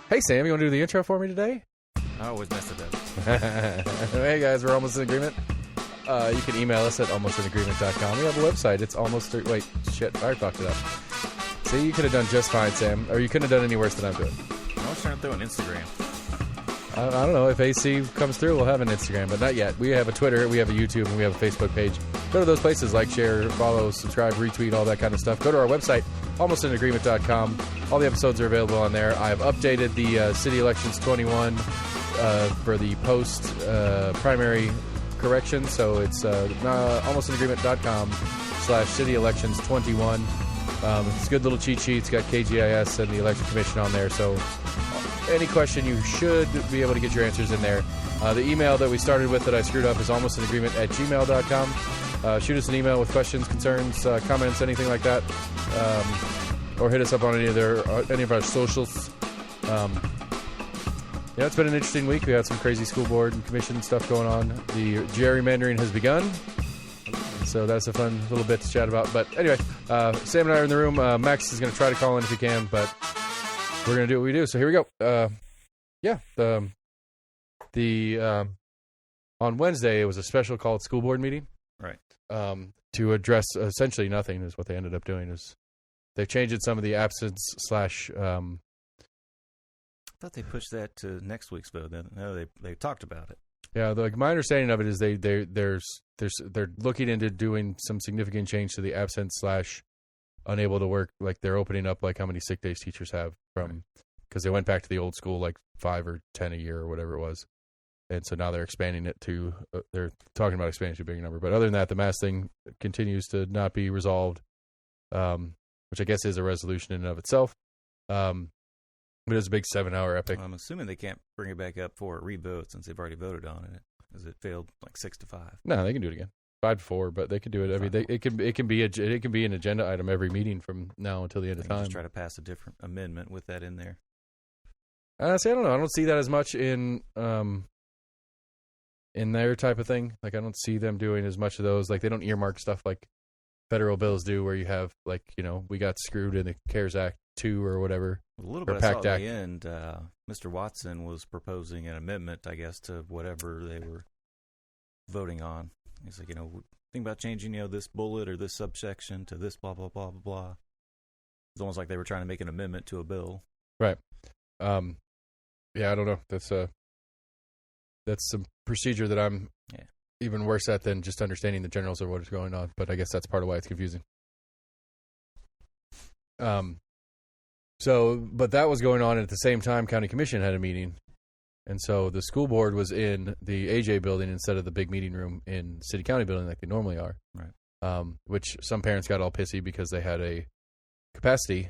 Hey, Sam, you want to do the intro for me today? I always mess it up. Hey, guys, we're almost in agreement. You can email us at almostinagreement.com. We have a website. It's almost... Wait, shit. I fucked it up. See, you could have done just fine, Sam. Or you couldn't have done any worse than I'm doing. I was trying to throw an Instagram. I don't know. If AC comes through, we'll have an Instagram, but not yet. We have a Twitter, we have a YouTube, and we have a Facebook page. Go to those places, like, share, follow, subscribe, retweet, all that kind of stuff. Go to our website, almostinagreement.com. All the episodes are available on there. I have updated the City Elections 21 for the post-primary correction, so it's almostinagreement.com/City Elections 21. It's a good little cheat sheet. It's got KGIS and the Election Commission on there, so any question you should be able to get your answers in there. The email that we started with that I screwed up is almostinagreement@gmail.com. Shoot us an email with questions, concerns, comments, anything like that, or hit us up on any of our socials. Yeah, it's been an interesting week. We had some crazy school board and commission stuff going on. The gerrymandering has begun, so that's a fun little bit to chat about. But anyway, Sam and I are in the room. Max is going to try to call in if he can, but we're going to do what we do. So here we go. On Wednesday, it was a special called school board meeting. Right. To address essentially nothing is what they ended up doing. Is they changed some of the absence / I thought they pushed that to next week's vote. No, they talked about it. Yeah, like my understanding of it is they're looking into doing some significant change to the absence / unable to work. Like they're opening up like how many sick days teachers have from, because they went back to the old school like 5 or 10 a year or whatever it was, and so now they're expanding it to they're talking about expanding to a bigger number. But other than that, the mask thing continues to not be resolved, which I guess is a resolution in and of itself. But it's a big 7-hour epic. I'm assuming they can't bring it back up for a revote since they've already voted on it, because it failed like 6-5. No, they can do it again. 5-4, but they can do it. I mean, it can be an agenda item every meeting from now until the end of time. Just try to pass a different amendment with that in there. See, I don't know. I don't see that as much in their type of thing. Like, I don't see them doing as much of those. Like, they don't earmark stuff like federal bills do, where you have like, we got screwed in the CARES Act 2 or whatever. A little bit I saw at the end, Mr. Watson was proposing an amendment, I guess, to whatever they were voting on. He's like, think about changing, this bullet or this subsection to this blah, blah, blah, blah, blah. It's almost like they were trying to make an amendment to a bill. Right. Yeah, I don't know. That's some procedure that I'm even worse at than just understanding the generals of what is going on. But I guess that's part of why it's confusing. But that was going on, and at the same time, County Commission had a meeting. And so the school board was in the AJ building instead of the big meeting room in City County building like they normally are. Right. Which some parents got all pissy because they had a capacity.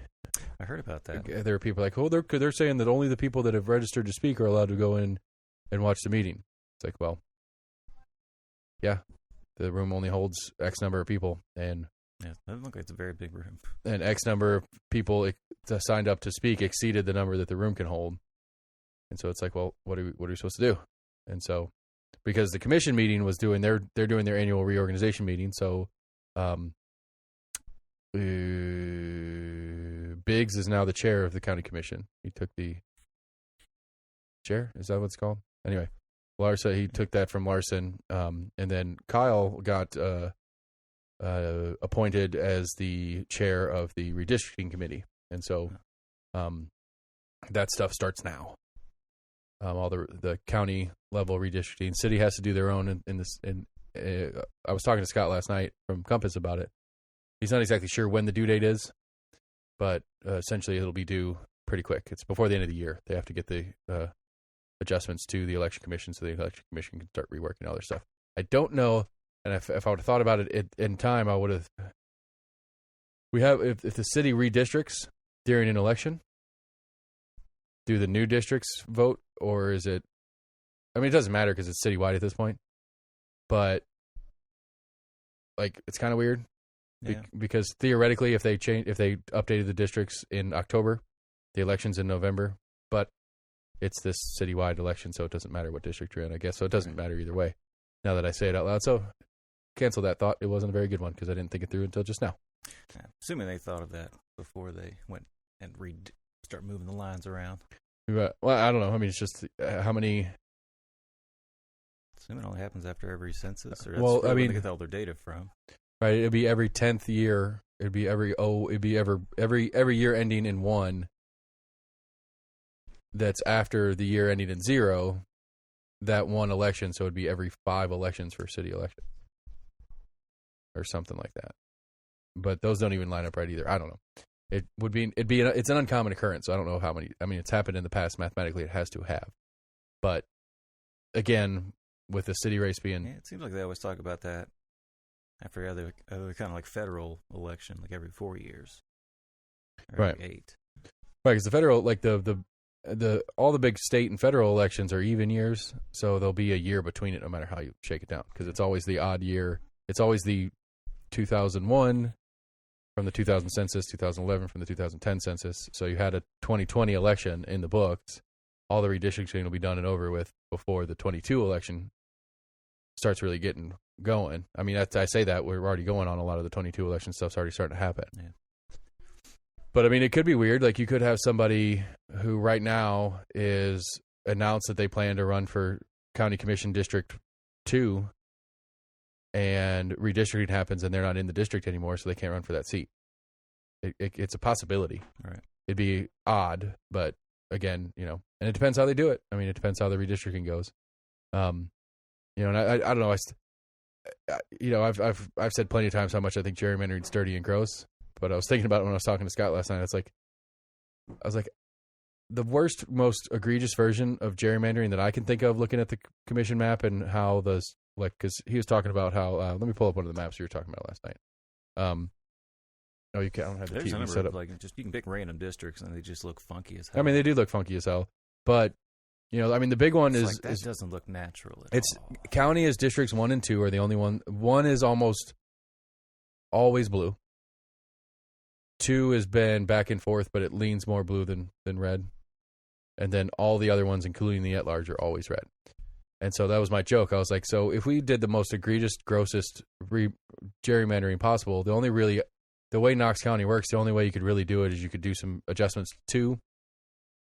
I heard about that. There were people like, they're saying that only the people that have registered to speak are allowed to go in and watch the meeting. It's like, well, yeah, the room only holds X number of people, and yeah, it doesn't look like it's a very big room. And X number of people signed up to speak exceeded the number that the room can hold. And so it's like, well, what are we supposed to do? And so, because the commission meeting was they're doing their annual reorganization meeting, so Biggs is now the chair of the county commission. He took the chair. Is that what it's called? Anyway, Larson, he took that from Larson, and then Kyle got appointed as the chair of the redistricting committee, and so that stuff starts now. All the county level redistricting, city has to do their own in this. And I was talking to Scott last night from Compass about it. He's not exactly sure when the due date is, but essentially it'll be due pretty quick. It's before the end of the year. They have to get the adjustments to the election commission, so the election commission can start reworking all their stuff. I don't know, and if I would have thought about it in time, I would have. If the city redistricts during an election, do the new districts vote, or is it? I mean, it doesn't matter because it's citywide at this point. But like, it's kind of weird because theoretically, if they updated the districts in October, the election's in November, but it's this citywide election, so it doesn't matter what district you're in, I guess. So it doesn't matter either way. Now that I say it out loud, so cancel that thought. It wasn't a very good one because I didn't think it through until just now. Assuming they thought of that before they went and start moving the lines around. Well, I don't know. I mean, it's just how many. Assume it only happens after every census, or that's Well, really I where mean, they get all their data from. right? It'd be every 10th year. It'd be every year ending in 1. That's after the year ending in 0. That one election, so it'd be every 5 elections for city elections, or something like that. But those don't even line up right either. I don't know. It's an uncommon occurrence. So I don't know how many. I mean, it's happened in the past. Mathematically, it has to have. But again, with the city race being, Yeah, it seems like they always talk about that after other kind of like federal election, like every 4 years, or right? every 8. Right, because the federal, like the all the big state and federal elections are even years, so there'll be a year between it, no matter how you shake it down. Because it's always the odd year. It's always the 2001 from the 2000 census, 2011 from the 2010 census. So you had a 2020 election in the books. All the redistricting will be done and over with before the 22 election starts really getting going. I mean, I say that we're already going on. A lot of the 22 election stuff's already starting to happen. Yeah. But I mean, it could be weird. Like you could have somebody who right now is announced that they plan to run for County Commission District 2, and redistricting happens and they're not in the district anymore, so they can't run for that seat. It's a possibility. Right. It'd be odd, but again, and it depends how they do it. I mean, it depends how the redistricting goes. And I don't know. I've said plenty of times how much I think gerrymandering's dirty and gross. But I was thinking about it when I was talking to Scott last night. I was like, the worst, most egregious version of gerrymandering that I can think of, looking at the commission map and how because he was talking about how. Let me pull up one of the maps you were talking about last night. You can't. I don't have the There's a TV number set of, up. you can pick random districts and they just look funky as hell. I mean, they do look funky as hell. But I mean, the big one that doesn't look natural at all. County is districts 1 and 2 are the only one. 1 is almost always blue. 2 has been back and forth, but it leans more blue than red. And then all the other ones, including the at-large, are always red. And so that was my joke. I was like, so if we did the most egregious, grossest gerrymandering possible, the way Knox County works, the only way you could really do it is you could do some adjustments to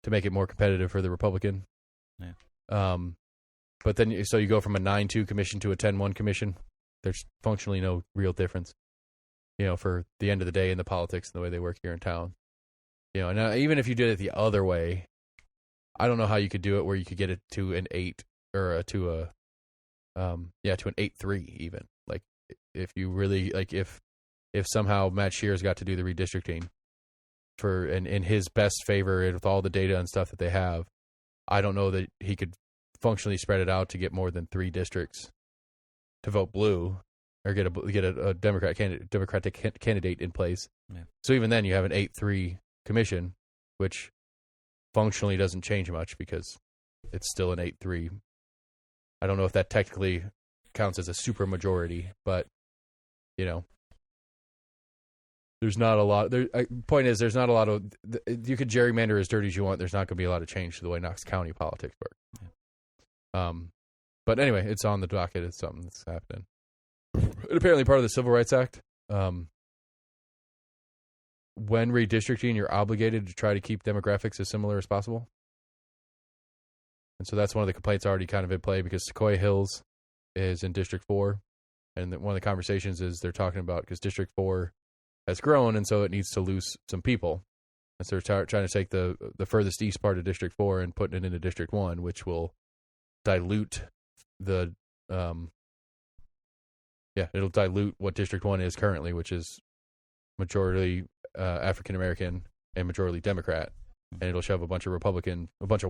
make it more competitive for the Republican. Yeah. But then, so you go from a 9-2 commission to a 10-1 commission. There's functionally no real difference. For the end of the day in the politics and the way they work here in town. And even if you did it the other way, I don't know how you could do it where you could get it to an 8 or to an 8-3 even. Like if you really if somehow Matt Shears got to do the redistricting in his best favor with all the data and stuff that they have, I don't know that he could functionally spread it out to get more than 3 districts to vote blue. Or get a Democratic candidate in place. Yeah. So even then, you have an 8-3 commission, which functionally doesn't change much because it's still an 8-3. I don't know if that technically counts as a super majority, but there's not a lot. Point is, there's not a lot of. You could gerrymander as dirty as you want. There's not going to be a lot of change to the way Knox County politics work. Yeah. But anyway, it's on the docket. It's something that's happening. And apparently part of the Civil Rights Act, when redistricting, you're obligated to try to keep demographics as similar as possible. And so that's one of the complaints already kind of in play because Sequoia Hills is in District 4. And one of the conversations is they're talking about because District 4 has grown and so it needs to lose some people. And so they're trying to take the furthest east part of District 4 and putting it into District 1, which will dilute it'll dilute what District 1 is currently, which is majority African American and majority Democrat, and it'll shove a bunch of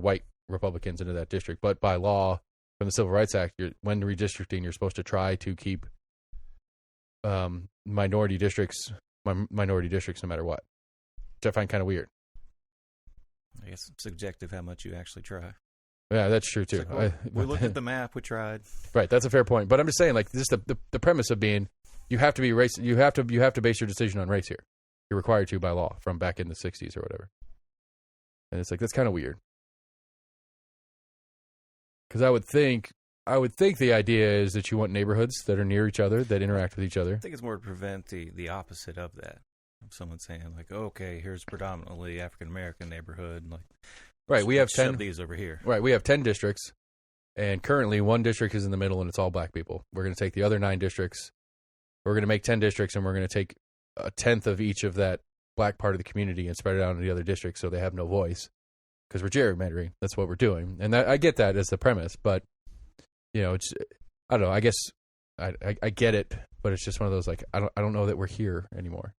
white Republicans into that district. But by law, from the Civil Rights Act, when redistricting, you're supposed to try to keep minority districts no matter what, which I find kind of weird. I guess it's subjective how much you actually try. Yeah, that's true too. We looked at the map. We tried. Right, that's a fair point. But I'm just saying, just the premise of being, you have to be race. You have to base your decision on race here. You're required to by law from back in the '60s or whatever. And it's that's kind of weird. Because I would think the idea is that you want neighborhoods that are near each other, that interact with each other. I think it's more to prevent the opposite of that. Someone saying okay, here's predominantly African American neighborhood, Right, we have 10 shove these over here. Right, we have 10 districts, and currently one district is in the middle, and it's all black people. We're going to take the other 9 districts. We're going to make 10 districts, and we're going to take a tenth of each of that black part of the community and spread it out into the other districts so they have no voice. Because we're gerrymandering. That's what we're doing. And I get that as the premise, but, it's, I don't know, I guess I get it, but it's just one of those, like, I don't know that we're here anymore.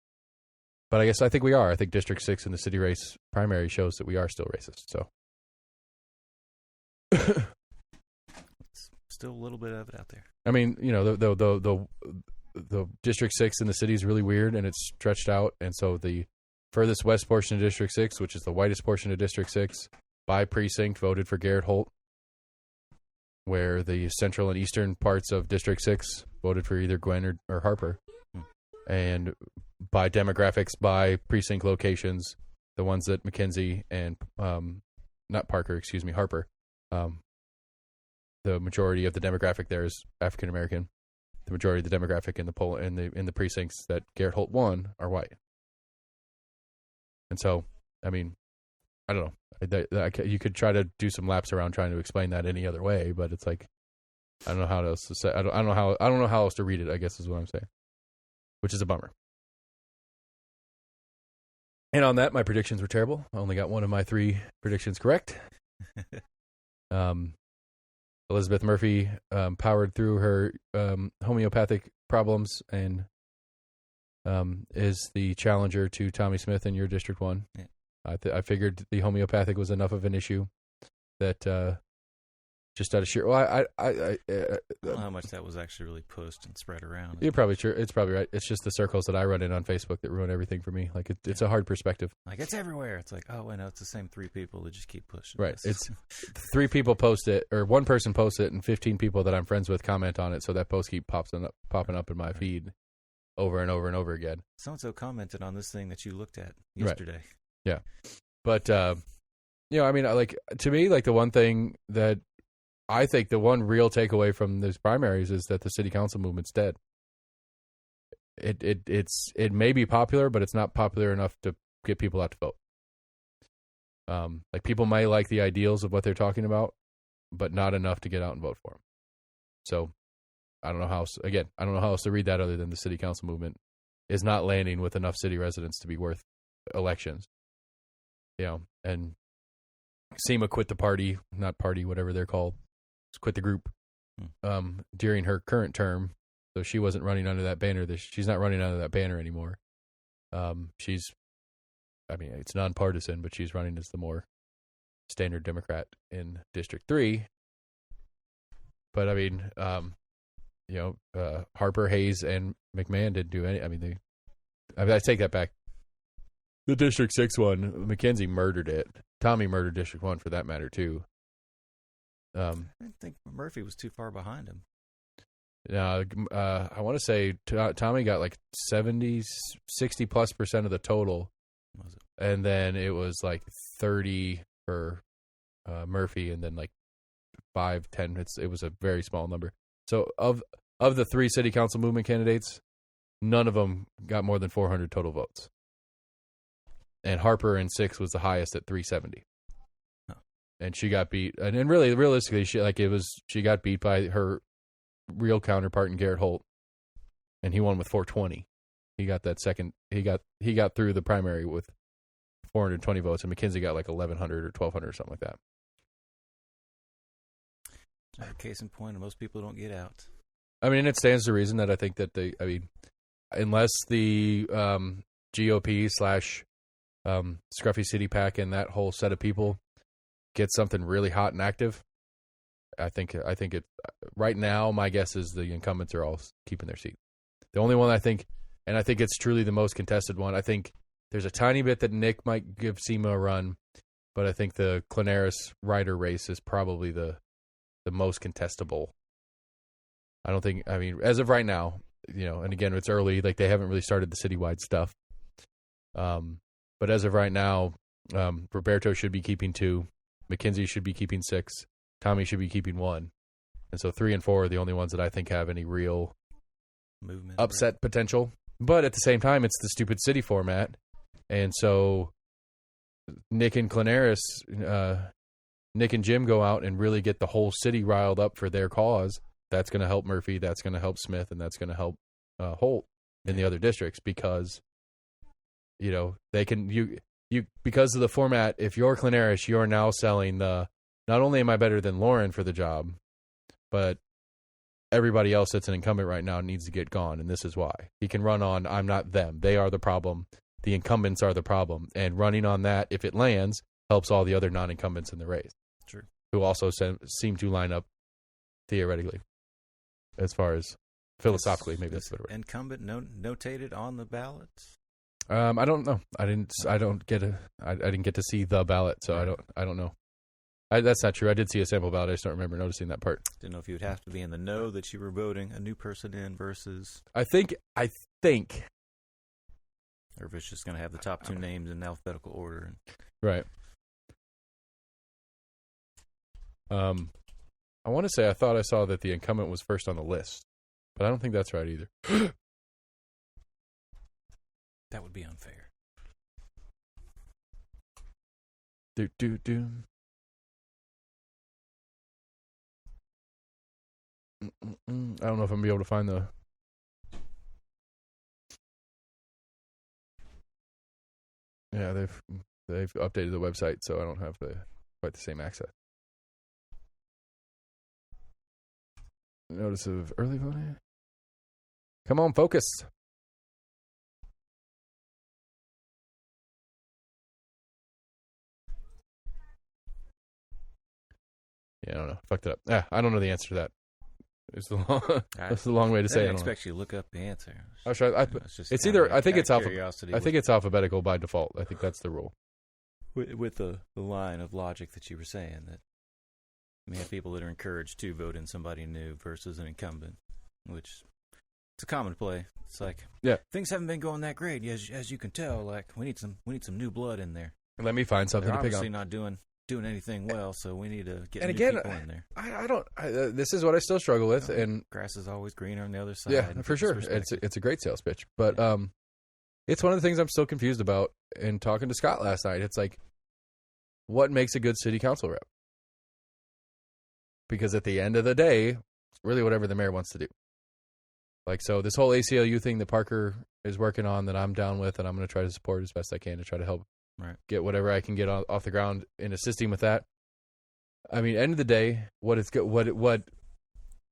But I think we are. I think District 6 in the city race primary shows that we are still racist, so. Still a little bit of it out there. I mean, the District 6 in the city is really weird, and it's stretched out. And so the furthest west portion of District 6, which is the whitest portion of District 6, by precinct voted for Garrett Holt, where the central and eastern parts of District 6 voted for either Gwen or Harper. And by demographics, by precinct locations, the ones that McKenzie and, Harper, the majority of the demographic there is African American. The majority of the demographic in the poll in the precincts that Garrett Holt won are white. And so, I mean, I don't know. You could try to do some laps around trying to explain that any other way, but it's like I don't know how else to say. I don't know how else to read it, I guess is what I'm saying, which is a bummer. And on that, my predictions were terrible. I only got one of my 3 predictions correct. Elizabeth Murphy powered through her homeopathic problems and is the challenger to Tommy Smith in your District 1. Yeah. I figured the homeopathic was enough of an issue that just out of sheer... Well, I don't know how much that was actually really pushed and spread around. You're probably sure. It's probably right. It's just the circles that I run in on Facebook that ruin everything for me. Like, it's a hard perspective. Like, it's everywhere. It's like, oh, wait, no, it's the same 3 people that just keep pushing. Right. It's 3 people post it, or 1 person posts it, and 15 people that I'm friends with comment on it, so that post keeps popping up in my feed over and over and over again. So-and-so commented on this thing that you looked at yesterday. Right. Yeah. But, I mean, like, to me, like, the one thing that I think the one real takeaway from these primaries is that the city council movement's dead. It may be popular, but it's not popular enough to get people out to vote. Like, people may like the ideals of what they're talking about, but not enough to get out and vote for them. So I don't know how else to read that other than the city council movement is not landing with enough city residents to be worth elections. And SEMA quit the party, not party, whatever they're called. Quit the group during her current term, so she wasn't running under that banner. She's not running under that banner anymore. It's nonpartisan, but she's running as the more standard Democrat in District 3. But I mean, Harper, Hayes, and McMahon didn't do any. I take that back. The District 6 one, McKenzie murdered it. Tommy murdered District 1 for that matter too. I didn't think Murphy was too far behind him. I want to say Tommy got like 60+% of the total. Was it? And then it was like 30 for Murphy, and then like 5, 10. It was a very small number. So of the 3 city council movement candidates, none of them got more than 400 total votes. And Harper in 6 was the highest at 370. And she got beat, and really, realistically, she got beat by her real counterpart in Garrett Holt, and he won with 420. He got that second. He got through the primary with 420 votes, and McKenzie got like 1,100 or 1,200 or something like that. Case in point, most people don't get out. I mean, it stands to reason that I think that unless the GOP / Scruffy City PAC and that whole set of people get something really hot and active, I think it right now, my guess is the incumbents are all keeping their seat. The only one I think it's truly the most contested one. I think there's a tiny bit that Nick might give SEMA a run, but I think the Clanaris Ryder race is probably the most contestable. As of right now, and again, it's early, like they haven't really started the citywide stuff. But as of right now, Roberto should be keeping 2. McKenzie should be keeping 6. Tommy should be keeping 1. And so 3 and 4 are the only ones that I think have any real movement, upset potential. But at the same time, it's the stupid city format. And so Nick and Clanaris, Nick and Jim go out and really get the whole city riled up for their cause, that's going to help Murphy, that's going to help Smith, and that's going to help Holt in the other districts because, they can you because of the format. If you're Clanaris, you're now selling not only am I better than Lauren for the job, but everybody else that's an incumbent right now needs to get gone, and this is why. He can run on, I'm not them. They are the problem. The incumbents are the problem. And running on that, if it lands, helps all the other non-incumbents in the race. Sure. Who also seem to line up theoretically, as far as philosophically, maybe that's the better word. Incumbent notated on the ballots? I don't know. I didn't get to see the ballot, so I don't know. That's not true. I did see a sample ballot. I just don't remember noticing that part. Didn't know if you would have to be in the know that you were voting a new person in versus. I think. Or if it's just going to have the top two names in alphabetical order. Right. I want to say I thought I saw that the incumbent was first on the list, but I don't think that's right either. That would be unfair. Do. I don't know if I'm gonna be able to find the. Yeah, they've updated the website, so I don't have quite the same access. Notice of early voting. Come on, focus. Yeah, I don't know. Fucked it up. Yeah, I don't know the answer to that. It's the long way to say it. I expect you to look up the answer. I'll try. It's either. I think it's it's alphabetical by default. I think that's the rule. With the line of logic that you were saying, that we have people that are encouraged to vote in somebody new versus an incumbent, which it's a common play. It's like, things haven't been going that great, as you can tell. Like we need some new blood in there. Let me find something They're to pick on. Obviously not doing anything well, so we need to get people in there. I don't. This is what I still struggle with, and grass is always greener on the other side. Yeah, for sure. It's a great sales pitch, but it's one of the things I'm still confused about. In talking to Scott last night, it's like, what makes a good city council rep? Because at the end of the day, it's really whatever the mayor wants to do. Like, so this whole ACLU thing that Parker is working on, that I'm down with, and I'm going to try to support as best I can to try to help. Right. Get whatever I can get off the ground in assisting with that. I mean, end of the day, what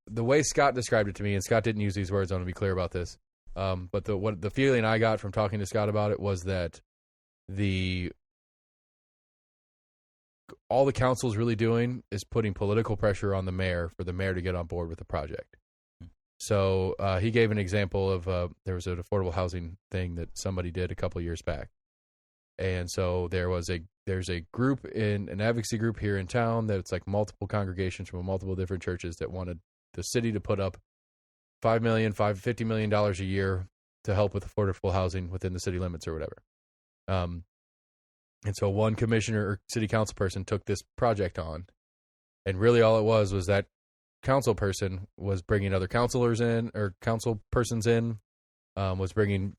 the way Scott described it to me, and Scott didn't use these words. I want to be clear about this. But the feeling I got from talking to Scott about it was that all the council's really doing is putting political pressure on the mayor for the mayor to get on board with the project. So he gave an example of there was an affordable housing thing that somebody did a couple years back. And so there's a group an advocacy group here in town that's like multiple congregations from multiple different churches that wanted the city to put up $50 million a year to help with affordable housing within the city limits or whatever. And so one commissioner or city council person took this project on, and really all it was that council person was bringing other councilors in, or council persons in, was bringing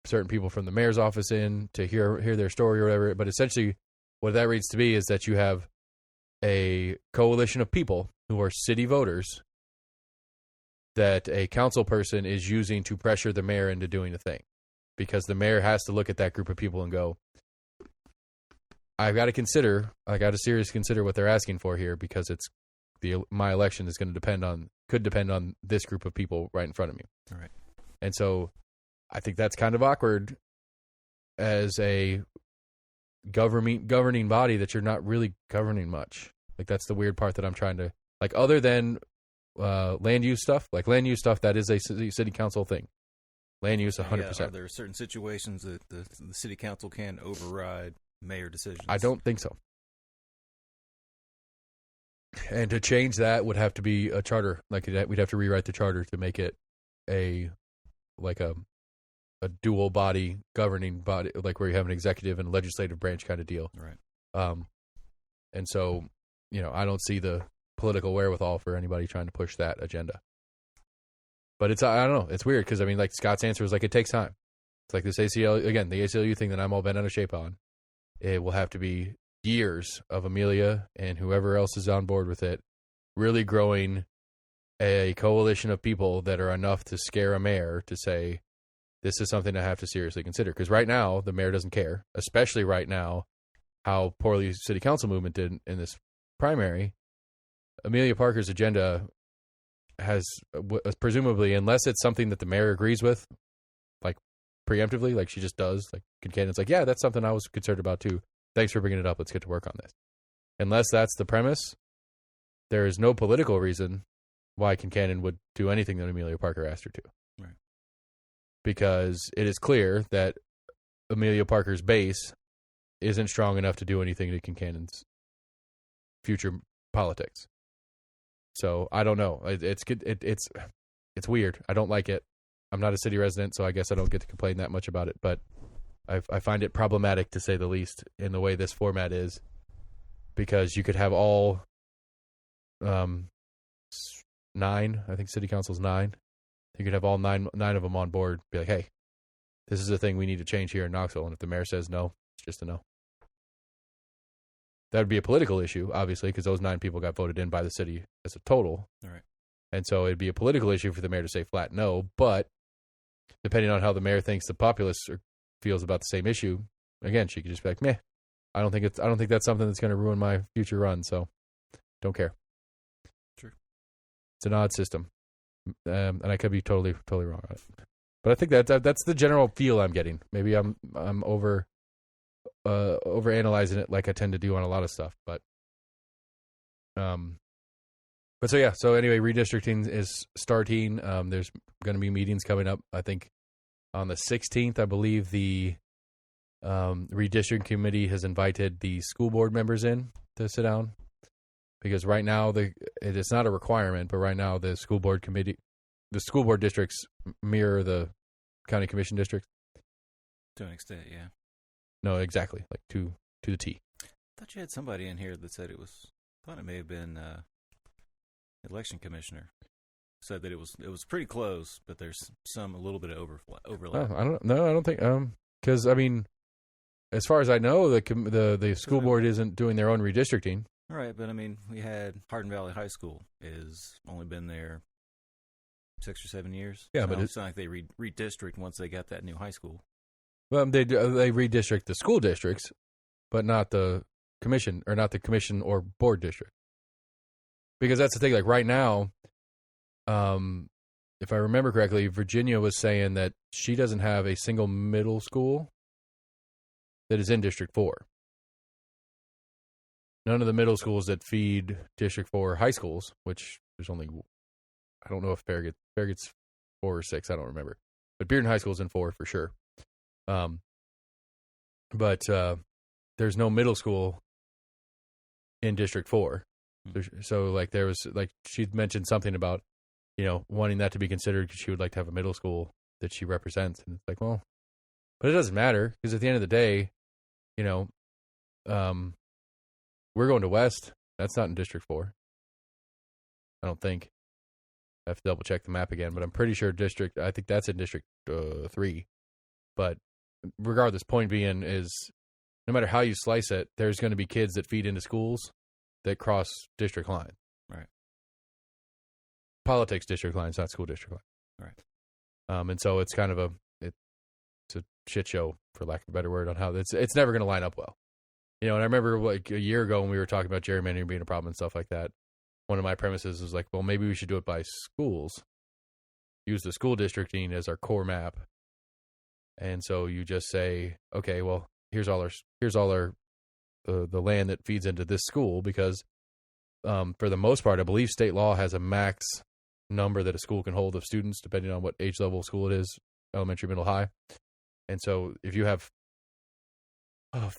certain people from the mayor's office in to hear their story or whatever. But essentially what that reads to be is that you have a coalition of people who are city voters that a council person is using to pressure the mayor into doing a thing, because the mayor has to look at that group of people and go, I got to seriously consider what they're asking for here, because my election is going to could depend on this group of people right in front of me. All right. And so I think that's kind of awkward as a governing body, that you're not really governing much. Like, that's the weird part that I'm trying to, like, other than land use stuff, that is a city council thing. Land use 100%. Are there certain situations that the city council can override mayor decisions? I don't think so. And to change that would have to be a charter. Like, we'd have to rewrite the charter to make it a dual body governing body, like where you have an executive and legislative branch kind of deal. Right. And so, I don't see the political wherewithal for anybody trying to push that agenda. But I don't know. It's weird because, like, Scott's answer was like, it takes time. It's like this the ACLU thing that I'm all bent out of shape on. it will have to be years of Amelia and whoever else is on board with it really growing a coalition of people that are enough to scare a mayor to say, this is something I have to seriously consider. Because right now, the mayor doesn't care, especially right now, how poorly city council movement did in this primary. Amelia Parker's agenda has presumably, unless it's something that the mayor agrees with, like preemptively, like she just does, like Kincannon's like, yeah, that's something I was concerned about too. Thanks for bringing it up. Let's get to work on this. Unless that's the premise, there is no political reason why Kincannon would do anything that Amelia Parker asked her to. Right. Because it is clear that Amelia Parker's base isn't strong enough to do anything to Kincannon's future politics. So I don't know. It's weird. I don't like it. I'm not a city resident, so I guess I don't get to complain that much about it. But I find it problematic, to say the least, in the way this format is, because you could have all 9. I think city council's 9. You could have all nine of them on board. Be like, hey, this is a thing we need to change here in Knoxville. And if the mayor says no, it's just a no. That would be a political issue, obviously, because those 9 people got voted in by the city as a total. All right. And so it'd be a political issue for the mayor to say flat no. But depending on how the mayor thinks the populace feels about the same issue, again, she could just be like, meh, I don't think that's something that's going to ruin my future run. So don't care. True. It's an odd system. And I could be totally wrong on it. But I think that's the general feel I'm getting. Maybe I'm over analyzing it like I tend to do on a lot of stuff. But so yeah. So anyway, redistricting is starting. There's going to be meetings coming up. I think on the 16th, I believe the redistricting committee has invited the school board members in to sit down. Because right now, it is not a requirement, but right now the school board districts mirror the county commission districts. To an extent, yeah. No, exactly, like to the T. I thought you had somebody in here that said it may have been election commissioner. Said that it was pretty close, but there's a little bit of overlap. I don't think because I mean, as far as I know, the school board isn't doing their own redistricting. All right, but I mean, we had Hardin Valley High School is only been there 6 or 7 years. Yeah, so but it's not like they redistrict once they got that new high school. Well, they redistrict the school districts, but not the commission or board district. Because that's the thing. Like right now, if I remember correctly, Virginia was saying that she doesn't have a single middle school that is in District 4. None of the middle schools that feed District 4 high schools, which there's only, I don't know if Farragut's 4 or 6, I don't remember. But Bearden High School's in 4 for sure. But there's no middle school in District 4. So like there was, like she mentioned something about, wanting that to be considered because she would like to have a middle school that she represents. And it's like, well, but it doesn't matter because at the end of the day, we're going to West. That's not in District 4. I don't think. I have to double check the map again, but I'm pretty sure I think that's in District 3. But regardless, point being is no matter how you slice it, there's going to be kids that feed into schools that cross district lines. Right. Politics district lines, not school district lines. Right. And so it's kind of it's a shit show, for lack of a better word, on how it's never going to line up well. And I remember like a year ago when we were talking about gerrymandering being a problem and stuff like that, one of my premises was like, well, maybe we should do it by schools. Use the school districting as our core map. And so you just say, okay, well, here's all our the land that feeds into this school because for the most part, I believe state law has a max number that a school can hold of students depending on what age level of school it is, elementary, middle, high. And so if you have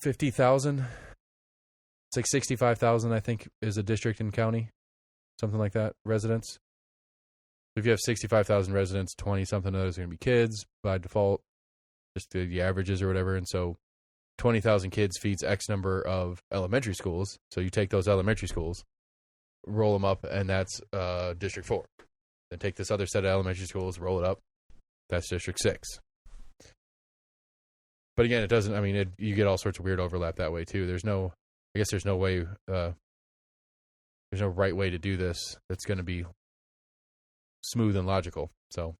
50,000, it's like 65,000, I think, is a district in county, something like that, residents. If you have 65,000 residents, 20-something of those are going to be kids by default, just the averages or whatever. And so 20,000 kids feeds X number of elementary schools. So you take those elementary schools, roll them up, and that's District 4. Then take this other set of elementary schools, roll it up. That's District 6. But again, it doesn't. I mean, you get all sorts of weird overlap that way too. There's no way. There's no right way to do this that's going to be smooth and logical. So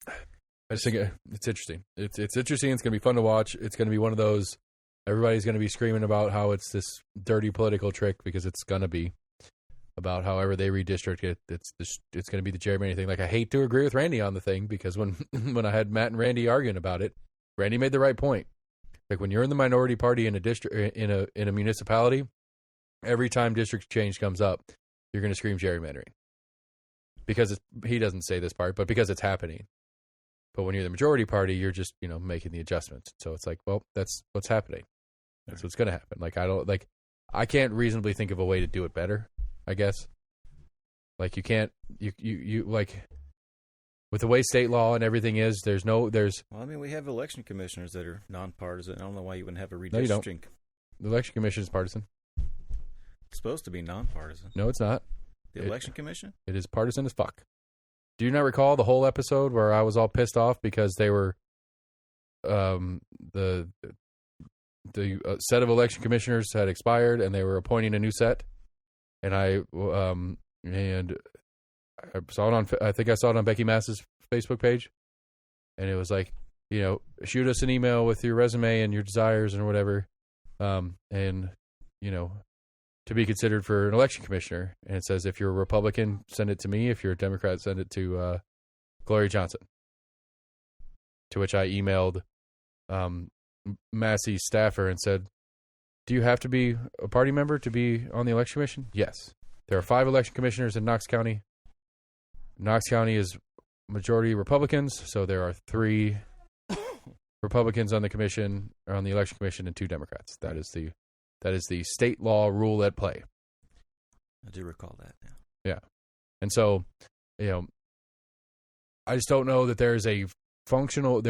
I just think it's interesting. It's interesting. It's going to be fun to watch. It's going to be one of those. Everybody's going to be screaming about how it's this dirty political trick, because it's going to be about however they redistrict it. It's going to be the gerrymandering thing. Like, I hate to agree with Randy on the thing, because when I had Matt and Randy arguing about it, Randy made the right point. Like, when you're in the minority party in a district, in a municipality, every time district change comes up, you're going to scream gerrymandering, because he doesn't say this part, but because it's happening. But when you're the majority party, you're just, making the adjustments. So it's like, well, that's what's happening. That's what's going to happen. Like, I can't reasonably think of a way to do it better, I guess. Like, you can't, you like, with the way state law and everything is, Well, I mean, we have election commissioners that are nonpartisan. I don't know why you wouldn't have a redistricting. No, you don't. The election commission is partisan. It's supposed to be nonpartisan. No, it's not. The election commission? It is partisan as fuck. Do you not recall the whole episode where I was all pissed off because they were, the set of election commissioners had expired and they were appointing a new set, and I saw it on, I think I saw it on Becky Mass's Facebook page, and it was like, shoot us an email with your resume and your desires and whatever, and to be considered for an election commissioner. And it says, if you're a Republican, send it to me. If you're a Democrat, send it to Gloria Johnson. To which I emailed Massey's staffer and said, do you have to be a party member to be on the election commission? Yes. There are 5 election commissioners in Knox County. Knox County is majority Republicans, so there are 3 Republicans on the commission, or on the election commission, and 2 Democrats. That is the state law rule at play. I do recall that now. Yeah. And so, I just don't know that there'd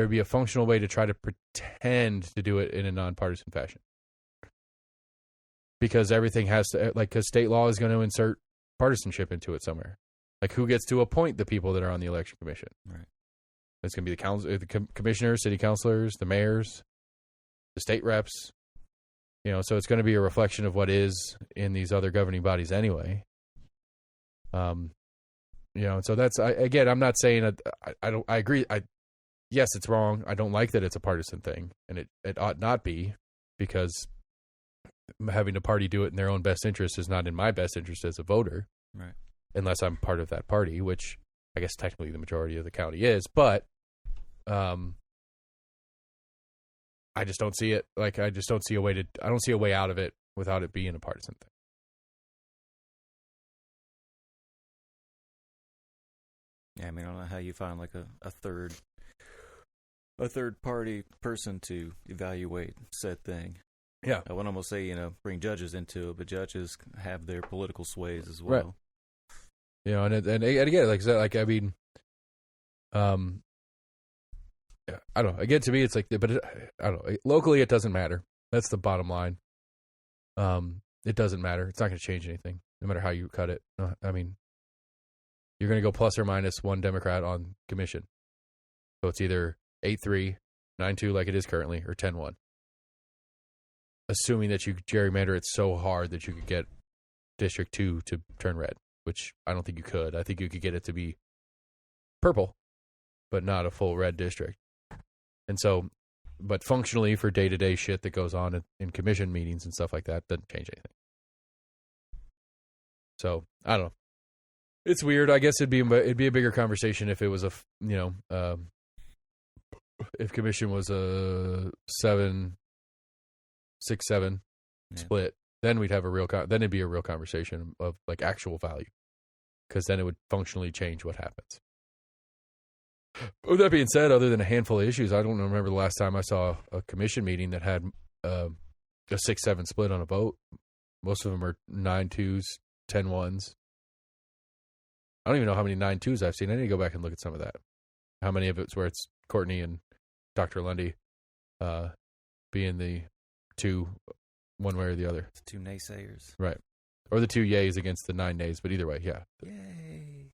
be a functional way to try to pretend to do it in a nonpartisan fashion. Because everything has to, because state law is going to insert partisanship into it somewhere. Like, who gets to appoint the people that are on the election commission? Right. It's going to be the commissioners, city councilors, the mayors, the state reps. So it's going to be a reflection of what is in these other governing bodies anyway. So that's, I'm not saying that I agree. Yes, it's wrong. I don't like that it's a partisan thing, and it ought not be, because having a party do it in their own best interest is not in my best interest as a voter. Right. Unless I'm part of that party, which I guess technically the majority of the county is, but, I just don't see it. Like, I just don't see I don't see a way out of it without it being a partisan thing. Yeah, I mean, I don't know how you find like a third party person to evaluate said thing. Yeah. I would almost say, bring judges into it, but judges have their political sways as well. Right. And again, like I said, I mean, I don't know. Again, to me, it's like, but I don't know. Locally, it doesn't matter. That's the bottom line. It doesn't matter. It's not going to change anything, no matter how you cut it. I mean, you're going to go plus or minus 1 Democrat on commission. So it's either 8-3, 9-2 like it is currently, or 10-1. Assuming that you gerrymander it so hard that you could get District 2 to turn red, which I don't think you could. I think you could get it to be purple, but not a full red district. And so, but functionally for day-to-day shit that goes on in commission meetings and stuff like that, doesn't change anything. So, I don't know. It's weird. I guess it'd be a bigger conversation if it was if commission was a 7-6-7 split, then we'd have then it'd be a real conversation of like actual value, because then it would functionally change what happens. With that being said, other than a handful of issues, I don't remember the last time I saw a commission meeting that had a 6-7 split on a vote. Most of them are 9-2s, 10-1s. I don't even know how many 9-2s I've seen. I need to go back and look at some of that. How many of it's where it's Courtney and Dr. Lundy being the 2, one way or the other. It's 2 naysayers. Right. Or the 2 yays against the 9 nays, but either way, yeah. Yay.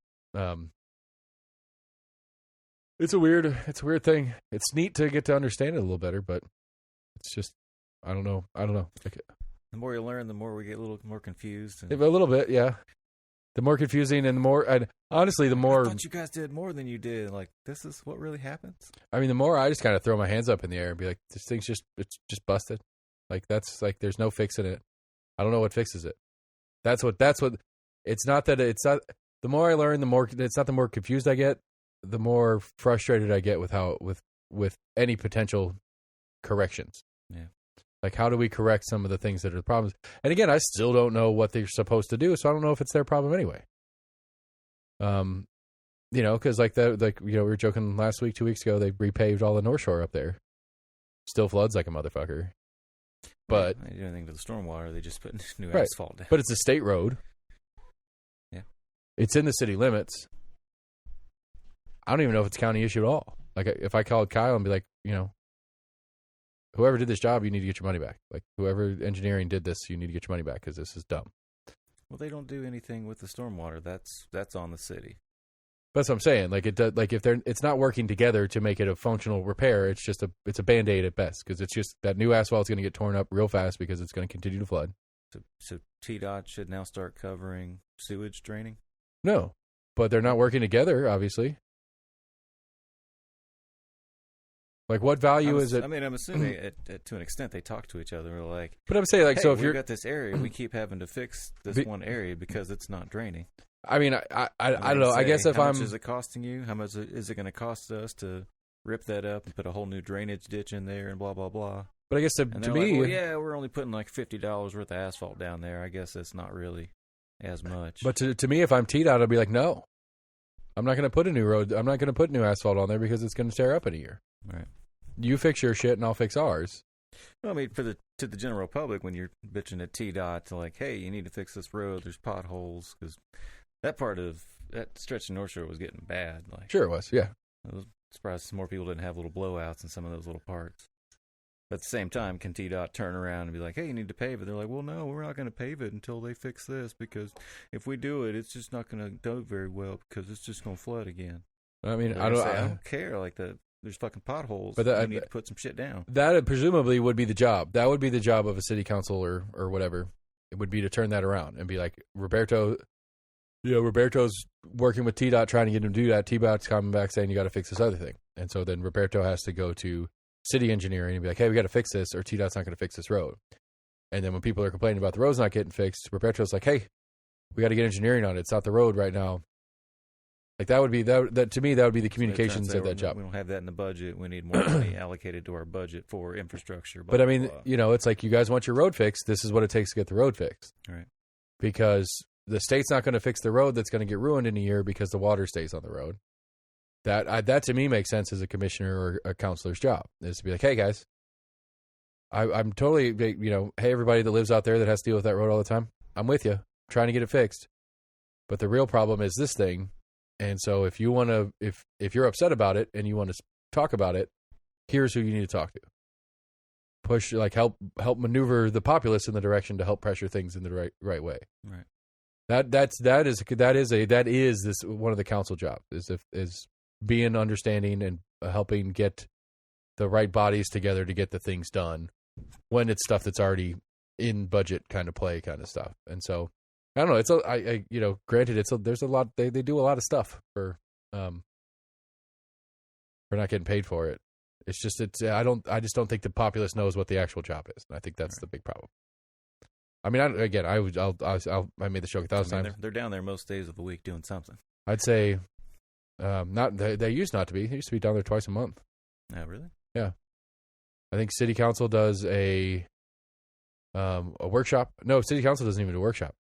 It's a weird thing. It's neat to get to understand it a little better, but it's just, I don't know. Like, The more you learn, the more we get a little more confused. And a little bit, yeah. The more confusing and the more, and honestly, the I more, thought you guys did more than you did. Like, this is what really happens? I mean, the more I just kind of throw my hands up in the air and be like, this thing's it's just busted. Like, that's like, there's no fixing it. I don't know what fixes it. That's what, it's not, the more I learn, the more, it's not the more confused I get, the more frustrated I get with with any potential corrections. Yeah. Like, how do we correct some of the things that are the problems? And again, I still don't know what they're supposed to do, so I don't know if it's their problem anyway. Because we were joking last week, 2 weeks ago, they repaved all the North Shore up there. Still floods like a motherfucker. But they do anything to the stormwater. They just put new right. asphalt down. But it's a state road. Yeah. It's in the city limits. I don't even know if it's a county issue at all. Like, if I called Kyle and be like, whoever did this job, you need to get your money back. Like, whoever engineering did this, you need to get your money back because this is dumb. Well, they don't do anything with the stormwater. That's on the city. That's what I'm saying. Like, if it's not working together to make it a functional repair. It's just it's a Band-Aid at best, because it's just that new asphalt is going to get torn up real fast because it's going to continue to flood. So TDOT should now start covering sewage draining? No, but they're not working together, obviously. Like, what value is it? I mean, I'm assuming to an extent they talk to each other. They're like, but I'm saying, like, hey, so if we've you're got this area, we keep having to fix this one area because it's not draining. I mean, I don't know. I guess if how I'm, much is it costing you? How much is it going to cost us to rip that up and put a whole new drainage ditch in there and blah blah blah? But I guess to me, like, well, yeah, we're only putting like $50 worth of asphalt down there. I guess that's not really as much. But to me, if I'm TDOT, I'll be like, no, I'm not going to put a new road. I'm not going to put new asphalt on there because it's going to tear up in a year. Right. You fix your shit and I'll fix ours. Well, I mean, to the general public, when you're bitching at TDOT to like, hey, you need to fix this road. There's potholes, because that part of that stretch of North Shore was getting bad. Like, sure it was, yeah. I was surprised some more people didn't have little blowouts in some of those little parts. But at the same time, can TDOT turn around and be like, hey, you need to pave it? They're like, well, no, we're not going to pave it until they fix this, because if we do it, it's just not going to do very well because it's just going to flood again. I mean, I don't care. Like, there's fucking potholes. But you need to put some shit down. That presumably would be the job. That would be the job of a city council or whatever. It would be to turn that around and be like, Roberto's working with TDOT trying to get him to do that. TDOT's coming back saying you got to fix this other thing. And so then Roberto has to go to city engineering and be like, hey, we got to fix this, or TDOT's not going to fix this road. And then when people are complaining about the road's not getting fixed, Roberto's like, hey, we got to get engineering on it. It's not the road right now. Like, that would be that to me, that would be the communications of that job. We don't have that in the budget. We need more money allocated to our budget for infrastructure. But I mean, it's like, you guys want your road fixed. This is what it takes to get the road fixed. Right. Because the state's not going to fix the road that's going to get ruined in a year because the water stays on the road. That to me makes sense as a commissioner or a counselor's job, is to be like, hey guys, I'm totally, hey, everybody that lives out there that has to deal with that road all the time, I'm with you, trying to get it fixed. But the real problem is this thing. And so if you want to, if you're upset about it and you want to talk about it, here's who you need to talk to. Push, like, help maneuver the populace in the direction to help pressure things in the right way. Right. That is this one of the council jobs is being understanding and helping get the right bodies together to get the things done when it's stuff that's already in budget kind of play kind of stuff. And so, I don't know. Granted, there's a lot. They do a lot of stuff for not getting paid for it. It's just I just don't think the populace knows what the actual job is. And I think that's the big problem. I mean, I made the joke 1,000 times. They're down there most days of the week doing something. I'd say, not they used not to be. They used to be down there twice a month. Oh, really? Yeah. I think city council does a workshop. No, city council doesn't even do a workshop.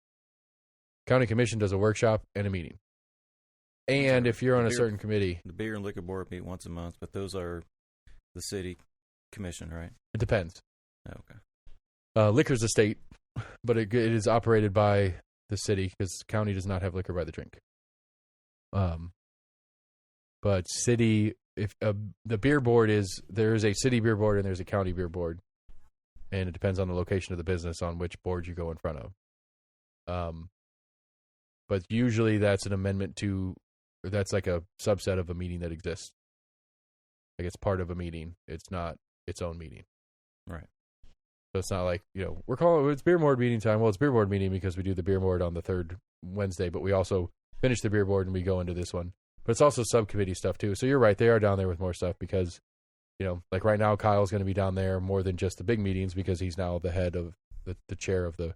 County commission does a workshop and a meeting. And if you're on a certain committee, the beer and liquor board meet once a month, but those are the city commission, right? It depends. Oh, okay. Liquor's a state, but it is operated by the city because county does not have liquor by the drink. But city, the beer board there is a city beer board and there's a county beer board, and it depends on the location of the business on which board you go in front of. But usually that's an amendment to, that's like a subset of a meeting that exists. Like it's part of a meeting. It's not its own meeting. Right. So it's not like, we're calling it's beer board meeting time. Well, it's beer board meeting because we do the beer board on the third Wednesday, but we also finish the beer board and we go into this one. But it's also subcommittee stuff too. So you're right. They are down there with more stuff because, like right now, Kyle's going to be down there more than just the big meetings because he's now the head of the chair of the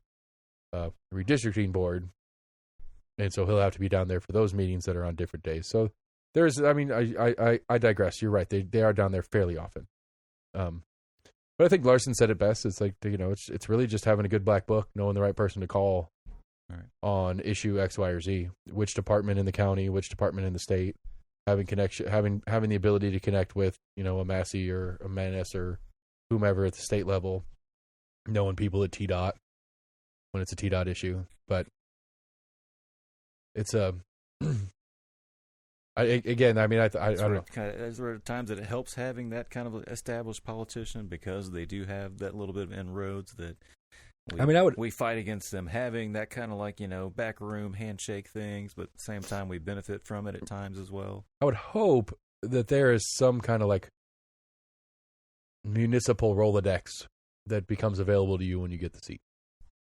redistricting board. And so he'll have to be down there for those meetings that are on different days. So I digress. You're right. They are down there fairly often. But I think Larson said it best. It's like, it's really just having a good black book, knowing the right person to call on issue X, Y, or Z, which department in the county, which department in the state, having the ability to connect with, a Massey or a Maness or whomever at the state level, knowing people at TDOT when it's a TDOT issue. But it's I don't know. There are times that it helps having that kind of established politician because they do have that little bit of inroads that we fight against them having that kind of backroom handshake things, but at the same time we benefit from it at times as well. I would hope that there is some kind of municipal Rolodex that becomes available to you when you get the seat.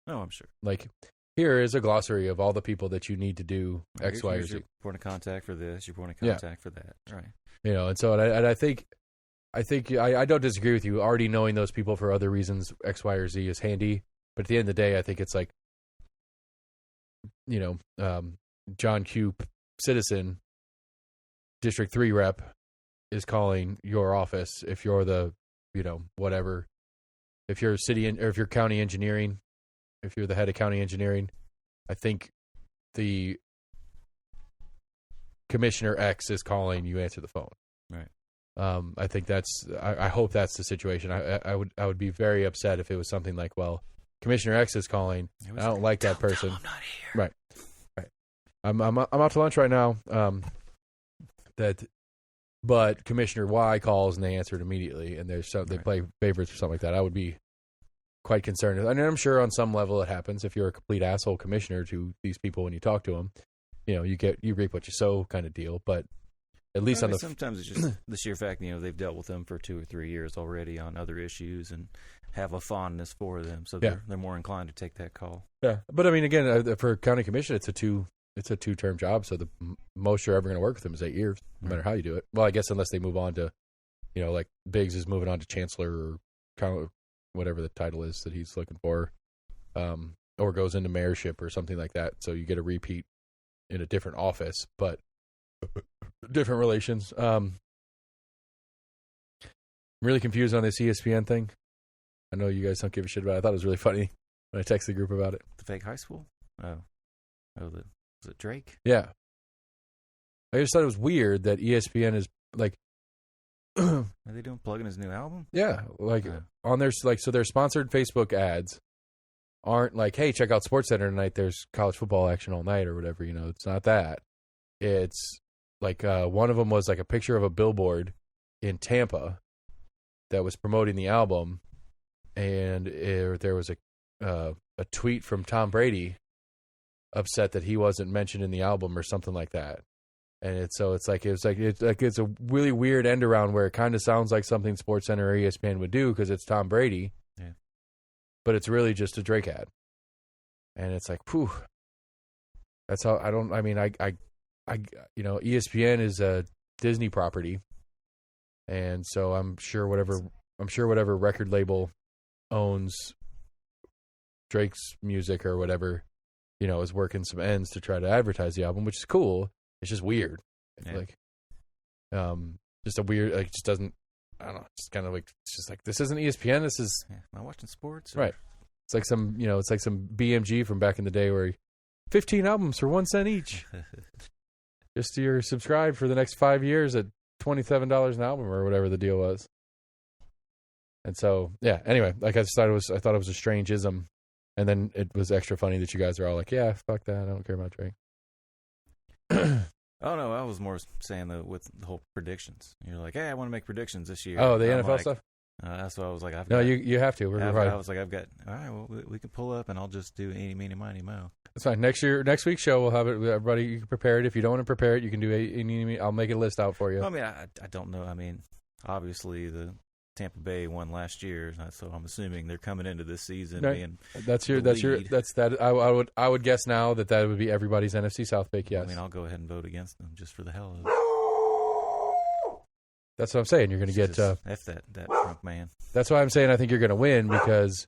Oh, I'm sure. Here is a glossary of all the people that you need to do X, Y, or Z. Your point of contact for this, your point of contact for that, right? And so I think I don't disagree with you. Already knowing those people for other reasons, X, Y, or Z is handy. But at the end of the day, I think it's John Coop, citizen, District 3 rep, is calling your office if you're the, whatever. If you're or if you're county engineering, if you're the head of county engineering, I think the Commissioner X is calling, you answer the phone. Right. I think I hope that's the situation. I would be very upset if it was something like, well, Commissioner X is calling. I don't like that person. I'm not here. Right. I'm out to lunch right now. But Commissioner Y calls and they answer it immediately, and they play favorites or something like that. I would be quite concerned. And I'm sure on some level it happens. If you're a complete asshole commissioner to these people when you talk to them, you reap what you sow kind of deal. But at least sometimes it's just the sheer fact they've dealt with them for 2 or 3 years already on other issues and have a fondness for them, so they're more inclined to take that call. Yeah, but again, for county commission, it's a 2-term job, so the most you're ever going to work with them is 8 years, no matter how you do it. Well, I guess unless they move on to, like Biggs is moving on to chancellor or kind of whatever the title is that he's looking for, or goes into mayorship or something like that. So you get a repeat in a different office, but different relations. I'm really confused on this ESPN thing. I know you guys don't give a shit about it. I thought it was really funny when I texted the group about it. The fake high school? Was it Drake? Yeah. I just thought it was weird that ESPN is are they doing plugging his new album? Yeah, on their so their sponsored Facebook ads aren't like, hey, check out SportsCenter tonight. There's college football action all night or whatever. It's not that. It's one of them was a picture of a billboard in Tampa that was promoting the album, and there was a tweet from Tom Brady upset that he wasn't mentioned in the album or something like that. And it's a really weird end around where it kind of sounds like something SportsCenter or ESPN would do because it's Tom Brady, but it's really just a Drake ad. And it's whew. That's how ESPN is a Disney property, and so I'm sure whatever record label owns Drake's music or whatever, is working some ends to try to advertise the album, which is cool. It's just weird. Just a weird, it just doesn't, I don't know. It's kind of it's just this isn't ESPN. This is. Am I watching sports? Right. It's like some BMG from back in the day where 15 albums for 1 cent each. Just you're subscribed for the next 5 years at $27 an album or whatever the deal was. And so, yeah, anyway, I thought it was a strange ism. And then it was extra funny that you guys are all like, yeah, fuck that. I don't care about Drake. Oh, no, I was more saying with the whole predictions. You're like, hey, I want to make predictions this year. Oh, the NFL stuff? That's what I was like. You have to. I was like, all right, well, we can pull up and I'll just do eeny, meeny, miny, mo. That's fine. Next week's show, we'll have it. Everybody, you can prepare it. If you don't want to prepare it, you can do eeny, meeny. I'll make a list out for you. I mean, I don't know. I mean, obviously the Tampa Bay won last year, so I'm assuming they're coming into this season Right. being That's the lead. I would guess now that would be everybody's NFC South pick. Yes. I mean, I'll go ahead and vote against them just for the hell of it. That's what I'm saying. You're going to get. F that drunk man. That's why I'm saying I think you're going to win, because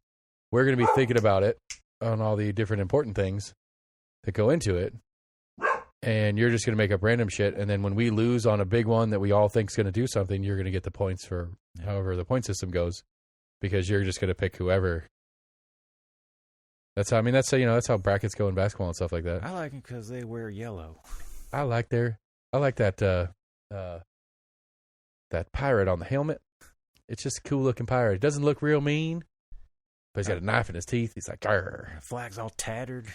we're going to be thinking about it on all the different important things that go into it, and you're just going to make up random shit. And then when we lose on a big one that we all think is going to do something, you're going to get the points for however the point system goes, because you're just going to pick whoever. That's how. I mean, that's how brackets go in basketball and stuff like that. I like them because they wear yellow. I like that that pirate on the helmet. It's just a cool looking pirate. It doesn't look real mean, but he's got a knife in his teeth. He's like, "Grr." The flag's all tattered.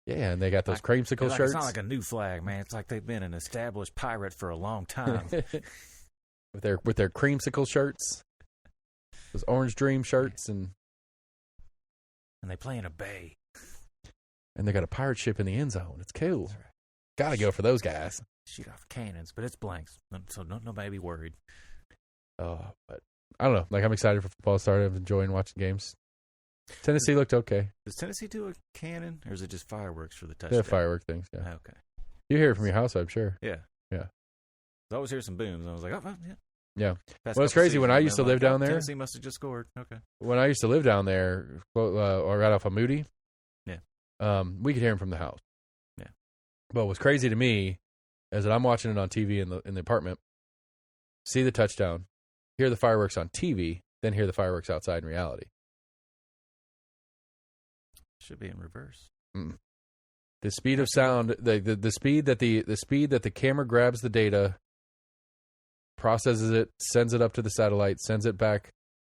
Yeah, and they got those creamsicle shirts. It's not like a new flag, man. It's like they've been an established pirate for a long time. with their creamsicle shirts, those Orange Dream shirts, and they play in a bay. And they got a pirate ship in the end zone. It's cool. Right. Got to go for those guys. Shoot off cannons, but it's blanks, so nobody be worried. But I don't know. Like, I'm excited for football to start. I'm enjoying watching games. Tennessee looked okay. Does Tennessee do a cannon, or is it just fireworks for the touchdown? They're firework things, yeah. Okay. You hear it from your house, I'm sure. Yeah. Yeah. I always hear some booms, and I was like, oh, yeah. Yeah. Well, it's crazy. When I used to live down there. Tennessee must have just scored. Okay. When I used to live down there, or right off of Moody. Yeah. We could hear them from the house. Yeah. But what's crazy to me is that I'm watching it on TV in the apartment, see the touchdown, hear the fireworks on TV, then hear the fireworks outside in reality. Should be in reverse. The speed of sound, the speed that the camera grabs the data, processes it, sends it up to the satellite, sends it back.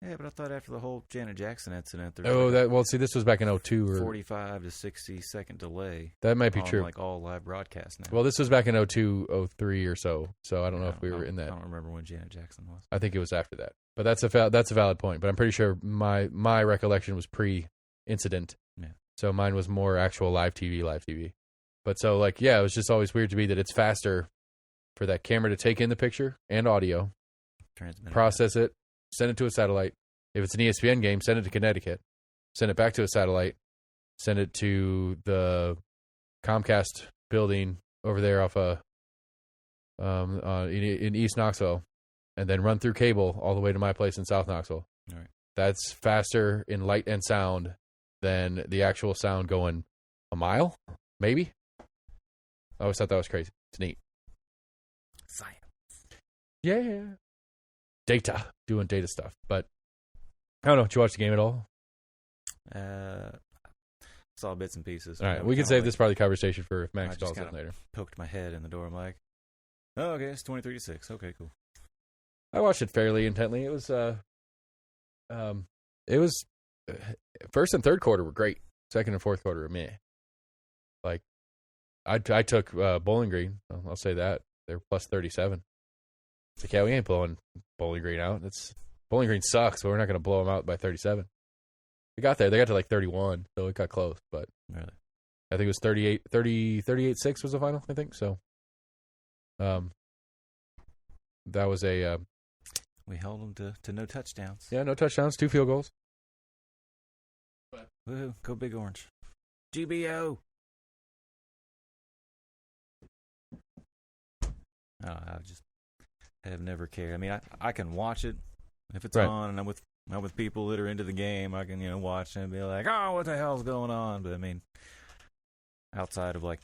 Yeah, but I thought after the whole Janet Jackson incident, there was this was back in 2002 or 45 to 60 second delay. That might be true. Like all live broadcast now. Well, this was back in 2002, 03 or so. So I don't know if we were in that. I don't remember when Janet Jackson was. I think it was after that. But that's a valid point. But I'm pretty sure my recollection was pre-incident. Yeah. So mine was more actual live TV. But so it was just always weird to me that it's faster for that camera to take in the picture and audio, process it, send it to a satellite. If it's an ESPN game, send it to Connecticut, send it back to a satellite, send it to the Comcast building over there off in East Knoxville, and then run through cable all the way to my place in South Knoxville. All right. That's faster in light and sound than the actual sound going a mile, maybe. I always thought that was crazy. It's neat. Science. Yeah. Doing data stuff. But I don't know. Did you watch the game at all? Saw bits and pieces. All right. We can save this part of the conversation for if Max calls in later. Poked my head in the door. I'm like, oh, okay, it's 23-6. Okay, cool. I watched it fairly intently. It was first and third quarter were great. Second and fourth quarter were meh. Like, I took Bowling Green. I'll say that. They're plus 37. It's like, yeah, we ain't blowing Bowling Green out. Bowling Green sucks, but we're not going to blow them out by 37. They got there. They got to like 31, so it got close. But really? I think it was 38-6 was the final, I think. So that was a... we held them to no touchdowns. Yeah, no touchdowns, 2 field goals. Woohoo, go Big Orange. GBO! I just have never cared. I mean, I can watch it if it's on, and I'm with people that are into the game. I can watch and be like, oh, what the hell's going on? But I mean, outside of like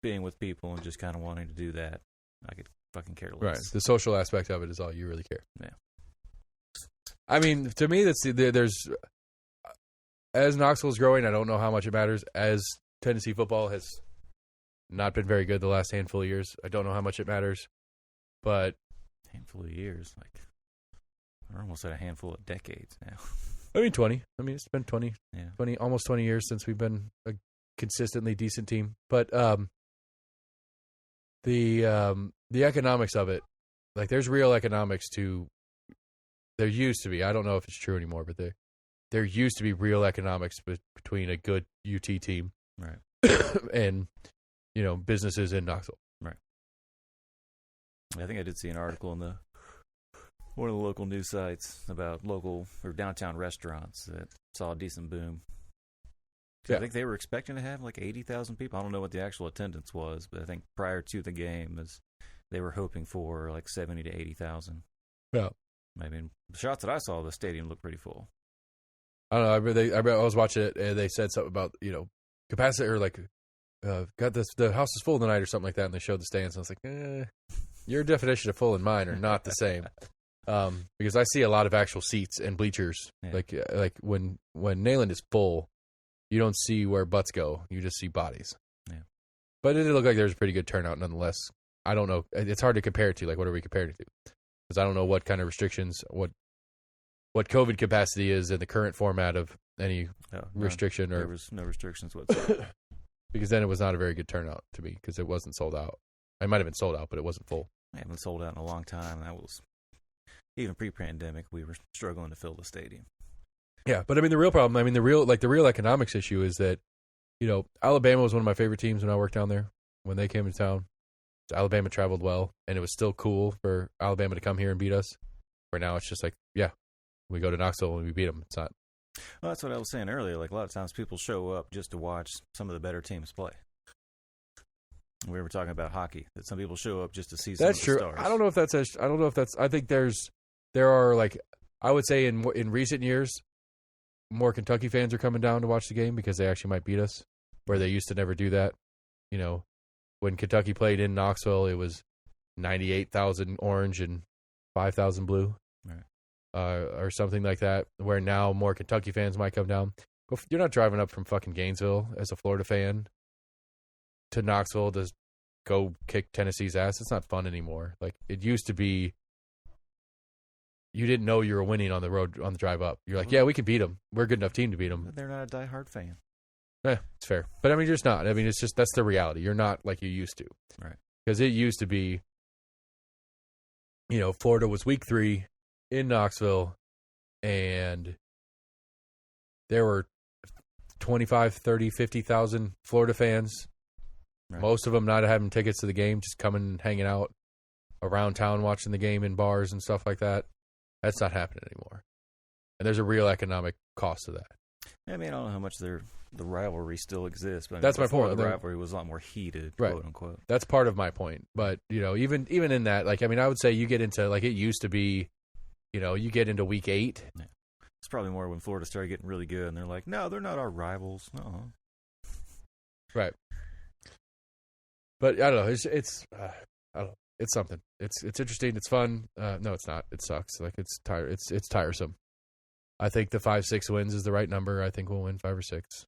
being with people and just kind of wanting to do that, I could fucking care less. Right. The social aspect of it is all you really care. Yeah. I mean, to me, there's as Knoxville's growing, I don't know how much it matters. As Tennessee football has not been very good the last handful of years, I don't know how much it matters. But handful of years, like we're almost at a handful of decades now. I mean, 20. I mean, it's been 20, yeah. 20, almost 20 years since we've been a consistently decent team. But the economics of it, like, there's real economics to. There used to be. I don't know if it's true anymore, but there used to be real economics between a good UT team, right, and businesses in Knoxville. Right. I think I did see an article in the one of the local news sites about local or downtown restaurants that saw a decent boom. Yeah. I think they were expecting to have like 80,000 people. I don't know what the actual attendance was, but I think prior to the game, they were hoping for like 70 to 80,000. Yeah. I mean, the shots that I saw, the stadium looked pretty full. I don't know. I was watching it, and they said something about capacity or like got this the house is full tonight or something like that, and they showed the stands. And I was like, your definition of full and mine are not the same. Because I see a lot of actual seats and bleachers. Yeah. Like when Neyland is full, you don't see where butts go. You just see bodies. Yeah. But it did look like there was a pretty good turnout nonetheless. I don't know. It's hard to compare it to. Like, what are we comparing it to? Because I don't know what kind of restrictions, what COVID capacity is in the current format of any restriction. There was no restrictions whatsoever. Because then it was not a very good turnout to me because it wasn't sold out. It might have been sold out, but it wasn't full. I haven't sold out in a long time. That was, even pre-pandemic, we were struggling to fill the stadium. Yeah, but I mean the real problem, the real economics issue is that, Alabama was one of my favorite teams when I worked down there. When they came to town, Alabama traveled well, and it was still cool for Alabama to come here and beat us. Where now it's just like, yeah, we go to Knoxville and we beat them. It's not. Well, that's what I was saying earlier. Like a lot of times people show up just to watch some of the better teams play. We were talking about hockey. That some people show up just to see some of the true. stars. I don't know if that's. I think there are like I would say in recent years, more Kentucky fans are coming down to watch the game because they actually might beat us, where they used to never do that. When Kentucky played in Knoxville, it was 98,000 orange and 5,000 blue, right. Or something like that. Where now more Kentucky fans might come down. You're not driving up from fucking Gainesville as a Florida fan to Knoxville to go kick Tennessee's ass. It's not fun anymore. Like it used to be. You didn't know you were winning on the road on the drive up. You're like, yeah, we can beat them. We're a good enough team to beat them. They're not a diehard fan. Yeah, it's fair. But you're just not. It's just that's the reality. You're not like you used to. Right. Because it used to be, Florida was week 3 in Knoxville, and there were 25, 30, 50,000 Florida fans. Right. Most of them not having tickets to the game, just coming and hanging out around town watching the game in bars and stuff like that. That's not happening anymore. And there's a real economic cost to that. I don't know how much the rivalry still exists, but that's my point. The rivalry was a lot more heated, right. quote unquote. That's part of my point. But even in that, I would say you get into like it used to be, you get into week 8. Yeah. It's probably more when Florida started getting really good, and they're like, no, they're not our rivals. No. Right. But I don't know. It's I don't know. It's something. It's interesting. It's fun. No, it's not. It sucks. Like it's tiresome. I think the 5-6 wins is the right number. I think we'll win 5 or 6.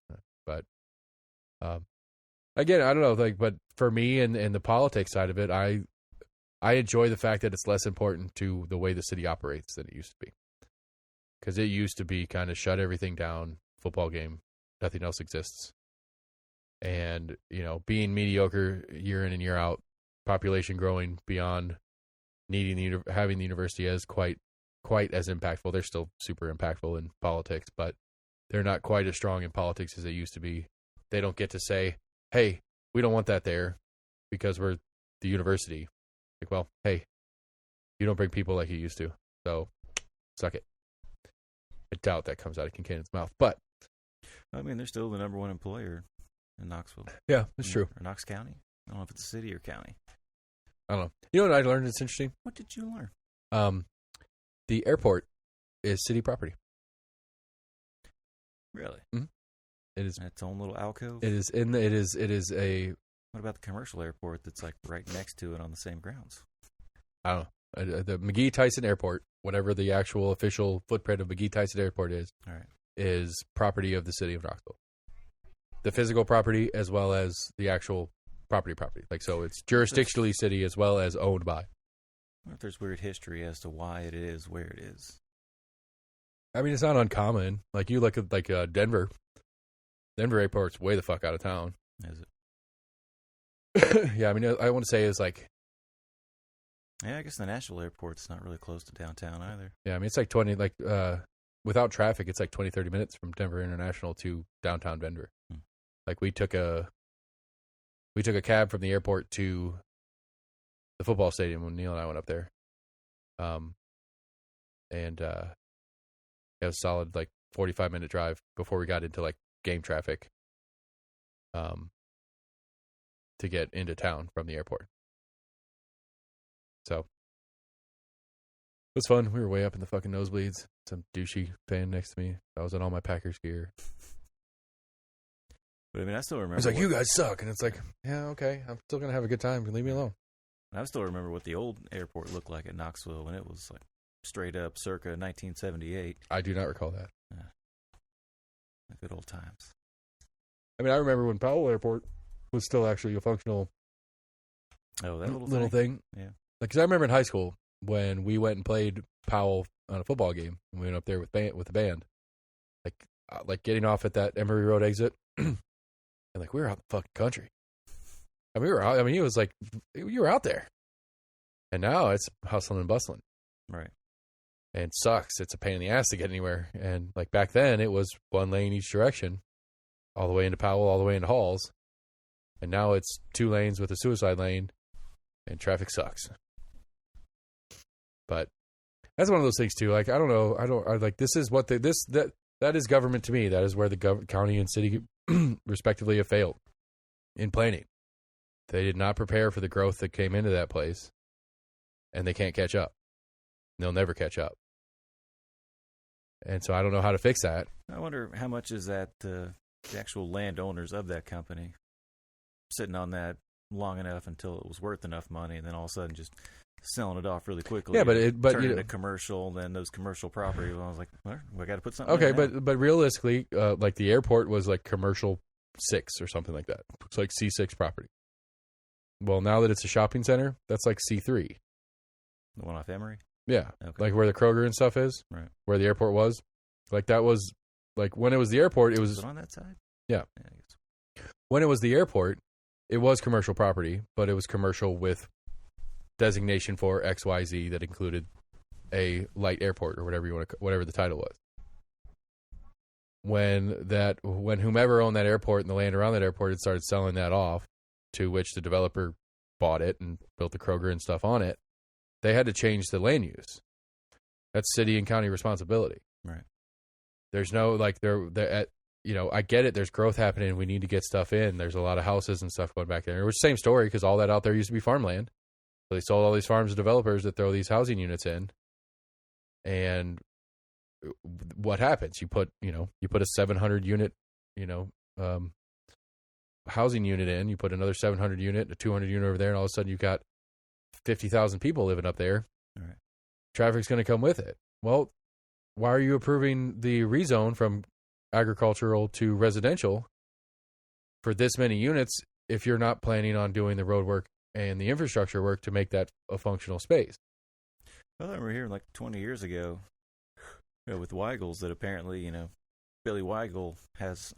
But again, I don't know. But for me and the politics side of it, I enjoy the fact that it's less important to the way the city operates than it used to be. Because it used to be kind of shut everything down, football game, nothing else exists. And being mediocre year in and year out, population growing beyond needing having the university as quite as impactful. They're still super impactful in politics, but they're not quite as strong in politics as they used to be. They don't get to say, hey, we don't want that there because we're the university. Like, well, hey, you don't bring people like you used to, so suck it. I doubt that comes out of Kincannon's mouth, but they're still the number 1 employer in Knoxville. Yeah, that's true. Or Knox County. I don't know if it's a city or county. I don't know. You know what I learned that's interesting? What did you learn? The airport is city property. Really? Mm-hmm. It is its own little alcove. It is It is a. What about the commercial airport that's like right next to it on the same grounds? I don't know. The McGee Tyson Airport, whatever the actual official footprint of McGee Tyson Airport is, all right, is property of the city of Knoxville. The physical property as well as the actual property. Like, so it's jurisdictionally city as well as owned by. What if there's weird history as to why it is where it is? It's not uncommon. Like, you look at, Denver. Denver Airport's way the fuck out of town. Is it? Yeah, I want to say it's like... Yeah, I guess the Nashville Airport's not really close to downtown either. Yeah, it's like 20... without traffic, it's like 20, 30 minutes from Denver International to downtown Denver. Like, we took a cab from the airport to the football stadium when Neil and I went up there. and it was a solid like 45-minute drive before we got into like game traffic, to get into town from the airport. So it was fun. We were way up in the fucking nosebleeds. Some douchey fan next to me. I was in all my Packers gear. But I mean, I still remember. It's like, you guys suck. And it's like, yeah, okay. I'm still going to have a good time. Leave me alone. I still remember what the old airport looked like at Knoxville when it was like straight up circa 1978. I do not recall that. The good old times. I mean, I remember when Powell Airport was still actually a functional Oh, that little thing. Yeah. Like, 'cause I remember in high school when we went and played Powell on a football game, and we went up there with the band. Like getting off at that Emory Road exit, and like we were out in the fucking country. I mean, we were out. I mean, it was like you were out there, and now it's hustling and bustling. Right. And it sucks. It's a pain in the ass to get anywhere. And like back then, it was one lane each direction, all the way into Powell, all the way into Halls. And now it's 2 lanes with a suicide lane, and traffic sucks. But that's one of those things too. Like, I don't know. I like, this is what that is government to me. That is where the county and city respectively have failed in planning. They did not prepare for the growth that came into that place, and they can't catch up. They'll never catch up. And so I don't know how to fix that. I wonder how much is that the actual landowners of that company sitting on that long enough until it was worth enough money, and then all of a sudden just selling it off really quickly. Yeah, but turning it to commercial, then those commercial properties. I was like, well, we got to put something. Okay, in now. but realistically, like the airport was like commercial 6 or something like that. It's like C6 property. Well, now that it's a shopping center, that's like C3. The one off Emory. Yeah, Okay. like where the Kroger and stuff is, right? Where the airport was, like that was like when it was the airport, it was it on that side. Yeah, I guess. When it was the airport, it was commercial property, but it was commercial with designation for XYZ that included a light airport or whatever the title was. When whomever owned that airport and the land around that airport had started selling that off, to which the developer bought it and built the Kroger and stuff on it, they had to change the land use. That's city and county responsibility. Right. There's no like I get it. There's growth happening. We need to get stuff in. There's a lot of houses and stuff going back there. Which same story, because all that out there used to be farmland. So they sold all these farms to developers that throw these housing units in. And what happens? You put a 700 unit, housing unit in. You put another 700 unit, a 200 unit over there, and all of a sudden you've got 50,000 people living up there. All right. Traffic's going to come with it. Well, why are you approving the rezone from agricultural to residential for this many units if you're not planning on doing the road work and the infrastructure work to make that a functional space? Well, I remember hearing like 20 years ago with Weigel's that apparently, Billy Weigel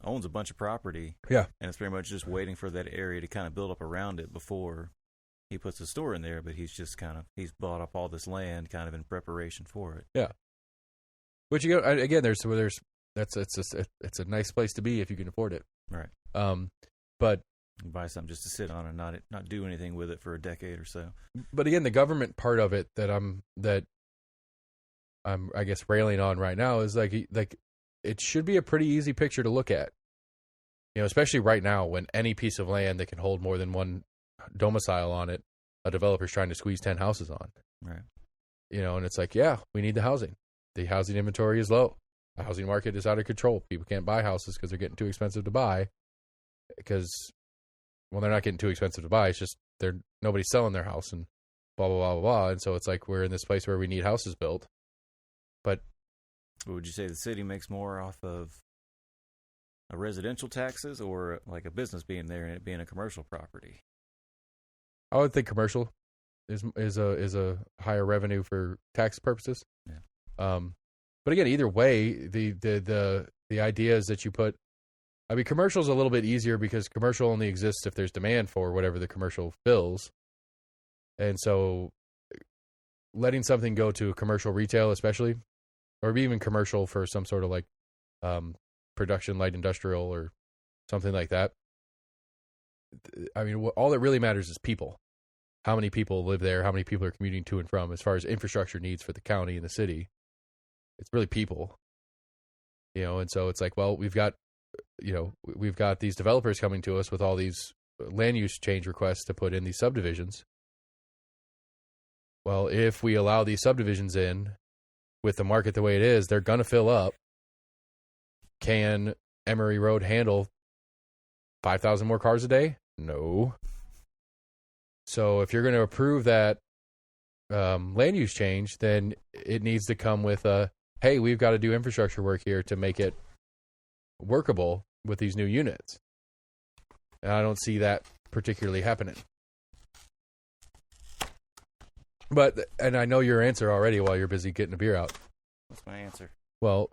owns a bunch of property. Yeah. And it's pretty much just waiting for that area to kind of build up around it before he puts a store in there, but he's bought up all this land kind of in preparation for it. Yeah. Which again, it's a nice place to be if you can afford it. Right. But buy something just to sit on and not do anything with it for a decade or so. But again, the government part of it that I'm I guess railing on right now is like it should be a pretty easy picture to look at. Especially right now when any piece of land that can hold more than one domicile on it, a developer's trying to squeeze 10 houses on. Right. And it's like, yeah, we need the housing. The housing inventory is low. The housing market is out of control. People can't buy houses because they're getting too expensive to buy. Because, well, they're not getting too expensive to buy. It's just nobody's selling their house and blah, blah, blah, blah, blah. And so it's like we're in this place where we need houses built. But would you say the city makes more off of a residential taxes or like a business being there and it being a commercial property? I would think commercial is a higher revenue for tax purposes. Yeah. But again, either way, the idea is that you put. I mean, commercial is a little bit easier because commercial only exists if there's demand for whatever the commercial fills, and so letting something go to commercial retail, especially, or even commercial for some sort of like production, light industrial or something like that. I mean, all that really matters is people. How many people live there? How many people are commuting to and from as far as infrastructure needs for the county and the city? It's really people. And so it's like, well, we've got these developers coming to us with all these land use change requests to put in these subdivisions. Well, if we allow these subdivisions in with the market the way it is, they're going to fill up. Can Emery Road handle 5,000 more cars a day? No. So if you're going to approve that land use change, then it needs to come with hey, we've got to do infrastructure work here to make it workable with these new units. And I don't see that particularly happening. And I know your answer already while you're busy getting a beer out. What's my answer? Well,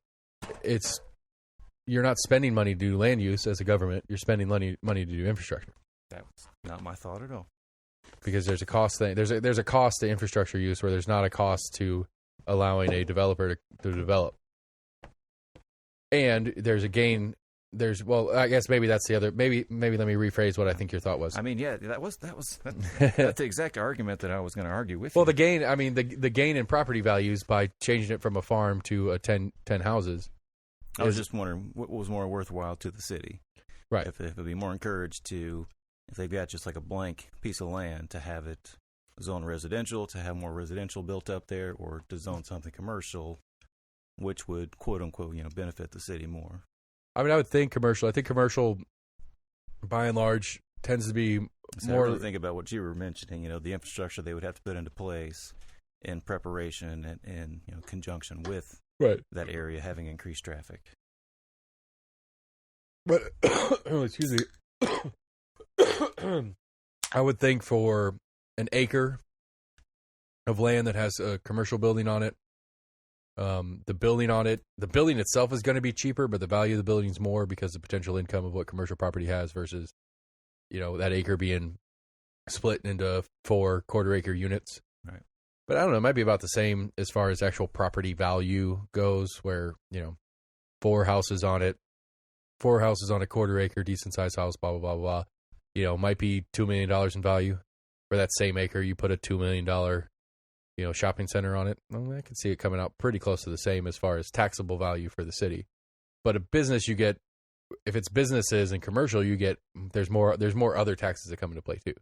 you're not spending money to do land use as a government. You're spending money to do infrastructure. That's not my thought at all. Because there's a cost thing. There's a cost to infrastructure use where there's not a cost to allowing a developer to develop. And there's a gain. I guess maybe that's the other. Maybe let me rephrase what I think your thought was. I mean, yeah, that's the exact argument that I was going to argue with. Well, the gain. I mean, the gain in property values by changing it from a farm to a 10 houses. I was just wondering what was more worthwhile to the city, right? If it would be more encouraged to, if they've got just like a blank piece of land, to have it zone residential, to have more residential built up there, or to zone something commercial, which would quote unquote benefit the city more. I mean, I would think commercial. I think commercial, by and large, tends to be more. I really think about what you were mentioning. The infrastructure they would have to put into place in preparation and conjunction with that area having increased traffic. But excuse me, I would think for an acre of land that has a commercial building on it, the building itself is going to be cheaper, but the value of the building is more because the potential income of what commercial property has versus, that acre being split into 4 quarter-acre units. Right. But I don't know, it might be about the same as far as actual property value goes, where, 4 houses on it, 4 houses on a quarter-acre, decent-sized house, blah, blah, blah, blah, might be $2 million in value. For that same acre, you put a $2 million shopping center on it. Well, I can see it coming out pretty close to the same as far as taxable value for the city. But a business, you get, if it's businesses and commercial, you get, there's more other taxes that come into play too.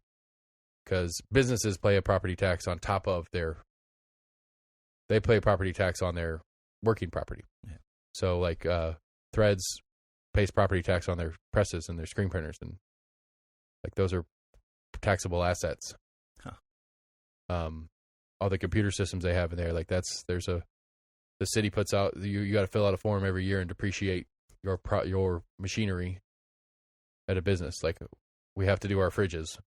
Because businesses pay a property tax on top of they pay a property tax on their working property. Yeah. So like Threads pays property tax on their presses and their screen printers, and like those are taxable assets. Huh. All the computer systems they have in there, like the city puts out, you got to fill out a form every year and depreciate your machinery at a business. Like we have to do our fridges.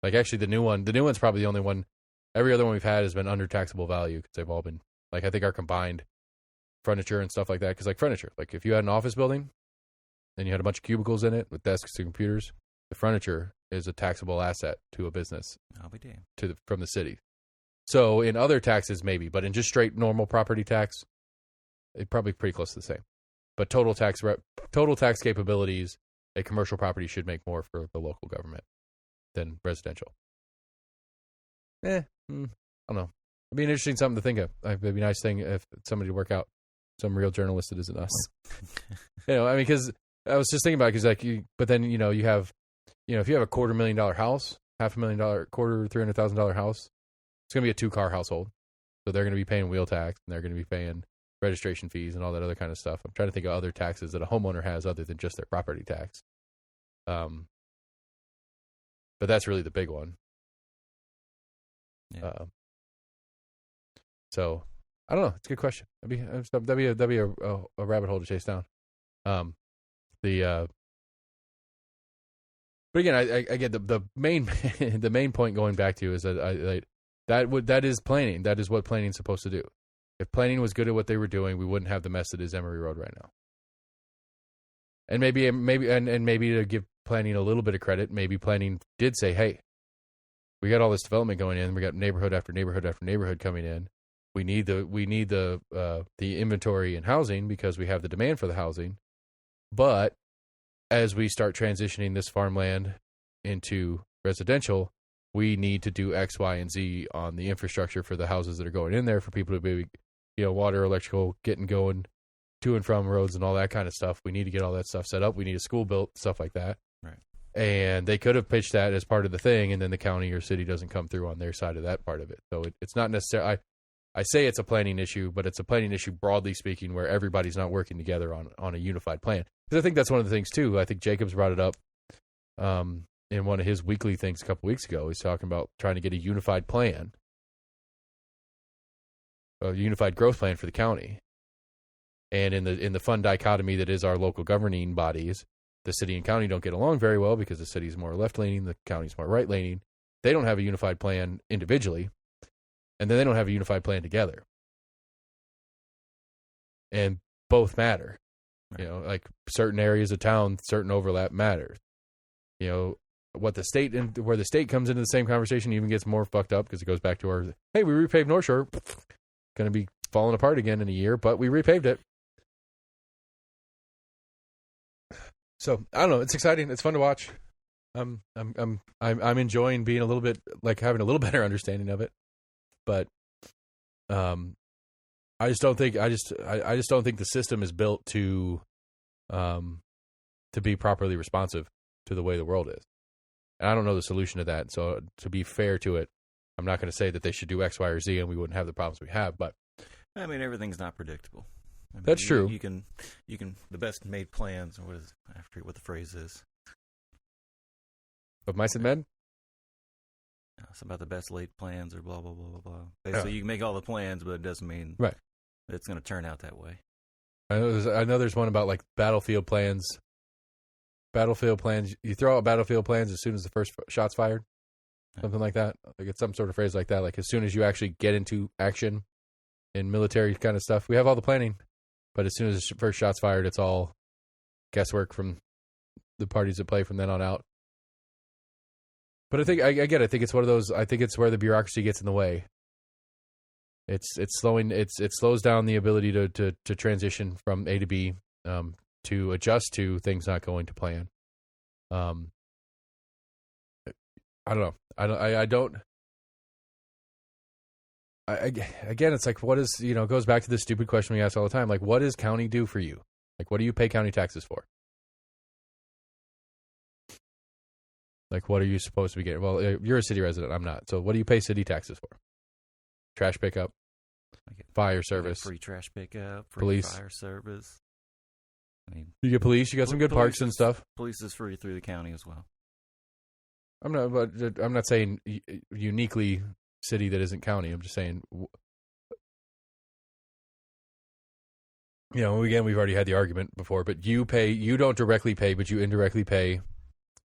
Like actually the new one's probably the only one. Every other one we've had has been under taxable value because they've all been, like, I think our combined furniture and stuff like that. Because like furniture, like if you had an office building and you had a bunch of cubicles in it with desks and computers, the furniture is a taxable asset to a business. I'll be damned. From the city. So in other taxes, maybe, but in just straight normal property tax, it's probably pretty close to the same. But total tax capabilities, a commercial property should make more for the local government than residential. I don't know. It'd be an interesting something to think of. It'd be a nice thing if somebody to work out, some real journalist that isn't us. Because I was just thinking about it, because but then you have. If you have a $250,000 house, $500,000, $300,000 house, it's going to be a 2-car household. So they're going to be paying wheel tax, and they're going to be paying registration fees and all that other kind of stuff. I'm trying to think of other taxes that a homeowner has other than just their property tax. But that's really the big one. Yeah. So I don't know. It's a good question. That'd be a rabbit hole to chase down. But again, I get the main point going back to is that that is planning. That is what planning's supposed to do. If planning was good at what they were doing, we wouldn't have the mess that is Emery Road right now. And maybe to give planning a little bit of credit, maybe planning did say, hey, we got all this development going in. We got neighborhood after neighborhood after neighborhood coming in. We need the inventory in housing because we have the demand for the housing. But as we start transitioning this farmland into residential, we need to do X, Y, and Z on the infrastructure for the houses that are going in there for people to be, water, electrical, getting going to and from roads and all that kind of stuff. We need to get all that stuff set up. We need a school built, stuff like that. Right. And they could have pitched that as part of the thing, and then the county or city doesn't come through on their side of that part of it. So it's not necessarily, I say it's a planning issue, but it's a planning issue broadly speaking, where everybody's not working together on a unified plan. Because I think that's one of the things too. I think Jacobs brought it up in one of his weekly things a couple weeks ago. He's talking about trying to get a unified plan, a unified growth plan for the county. And in the fun dichotomy that is our local governing bodies, the city and county don't get along very well because the city's more left-leaning, the county's more right-leaning. They don't have a unified plan individually, and then they don't have a unified plan together. And both matter. Right. Like certain areas of town, certain overlap matters. What the state and where the state comes into the same conversation even gets more fucked up because it goes back to our, hey, we repaved North Shore, going to be falling apart again in a year, but we repaved it. So I don't know. It's exciting. It's fun to watch. I'm enjoying being a little bit like having a little better understanding of it, but I just don't think the system is built to be properly responsive to the way the world is. And I don't know the solution to that. So to be fair to it, I'm not going to say that they should do X, Y, or Z and we wouldn't have the problems we have. But I mean, everything's not predictable. That's true. You can the best made plans, or I forget what the phrase is. Of mice and men? It's about the best laid plans or blah, blah, blah, blah, blah. Basically, you can make all the plans, but it doesn't mean it's going to turn out that way. I know there's one about like battlefield plans. Battlefield plans. You throw out battlefield plans as soon as the first shot's fired. Something like that. Like it's some sort of phrase like that. Like as soon as you actually get into action in military kind of stuff, we have all the planning. But as soon as the first shot's fired, it's all guesswork from the parties that play from then on out. But I think I think it's one of those. I think it's where the bureaucracy gets in the way. It's slowing. It slows down the ability to transition from A to B, to adjust to things not going to plan. I don't know. I don't. Again, it's like, what is, it goes back to this stupid question we ask all the time. Like, what does county do for you? Like, what do you pay county taxes for? Like, what are you supposed to be getting? Well, you're a city resident. I'm not. So what do you pay city taxes for? Trash pickup, fire service, free trash pickup, free police, fire service. I mean, you get police. You got some good parks and stuff. Police is free through the county as well. I'm not saying uniquely city that isn't county. I'm just saying, again, we've already had the argument before, but you don't directly pay, but you indirectly pay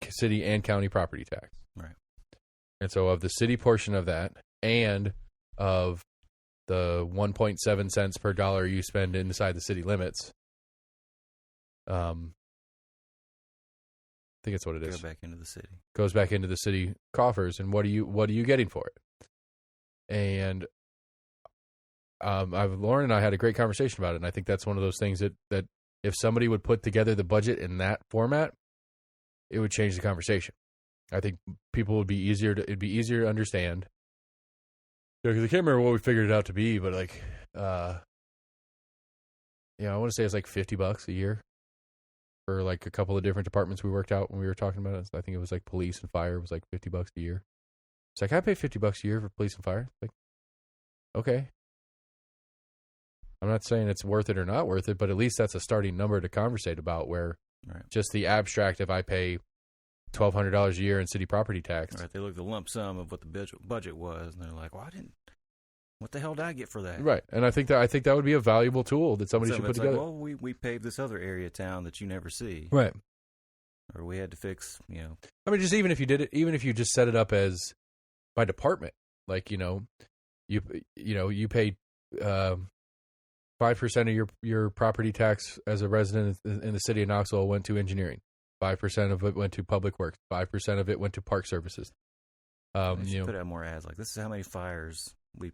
city and county property tax. Right. And so of the city portion of that and of the 1.7 cents per dollar you spend inside the city limits, I think that's what it is. Goes back into the city. Goes back into the city coffers, and what are you getting for it? And Lauren and I had a great conversation about it, and I think that's one of those things that if somebody would put together the budget in that format, it would change the conversation. I think people would be it'd be easier to understand. Because I can't remember what we figured it out to be, but like, I want to say it's like $50 a year for like a couple of different departments we worked out when we were talking about it. I think it was like police and fire was like $50 a year. It's like, I pay $50 a year for police and fire. It's like, okay. I'm not saying it's worth it or not worth it, but at least that's a starting number to conversate about, where just the abstract, if I pay $1,200 a year in city property tax. Right. They look at the lump sum of what the budget was, and they're like, well, what the hell did I get for that? Right. And I think that would be a valuable tool that somebody should put together. Like, well, we paved this other area of town that you never see. Right. Or we had to fix, I mean, just even if you did it, even if you just set it up as by department, like, you pay 5% of your property tax as a resident in the city of Knoxville went to engineering. 5% of it went to public works. 5% of it went to park services. Put out more ads like, this is how many fires we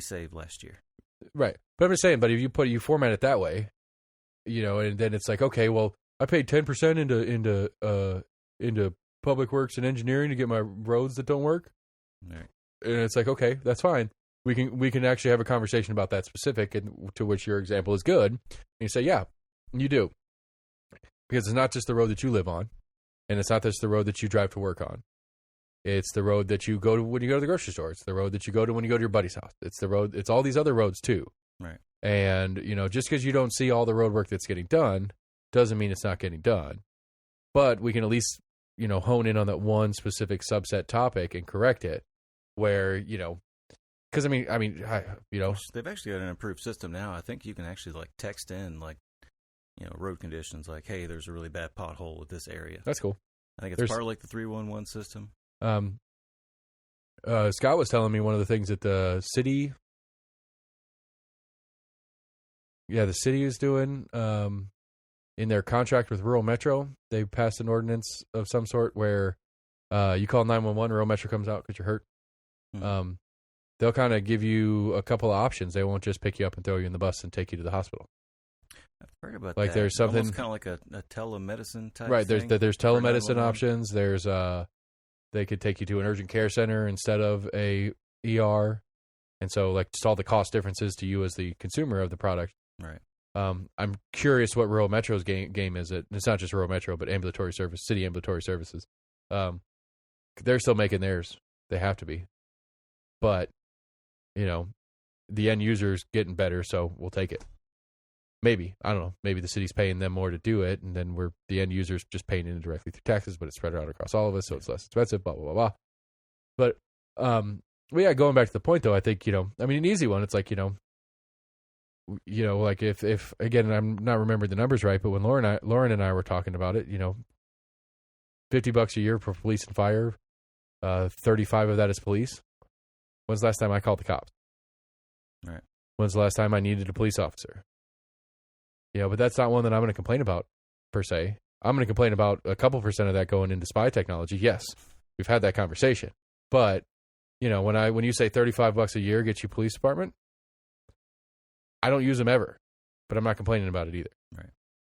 saved last year. Right. But I'm just saying, but if you format it that way, and then it's like, okay, well, I paid 10% into public works and engineering to get my roads that don't work. Right. And it's like, okay, that's fine. We can actually have a conversation about that specific, and to which your example is good. And you say, yeah, you do. Because it's not just the road that you live on, and it's not just the road that you drive to work on. It's the road that you go to when you go to the grocery store. It's the road that you go to when you go to your buddy's house. It's the road. It's all these other roads too. Right. And, just because you don't see all the road work that's getting done doesn't mean it's not getting done. But we can at least, hone in on that one specific subset topic and correct it where, because they've actually got an improved system now. I think you can actually text in road conditions like, hey, there's a really bad pothole with this area. That's cool. I think it's part of the 311 system. Scott was telling me one of the things that the city is doing in their contract with Rural Metro. They passed an ordinance of some sort where you call 911, Rural Metro comes out because you're hurt. Mm-hmm. They'll kind of give you a couple of options. They won't just pick you up and throw you in the bus and take you to the hospital. I've heard about that. There's something almost kind of like a telemedicine type right, thing. There's telemedicine options. There's they could take you to an urgent care center instead of a ER. And so just all the cost differences to you as the consumer of the product. Right. I'm curious what Rural Metro's game is. It's not just Rural Metro, but ambulatory service, city ambulatory services. They're still making theirs. They have to be. But, the end user's getting better, so we'll take it. Maybe. I don't know. Maybe the city's paying them more to do it, and then the end user's just paying it directly through taxes, but it's spread out across all of us, so it's less expensive, blah, blah, blah, blah. But, yeah, going back to the point, though, I think, an easy one, it's like, if again, I'm not remembering the numbers right, but when Lauren and I were talking about it, $50 a year for police and fire, 35 of that is police. When's the last time I called the cops? Right. When's the last time I needed a police officer? But that's not one that I'm going to complain about, per se. I'm going to complain about a couple percent of that going into spy technology. Yes, we've had that conversation. But, when you say $35 a year gets you police department, I don't use them ever, but I'm not complaining about it either. Right.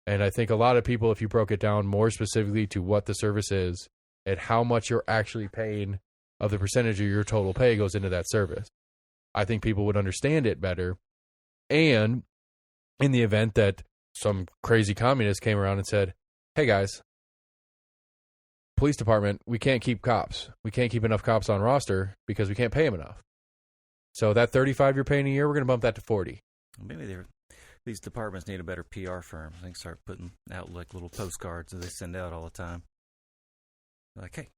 And I think a lot of people, if you broke it down more specifically to what the service is and how much you're actually paying of the percentage of your total pay goes into that service, I think people would understand it better. And in the event that some crazy communist came around and said, hey guys, police department, we can't keep cops. We can't keep enough cops on roster because we can't pay them enough. So that 35 you're paying a year, we're going to bump that to 40. Maybe these departments need a better PR firm. I think start putting out little postcards that they send out all the time. Like, hey,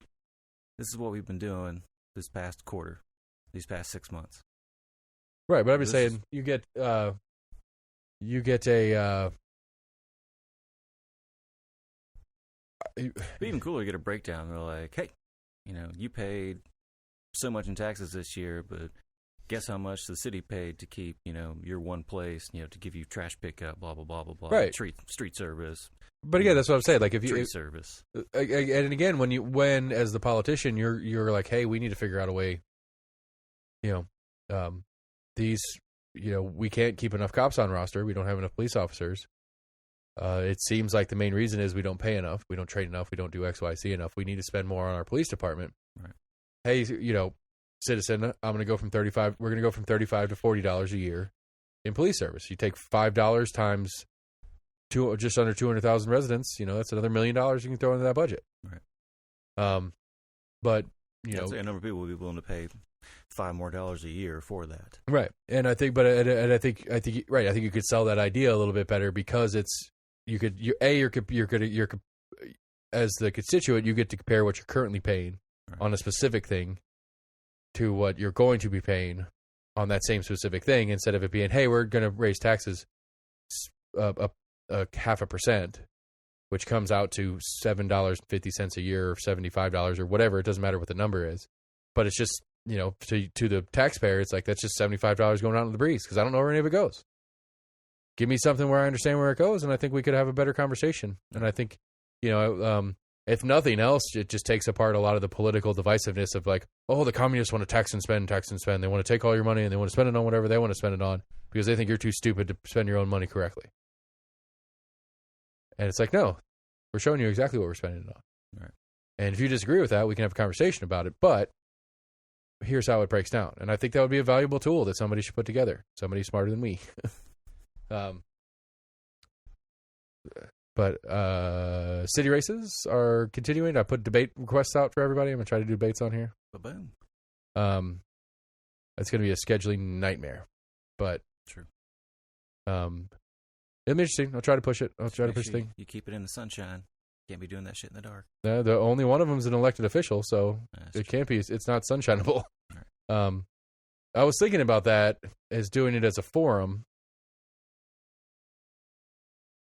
this is what we've been doing this past quarter, these past 6 months. Right, but I'm just saying you get a it'd be even cooler to get a breakdown. They're like, hey, you paid so much in taxes this year, but guess how much the city paid to keep, your one place, to give you trash pickup, blah, blah, blah, blah, blah. Right. Street service. But again, that's what I'm saying. Like street service. And again, when as the politician, you're like, hey, we need to figure out a way, we can't keep enough cops on roster. We don't have enough police officers. It seems like the main reason is we don't pay enough. We don't train enough. We don't do X, Y, Z enough. We need to spend more on our police department. Right. Hey, citizen, we're going to go from $35 to $40 a year in police service. You take $5 times just under 200,000 residents, that's another $1 million you can throw into that budget. Right. But, a number of people will be willing to pay $5 more a year for that. Right. And I think, I think you could sell that idea a little bit better because you're as the constituent, you get to compare what you're currently paying on a specific thing to what you're going to be paying on that same specific thing, instead of it being, hey, we're going to raise taxes a 0.5%, which comes out to $7.50 a year or $75 or whatever. It doesn't matter what the number is, but it's just, to the taxpayer, it's like, that's just $75 going out in the breeze because I don't know where any of it goes. Give me something where I understand where it goes, and I think we could have a better conversation. And I think, if nothing else, it just takes apart a lot of the political divisiveness of like, oh, the communists want to tax and spend. They want to take all your money and they want to spend it on whatever they want to spend it on because they think you're too stupid to spend your own money correctly. And it's like, no, we're showing you exactly what we're spending it on. Right. And if you disagree with that, we can have a conversation about it. But here's how it breaks down. And I think that would be a valuable tool that somebody should put together. Somebody smarter than me. But city races are continuing. I put debate requests out for everybody. I'm going to try to do debates on here. Ba-boom. It's going to be a scheduling nightmare. But True. It'll be interesting. I'll try to push it. I'll try to push things. You keep it in the sunshine. Can't be doing that shit in the dark. The only one of them is an elected official, so That's it true. can't be. It's not sunshineable. Right. I was thinking about that as doing it as a forum,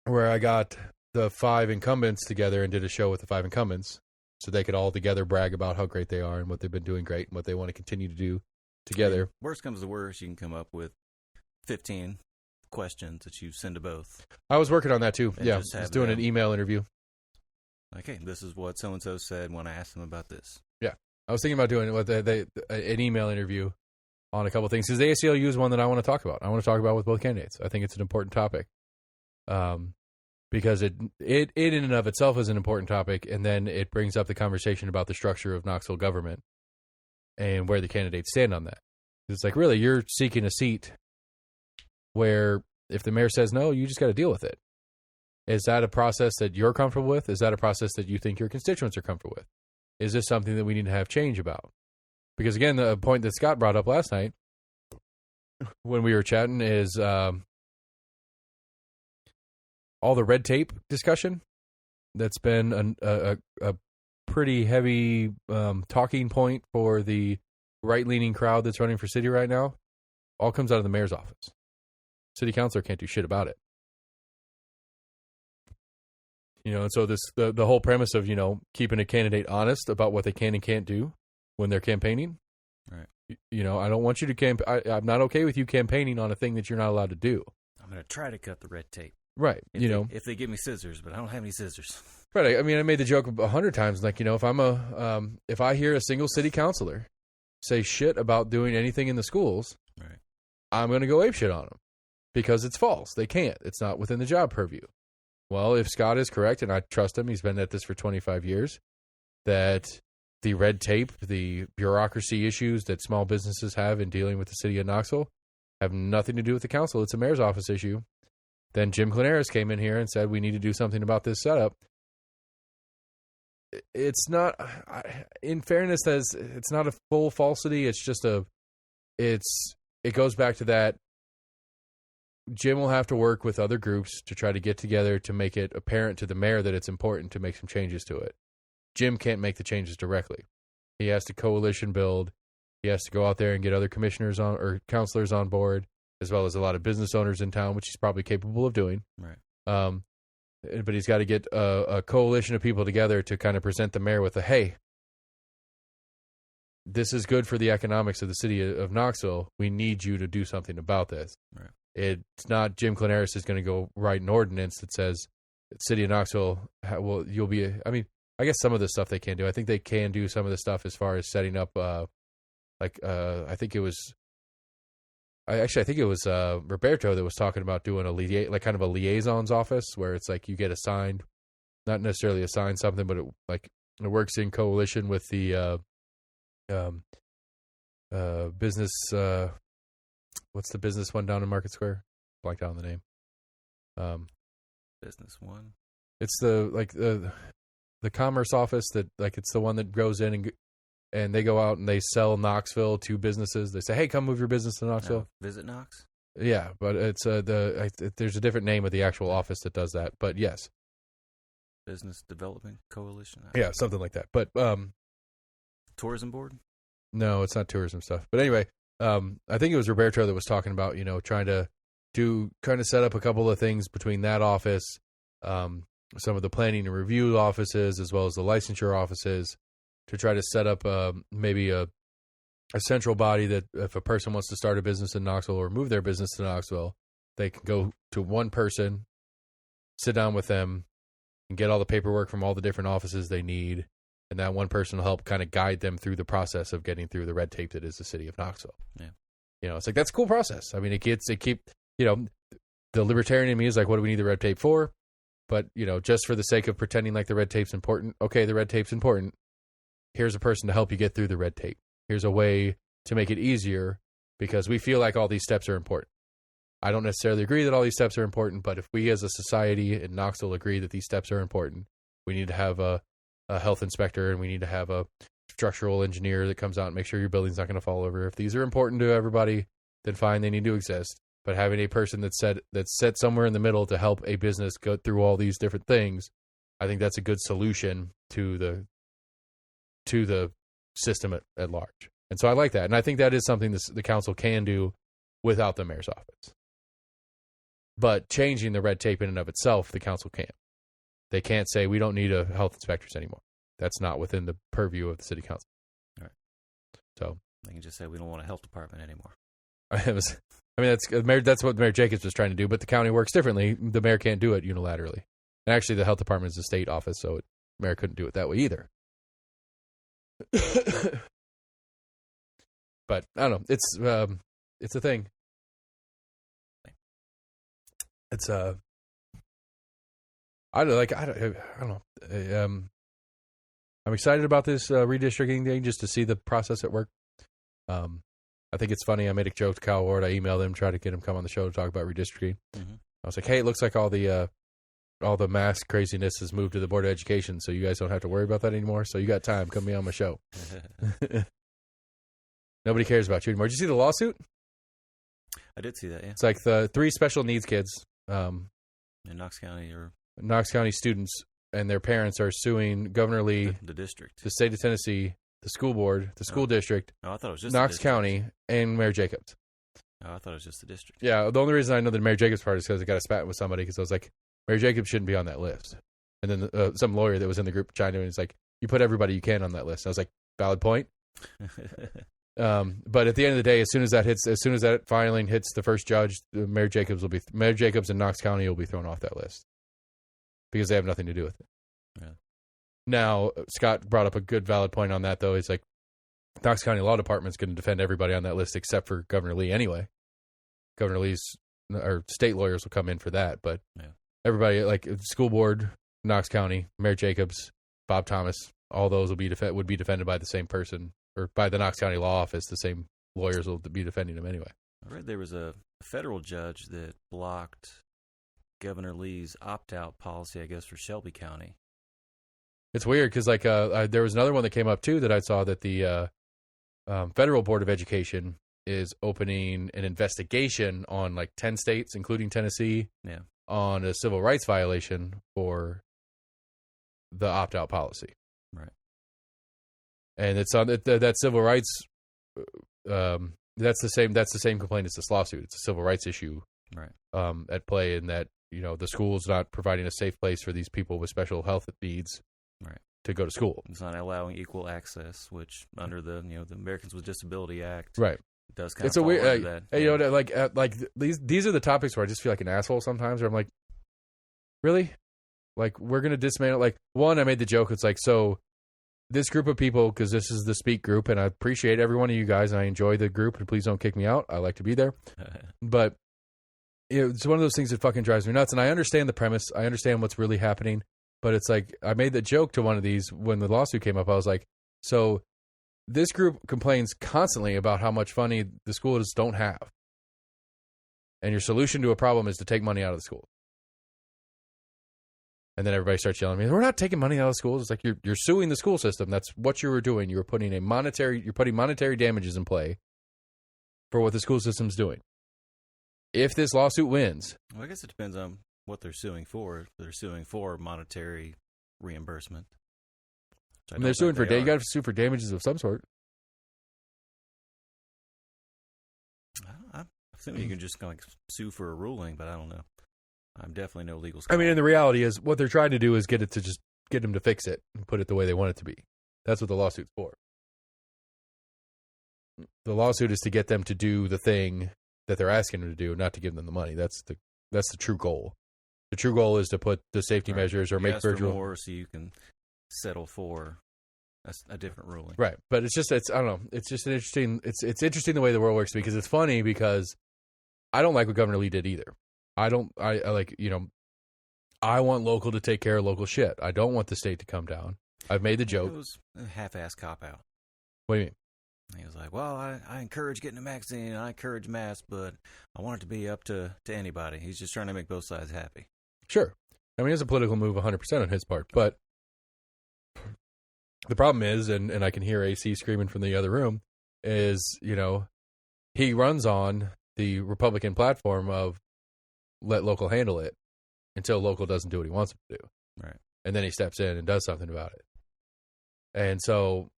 where I got the 5 incumbents together and did a show with the 5 incumbents, so they could all together brag about how great they are and what they've been doing great and what they want to continue to do together. Worst comes to worst, you can come up with 15 questions that you send to both. I was working on that too. And Yeah, just I was have doing an them- email interview. Like, hey, this is what so-and-so said when I asked them about this. I was thinking about doing an email interview on a couple of things, because the ACLU is one that I want to talk about. I want to talk about with both candidates. I think it's an important topic, because it in and of itself is an important topic, and then it brings up the conversation about the structure of Knoxville government and where the candidates stand on that. It's like, really, you're seeking a seat where if the mayor says no, you just got to deal with it. Is that a process that you're comfortable with? Is that a process that you think your constituents are comfortable with? Is this something that we need to have change about? Because, again, the point that Scott brought up last night when we were chatting is all the red tape discussion that's been a pretty heavy talking point for the right-leaning crowd that's running for city right now, all comes out of the mayor's office. City councilor can't do shit about it. And so the whole premise of, keeping a candidate honest about what they can and can't do when they're campaigning. Right. I don't want you to I'm not okay with you campaigning on a thing that you're not allowed to do. I'm going to try to cut the red tape. Right. If they give me scissors, but I don't have any scissors. Right. I mean, I made the joke 100 times, like, if I hear a single city councilor say shit about doing anything in the schools, Right. I'm going to go ape shit on them because it's false. They can't. It's not within the job purview. Well, if Scott is correct, and I trust him, he's been at this for 25 years, that the red tape, the bureaucracy issues that small businesses have in dealing with the city of Knoxville have nothing to do with the council. It's a mayor's office issue. Then Jim Clanaris came in here and said, we need to do something about this setup. It's not, in fairness, it's not a full falsity. It's just it goes back to that. Jim will have to work with other groups to try to get together to make it apparent to the mayor that it's important to make some changes to it. Jim can't make the changes directly. He has to coalition build. He has to go out there and get other commissioners on or councilors on board, as well as a lot of business owners in town, which he's probably capable of doing. Right. But he's got to get a coalition of people together to kind of present the mayor with hey, this is good for the economics of the city of Knoxville. We need you to do something about this. Right. It's not Jim Clanaris is going to go write an ordinance that says city of Knoxville, you'll be, I guess some of the stuff they can do. I think they can do some of the stuff as far as setting up, I think it was Roberto that was talking about doing kind of a liaison's office where it's like you get assigned, not necessarily assigned something, but it works in coalition with the business. What's the business one down in Market Square? Blanked out on the name. Business one. It's the commerce office that it's the one that goes in and they go out and they sell Knoxville to businesses. They say, "Hey, come move your business to Knoxville." Visit Knox. Yeah, but it's there's a different name of the actual office that does that. But yes, Business Development Coalition. yeah, something like that. But Tourism Board. no, it's not tourism stuff. But anyway, I think it was Roberto that was talking about trying to set up a couple of things between that office, some of the planning and review offices, as well as the licensure offices, to try to set up maybe a central body that if a person wants to start a business in Knoxville or move their business to Knoxville, they can go to one person, sit down with them, and get all the paperwork from all the different offices they need. And that one person will help kind of guide them through the process of getting through the red tape that is the city of Knoxville. Yeah. It's like, that's a cool process. I mean, the libertarian in me is like, what do we need the red tape for? But, just for the sake of pretending like the red tape's important, okay, the red tape's important. here's a person to help you get through the red tape. Here's a way to make it easier because we feel like all these steps are important. I don't necessarily agree that all these steps are important, but if we as a society in Knoxville agree that these steps are important, we need to have a health inspector and we need to have a structural engineer that comes out and makes sure your building's not going to fall over. If these are important to everybody, then fine, they need to exist. But having a person that's set somewhere in the middle to help a business go through all these different things, I think that's a good solution to the system at large. And so I like that. And I think that is something the council can do without the mayor's office. But changing the red tape in and of itself, the council can't. They can't say we don't need health inspectors anymore. That's not within the purview of the city council. All right. So they can just say we don't want a health department anymore. That's what Mayor Jacobs was trying to do, but the county works differently. The mayor can't do it unilaterally. And actually, the health department is a state office, so the mayor couldn't do it that way either. But I don't know. It's a thing. It's I don't know. I'm excited about this redistricting thing just to see the process at work. I think it's funny. I made a joke to Kyle Ward. I emailed him, tried to get him to come on the show to talk about redistricting. Mm-hmm. I was like, hey, it looks like all the mass craziness has moved to the Board of Education, so you guys don't have to worry about that anymore. So you got time. Come be on my show. Nobody cares about you anymore. Did you see the lawsuit? I did see that, yeah. It's like the 3 special needs kids in Knox County students and their parents are suing Governor Lee, the district, the state of Tennessee, the school board, the school district, I thought it was just Knox County, and Mayor Jacobs. I thought it was just the district. Yeah, the only reason I know the Mayor Jacobs part is because I got a spat with somebody because I was like, Mayor Jacobs shouldn't be on that list. And then some lawyer that was in the group chimed in and was like, you put everybody you can on that list. And I was like, valid point. But at the end of the day, as soon as that filing hits the first judge, Mayor Jacobs and Knox County will be thrown off that list because they have nothing to do with it. Yeah. Now, Scott brought up a good valid point on that, though. It's like Knox County Law Department's going to defend everybody on that list except for Governor Lee anyway. Governor Lee's or state lawyers will come in for that, but everybody like school board, Knox County, Mayor Jacobs, Bob Thomas, all those would be defended by the same person or by the Knox County Law Office. The same lawyers will be defending them anyway. I read there was a federal judge that blocked Governor Lee's opt-out policy, I guess, for Shelby County. It's weird because like there was another one that came up too that I saw that the Federal Board of Education is opening an investigation on like 10 states, including Tennessee, on a civil rights violation for the opt-out policy. Right. And it's on that civil rights. That's the same complaint as this lawsuit. It's a civil rights issue, right? At play in that the school's not providing a safe place for these people with special health needs, right, to go to school. It's not allowing equal access, which under the the Americans with Disability Act, right, does kind it's of a weird. that. Like these are the topics where I just feel like an asshole sometimes. Where I'm like, really, like we're gonna dismantle. Like one, I made the joke. It's like so. This group of people, because this is the Speak group, and I appreciate every one of you guys, and I enjoy the group, and please don't kick me out. I like to be there. But it's one of those things that fucking drives me nuts, and I understand the premise. I understand what's really happening, but it's like, I made the joke to one of these when the lawsuit came up. I was like, so this group complains constantly about how much money the schools don't have, and your solution to a problem is to take money out of the school. And then everybody starts yelling at me, we're not taking money out of schools. It's like you're suing the school system. That's what you were doing. You were putting monetary damages in play for what the school system's doing. If this lawsuit wins. Well, I guess it depends on what they're suing for. If they're suing for monetary reimbursement. They're suing for you got to sue for damages of some sort. I think you can just sue for a ruling, but I don't know. I'm definitely no legal scholar. I mean, and the reality is what they're trying to do is get them to fix it and put it the way they want it to be. That's what the lawsuit's for. The lawsuit is to get them to do the thing that they're asking them to do, not to give them the money. That's the true goal. The true goal is to put the safety measures or make virtual more so you can settle for a different ruling. Right. But it's I don't know. It's just an interesting. It's interesting the way the world works because it's funny because I don't like what Governor Lee did either. I want local to take care of local shit. I don't want the state to come down. I've made the It joke. was a half-ass cop-out. What do you mean? He was like, well, I encourage getting a vaccine, and I encourage masks, but I want it to be up to anybody. He's just trying to make both sides happy. Sure. I mean, it's a political move 100% on his part. But the problem is, and I can hear AC screaming from the other room, is, he runs on the Republican platform of let local handle it until local doesn't do what he wants him to do. Right. And then he steps in and does something about it. And so,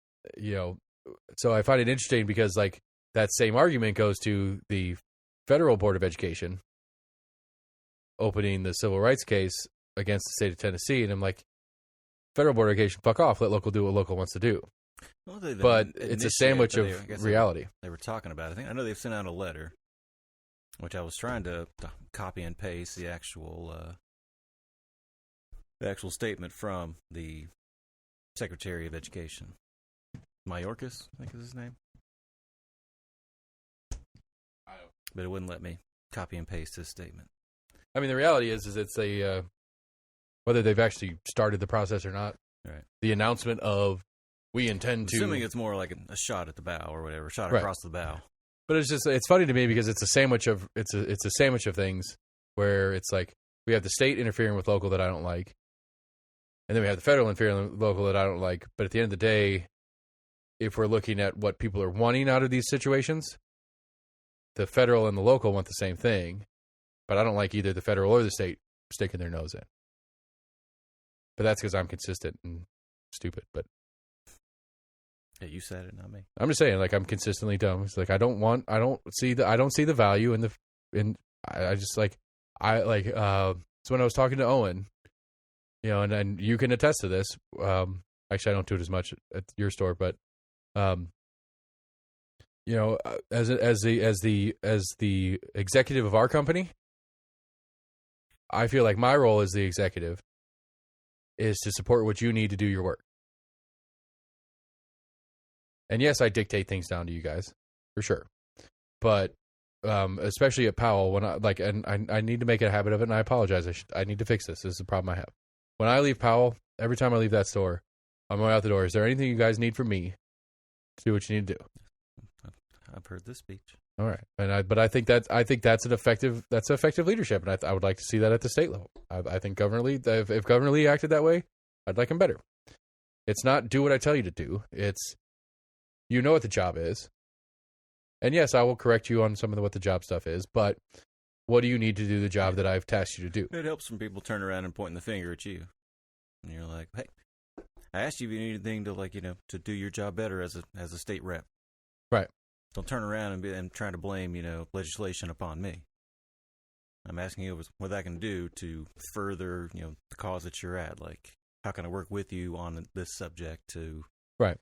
so I find it interesting because, like, that same argument goes to the Federal Board of Education opening the civil rights case against the state of Tennessee. And I'm like, Federal Board of Education, fuck off. Let local do what local wants to do. Well, but it's a sandwich of reality. They were talking about it. I know they've sent out a letter, which I was trying to copy and paste the actual statement from the Secretary of Education. Mayorkas, I think is his name. But it wouldn't let me copy and paste his statement. I mean, the reality is it's whether they've actually started the process or not. Right. The announcement of we intend to. Assuming it's more like a shot at the bow or whatever, shot across the bow. But it's funny to me because it's a sandwich of things where it's like we have the state interfering with local that I don't like, and then we have the federal interfering with local that I don't like. But at the end of the day, if we're looking at what people are wanting out of these situations, the federal and the local want the same thing, but I don't like either the federal or the state sticking their nose in. But that's because I'm consistent and stupid. But yeah, you said it, not me. I'm just saying, like, I'm consistently dumb. It's like I don't see the value in it's when I was talking to Owen, and you can attest to this. Actually, I don't do it as much at your store, but as the executive of our company, I feel like my role as the executive is to support what you need to do your work. And yes, I dictate things down to you guys, for sure. But especially at Powell, when I need to make a habit of it, and I apologize. I need to fix this. This is a problem I have. When I leave Powell, every time I leave that store, on my way out the door, is there anything you guys need from me to do what you need to do? I've heard this speech. All right, but I think that's effective leadership, and I would like to see that at the state level. I think if Governor Lee acted that way, I'd like him better. It's not do what I tell you to do. It's what the job is, and yes, I will correct you on some of what the job stuff is. But what do you need to do the job that I've tasked you to do? It helps when people turn around and pointing the finger at you, and you're like, "Hey, I asked you if you need anything to to do your job better as a state rep." Right. Don't turn around and trying to blame, legislation upon me. I'm asking you what I can do to further, the cause that you're at. Like, how can I work with you on this subject to right?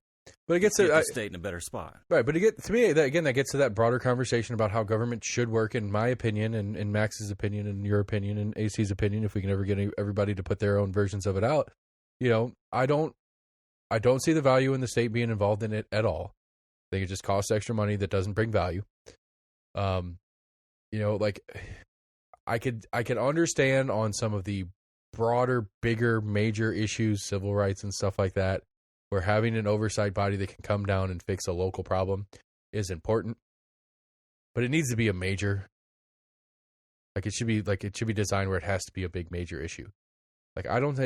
But it gets get the state in a better spot. Right, but that gets to that broader conversation about how government should work, in my opinion, and in Max's opinion, and your opinion, and AC's opinion. If we can ever get everybody to put their own versions of it out, I don't see the value in the state being involved in it at all. I think it just costs extra money that doesn't bring value. Like I could understand on some of the broader, bigger, major issues, civil rights and stuff like that, where having an oversight body that can come down and fix a local problem is important. But it needs to be a major. It should be designed where it has to be a big major issue. Like I don't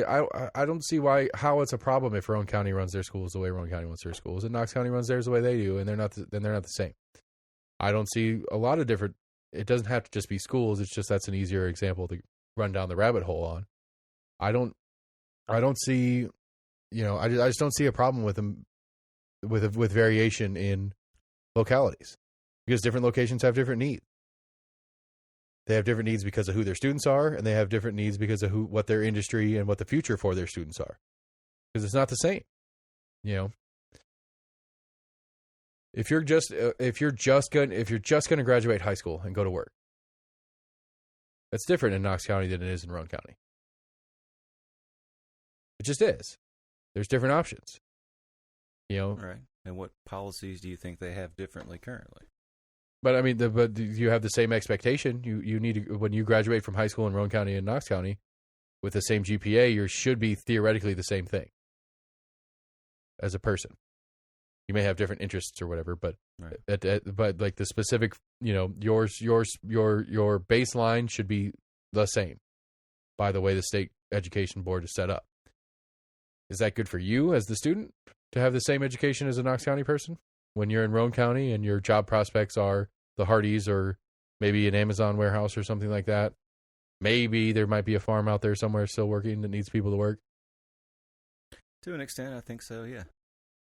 see how it's a problem if Rowan County runs their schools the way Rowan County runs their schools, and Knox County runs theirs the way they do, and they're not the same. I don't see a lot of different. It doesn't have to just be schools. It's just that's an easier example to run down the rabbit hole on. I don't see, I just don't see a problem with them with variation in localities, because different locations have different needs. They have different needs because of who their students are, and they have different needs because of what their industry and what the future for their students are. Because it's not the same, If you're just going to graduate high school and go to work, that's different in Knox County than it is in Rowan County. It just is. There's different options. Right. And what policies do you think they have differently currently? But I mean, but you have the same expectation. You need to, when you graduate from high school in Rowan County and Knox County with the same GPA, you should be theoretically the same thing. as a person. You may have different interests or whatever, but Right. but like the specific, your baseline should be the same by the way the state education board is set up. Is that good for you as the student to have the same education as a Knox County person when you're in Roane County and your job prospects are the Hardee's or maybe an Amazon warehouse or something like that? Maybe there might be a farm out there somewhere still working that needs people to work. To an extent, I think so, yeah.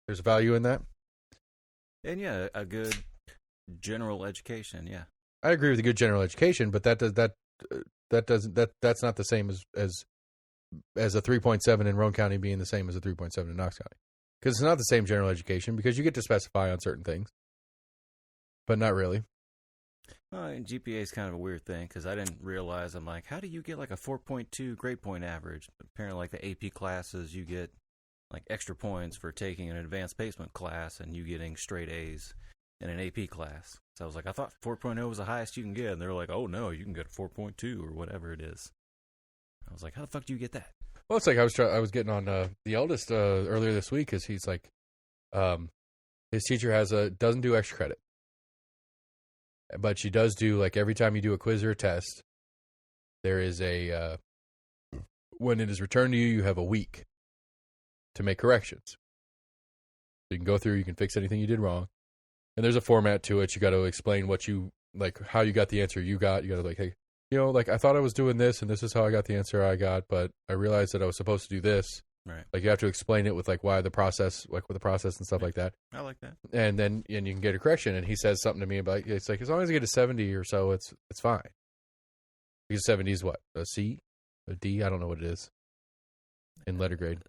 There's value in that. And yeah, a good general education, yeah. I agree with a good general education, but that's not the same as a 3.7 in Roane County being the same as a 3.7 in Knox County. Because it's not the same general education because you get to specify on certain things, but not really. Well, and GPA is kind of a weird thing because I didn't realize. I'm like, how do you get like a 4.2 grade point average? Apparently, like the AP classes, you get like extra points for taking an advanced placement class and you getting straight A's in an AP class. So I was like, I thought 4.0 was the highest you can get. And they're like, oh, no, you can get a 4.2 or whatever it is. I was like, how the fuck do you get that? Well, it's like I was getting on the eldest earlier this week because he's like, his teacher doesn't do extra credit. But she does do, like, every time you do a quiz or a test, there is when it is returned to you, you have a week to make corrections. So you can go through, you can fix anything you did wrong. And there's a format to it. You got to explain how you got the answer you got. You got to, like, hey, I thought I was doing this, and this is how I got the answer I got, but I realized that I was supposed to do this. Right. Like, you have to explain it with, like, why the process, like, with the process and stuff like that. I like that. And then you can get a correction. And he says something to me about, it's like, as long as I get a 70 or so, it's fine. Because 70 is what? A C? A D? I don't know what it is in letter grade.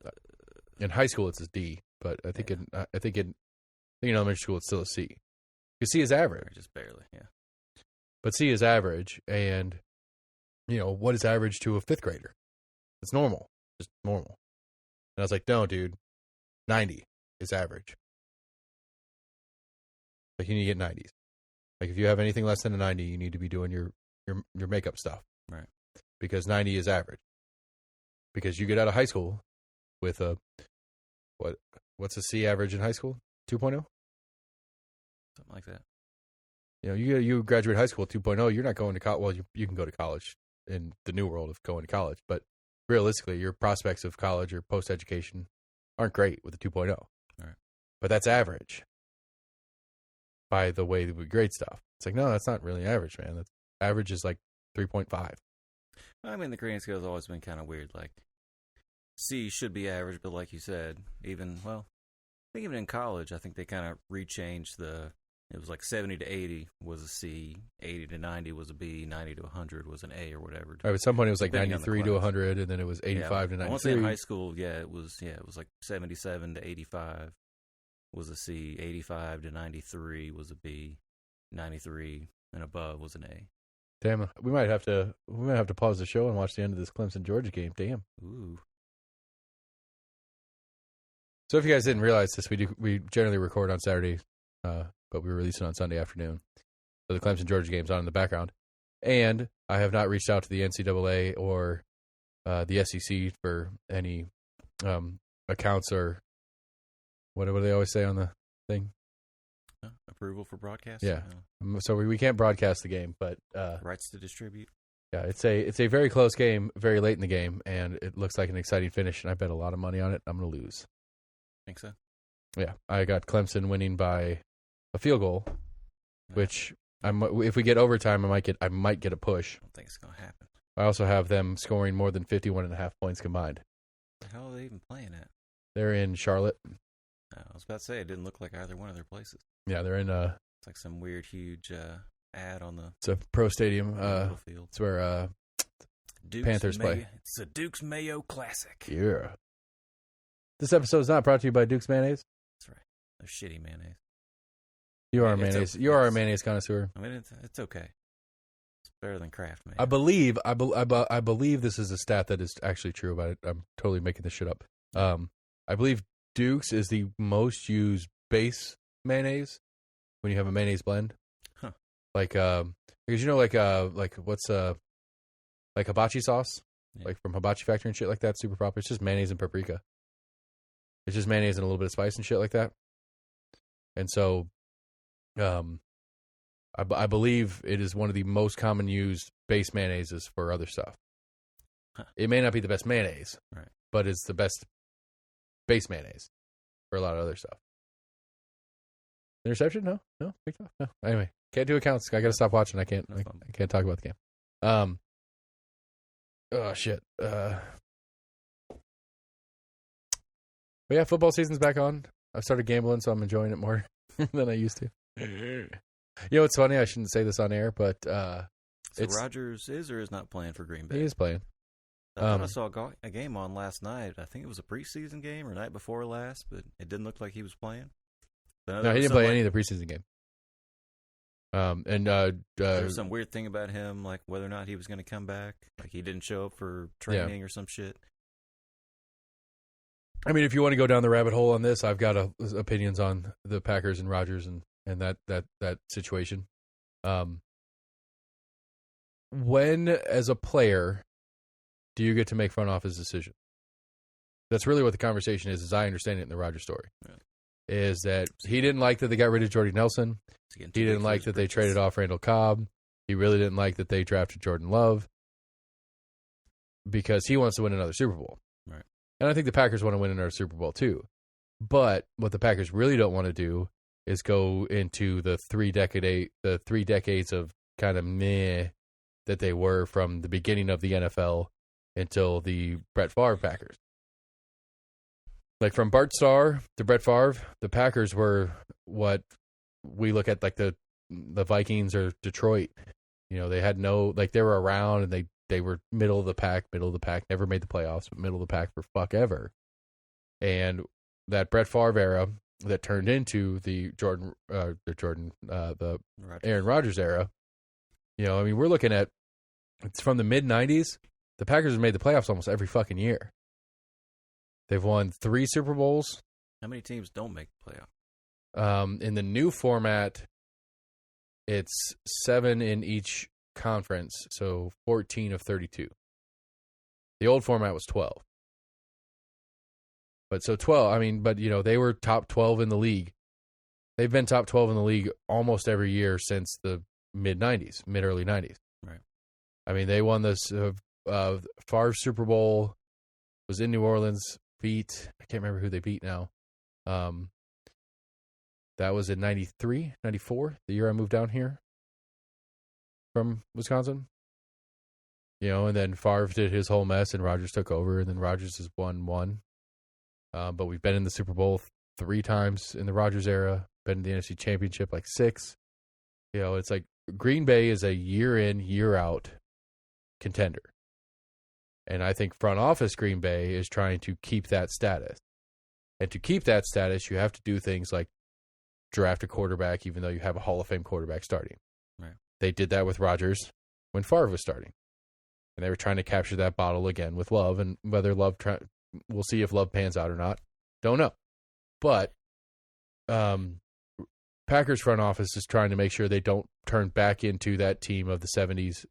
In high school, it's a D, but I think in elementary school, it's still a C. Because C is average. Just barely, yeah. But C is average, and, what is average to a fifth grader? It's normal. Just normal. And I was like, no, dude, 90 is average. Like, you need to get 90s. Like, if you have anything less than a 90, you need to be doing your makeup stuff. Right. Because 90 is average. Because you get out of high school with what's a C average in high school? 2.0? Something like that. You graduate high school 2.0, you're not going to college. Well, you can go to college in the new world of going to college, but realistically, your prospects of college or post-education aren't great with a 2.0. Right. But that's average by the way that we grade stuff. It's like, no, that's not really average, man. That's, average is like 3.5. I mean, the grading scale has always been kind of weird. Like, C should be average, but like you said, I think even in college, I think they kind of rechanged it was like 70 to 80 was a C, 80 to 90 was a B, 90 to 100 was an A or whatever. Right, at some point, it was like Depending on 93 to 100, and then it was 85 to 93. I want to say in high school, it was like 77 to 85 was a C, 85 to 93 was a B, 93 and above was an A. Damn, we might have to pause the show and watch the end of this Clemson Georgia game. Damn. Ooh. So if you guys didn't realize this, we generally record on Saturday, but we release it on Sunday afternoon. So the Clemson Georgia game's on in the background. And I have not reached out to the NCAA or the SEC for any accounts or what do they always say on the thing? Approval for broadcast? Yeah. So we can't broadcast the game, but rights to distribute. Yeah, it's a very close game, very late in the game, and it looks like an exciting finish, and I bet a lot of money on it. I'm going to lose. Think so? Yeah, I got Clemson winning by a field goal, which if we get overtime, I might get a push. I don't think it's going to happen. I also have them scoring more than 51.5 points combined. What the hell are they even playing at? They're in Charlotte. I was about to say, it didn't look like either one of their places. Yeah, they're in it's like some weird, huge ad on the... It's a pro stadium. field. It's where Duke's Panthers play. It's a Duke's Mayo Classic. Yeah. This episode is not brought to you by Duke's Mayonnaise. That's right. They're shitty mayonnaise. You are a mayonnaise. You are a mayonnaise connoisseur. I mean, it's okay. It's better than Kraft mayonnaise. I believe this is a stat that is actually true about it. I'm totally making this shit up. I believe Duke's is the most used base mayonnaise when you have a mayonnaise blend. Huh. Like because like what's like hibachi sauce, like from Hibachi Factory and shit like that, super popular. It's just mayonnaise and paprika. It's just mayonnaise and a little bit of spice and shit like that. And so, I believe it is one of the most common used base mayonnaises for other stuff. Huh. It may not be the best mayonnaise, Right. but it's the best base mayonnaise for a lot of other stuff. Interception? No. Picked off? No. Anyway, can't do accounts. I got to stop watching. I can't talk about the game. Oh, shit. But yeah, football season's back on. I've started gambling, so I'm enjoying it more than I used to. You know, it's funny. I shouldn't say this on air, but So Rodgers is or is not playing for Green Bay? He is playing. I thought I saw a game on last night. I think it was a preseason game or night before last, but it didn't look like he was playing. No, he didn't play any of the preseason game. There was some weird thing about him, like whether or not he was going to come back. Like he didn't show up for training or some shit. I mean, if you want to go down the rabbit hole on this, I've got opinions on the Packers and Rodgers and that situation. When, as a player, do you get to make front office decisions? That's really what the conversation is, as I understand it in the Rodgers story. Yeah. Is that he didn't like that they got rid of Jordy Nelson. He didn't like that they traded off Randall Cobb. He really didn't like that they drafted Jordan Love because he wants to win another Super Bowl. Right. And I think the Packers want to win another Super Bowl too. But what the Packers really don't want to do is go into the 3 decades of kind of meh that they were from the beginning of the NFL until the Brett Favre Packers. Like from Bart Starr to Brett Favre, the Packers were what we look at like the Vikings or Detroit. You know, they had they were around and they were middle of the pack, never made the playoffs, but middle of the pack for fuck ever. And that Brett Favre era that turned into the Aaron Rodgers era. You know, I mean, we're looking at, it's from the mid-90s, the Packers have made the playoffs almost every fucking year. They've won 3 Super Bowls. How many teams don't make the playoff? In the new format, it's 7 in each conference, so 14 of 32. The old format was 12. But so 12, I mean, but you know, they were top 12 in the league. They've been top 12 in the league almost every year since the mid-early 90s. Right. I mean, they won this Favre Super Bowl, was in New Orleans, beat, I can't remember who they beat now. That was in 93, 94, the year I moved down here from Wisconsin. You know, and then Favre did his whole mess and Rodgers took over, and then Rodgers has won 1. But we've been in the Super Bowl 3 times in the Rodgers era, been in the NFC Championship like 6. You know, it's like Green Bay is a year in, year out contender. And I think front office Green Bay is trying to keep that status. And to keep that status, you have to do things like draft a quarterback, even though you have a Hall of Fame quarterback starting. Right. They did that with Rodgers when Favre was starting. And they were trying to capture that bottle again with Love. And whether Love, we'll see if Love pans out or not. Don't know. But Packers front office is trying to make sure they don't turn back into that team of the 70s,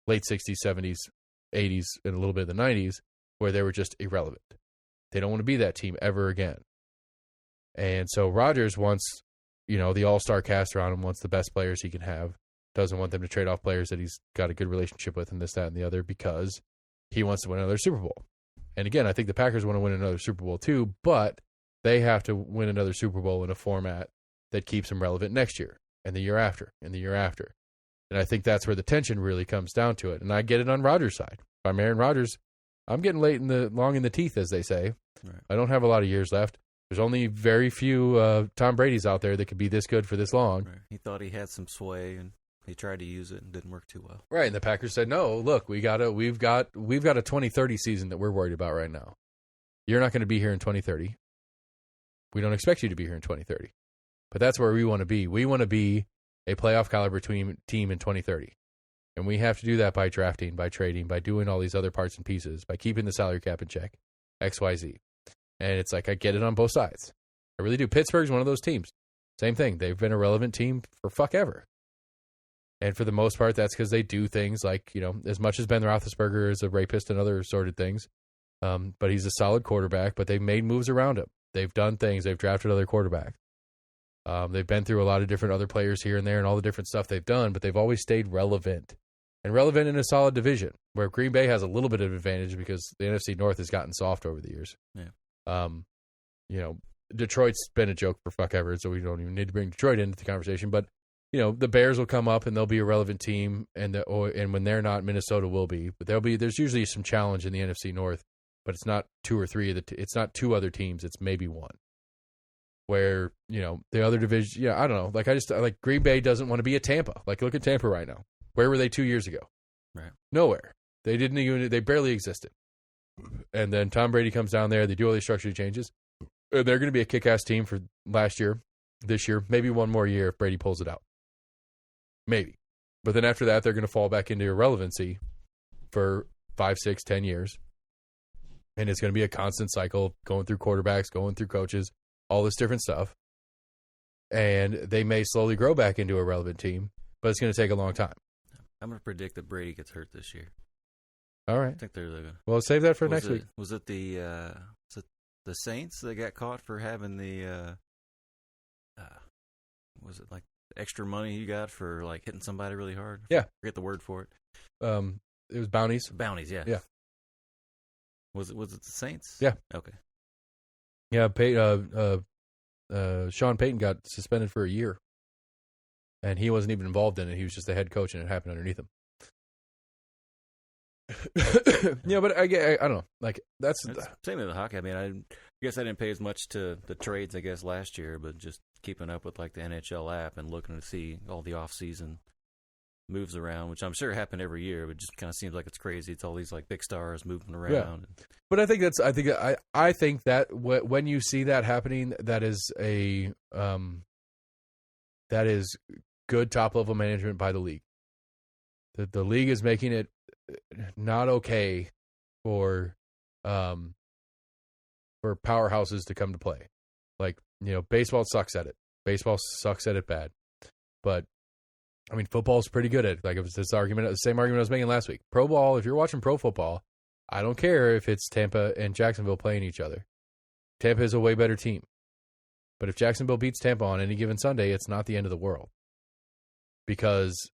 late 60s, 70s, 80s, and a little bit of the 90s, where they were just irrelevant. They don't want to be that team ever again. And so Rodgers wants, you know, the all-star cast around him, wants the best players he can have, doesn't want them to trade off players that he's got a good relationship with and this, that, and the other, because he wants to win another Super Bowl. And again, I think the Packers want to win another Super Bowl too, but they have to win another Super Bowl in a format that keeps them relevant next year and the year after and the year after. And I think that's where the tension really comes down to it. And I get it on Rodgers' side. If I'm Aaron Rodgers, I'm getting long in the teeth, as they say. Right. I don't have a lot of years left. There's only very few Tom Brady's out there that could be this good for this long. Right. He thought he had some sway, and he tried to use it and didn't work too well. Right, and the Packers said, "No, look, we've got a 2030 season that we're worried about right now. You're not going to be here in 2030. We don't expect you to be here in 2030. But that's where we want to be. We want to be a playoff caliber team in 2030. And we have to do that by drafting, by trading, by doing all these other parts and pieces, by keeping the salary cap in check, XYZ. And it's like, I get it on both sides. I really do. Pittsburgh's one of those teams. Same thing. They've been a relevant team for fuck ever. And for the most part, that's because they do things like, you know, as much as Ben Roethlisberger is a rapist and other assorted things, but he's a solid quarterback, but they made moves around him. They've done things. They've drafted other quarterbacks. They've been through a lot of different other players here and there and all the different stuff they've done, but they've always stayed relevant. And relevant in a solid division, where Green Bay has a little bit of advantage because the NFC North has gotten soft over the years. Yeah. Detroit's been a joke for fuck ever, so we don't even need to bring Detroit into the conversation. But, the Bears will come up and they'll be a relevant team, and when they're not, Minnesota will be. But there's usually some challenge in the NFC North, but it's not two or three it's not two other teams, it's maybe one. Where, the other division, I don't know. Like Green Bay doesn't want to be a Tampa. Like, look at Tampa right now. Where were they 2 years ago? Right. Nowhere. They barely existed. And then Tom Brady comes down there. They do all these structural changes. And they're going to be a kick-ass team for this year, maybe one more year if Brady pulls it out. Maybe. But then after that, they're going to fall back into irrelevancy for 5, 6, 10 years. And it's going to be a constant cycle going through quarterbacks, going through coaches, all this different stuff. And they may slowly grow back into a relevant team, but it's going to take a long time. I'm going to predict that Brady gets hurt this year. All right. I think they're going to. Well, save that for next week. Was it the Saints that got caught for having the was it like extra money you got for like hitting somebody really hard? Yeah. I forget the word for it. It was bounties. Bounties, yeah. Yeah. Was it the Saints? Yeah. Okay. Yeah, Sean Payton got suspended for a year. And he wasn't even involved in it. He was just the head coach, and it happened underneath him. But I don't know. Like that's same with the hockey. I mean, I guess I didn't pay as much to the trades, I guess, last year, but just keeping up with like the NHL app and looking to see all the off-season moves around, which I'm sure happen every year, but it just kind of seems like it's crazy. It's all these like big stars moving around. Yeah. But I think that when you see that happening, that is good top-level management by the league. The league is making it not okay for powerhouses to come to play. Like, baseball sucks at it. Baseball sucks at it bad. But, I mean, football's pretty good at it. Like, it was the same argument I was making last week. Pro ball, if you're watching pro football, I don't care if it's Tampa and Jacksonville playing each other. Tampa is a way better team. But if Jacksonville beats Tampa on any given Sunday, it's not the end of the world. Because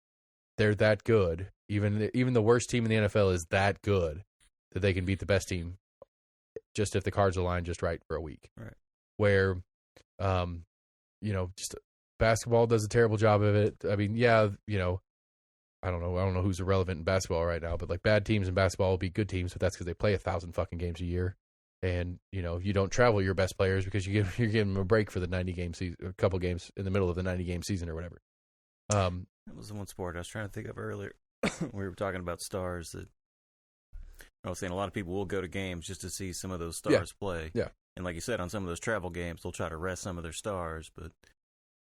they're that good. Even the worst team in the NFL is that good that they can beat the best team just if the cards align just right for a week. Right. Where, just basketball does a terrible job of it. I mean, I don't know who's irrelevant in basketball right now, but like bad teams in basketball will beat good teams, but that's because they play 1,000 fucking games a year. And, you don't travel your best players because you're giving them a break for the 90-game season, a couple games in the middle of the 90-game season or whatever. That was the one sport I was trying to think of earlier. We were talking about stars that I was saying a lot of people will go to games just to see some of those stars play. Yeah. And like you said, on some of those travel games, they'll try to rest some of their stars, but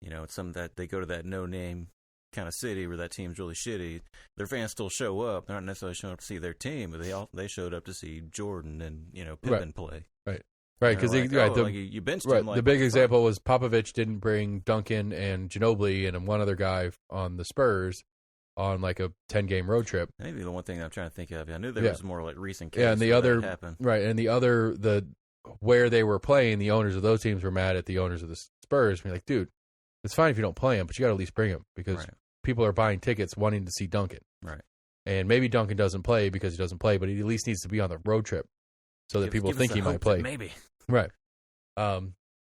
it's some that they go to that no-name kind of city where that team's really shitty. Their fans still show up. They're not necessarily showing up to see their team, but they showed up to see Jordan and Pippen play. Right, because you benched him. The big example was Popovich didn't bring Duncan and Ginobili and one other guy on the Spurs on like a 10-game road trip. Maybe the one thing I'm trying to think of. I knew there was more like recent cases. Yeah, and the other happened. Right, and the other where they were playing, the owners of those teams were mad at the owners of the Spurs. And you're like, dude, it's fine if you don't play him, but you got to at least bring him because people are buying tickets wanting to see Duncan. Right. And maybe Duncan doesn't play because he doesn't play, but he at least needs to be on the road trip so that people think he might play. Maybe. Right. But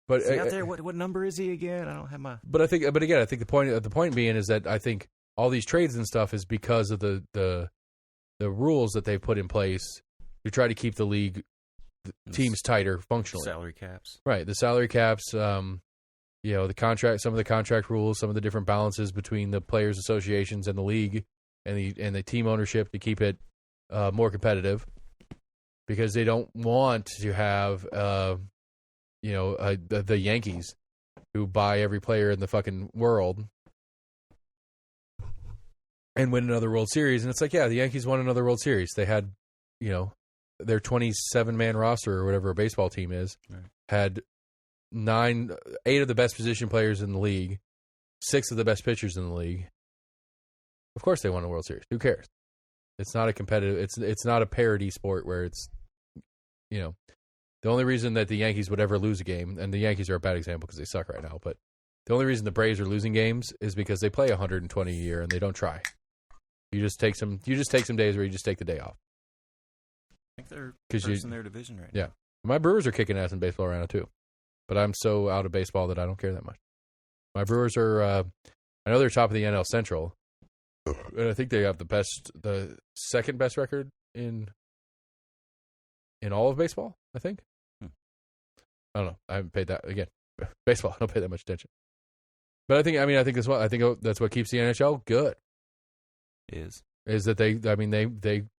is he out there? What number is he again? I don't have my. But again, I think the point being is that I think all these trades and stuff is because of the rules that they put in place to try to keep the league teams tighter functionally. Salary caps. Right. The salary caps. The contract, some of the contract rules, some of the different balances between the players' associations and the league and the team ownership to keep it more competitive, because they don't want to have the Yankees who buy every player in the fucking world and win another World Series. And it's like, yeah, the Yankees won another World Series. They had, their 27-man roster or whatever a baseball team is, had 8 of the best position players in the league, 6 of the best pitchers in the league. Of course they won a World Series. Who cares? It's not a competitive, it's not a parity sport where it's, The only reason that the Yankees would ever lose a game, and the Yankees are a bad example because they suck right now, but the only reason the Braves are losing games is because they play 120 a year and they don't try. You just take some days where you just take the day off. I think they're first in their division right now. Yeah. My Brewers are kicking ass in baseball right now too. But I'm so out of baseball that I don't care that much. My Brewers are I know they're top of the NL Central. And I think they have the second best record in all of baseball, I think. I don't know. I haven't paid that again. Baseball, I don't pay that much attention. But I think that's what keeps the NHL good. Is that they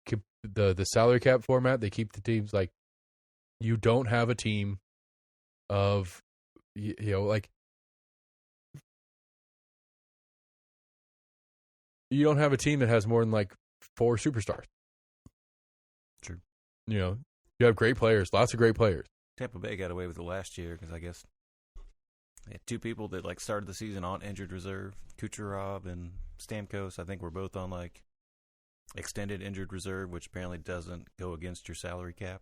keep the salary cap format. They keep the teams like you don't have a team of like you don't have a team that has more than like 4 superstars. True. You have great players, lots of great players. Tampa Bay got away with it last year because I guess they had 2 people that like started the season on injured reserve. Kucherov and Stamkos, I think, were both on like extended injured reserve, which apparently doesn't go against your salary cap.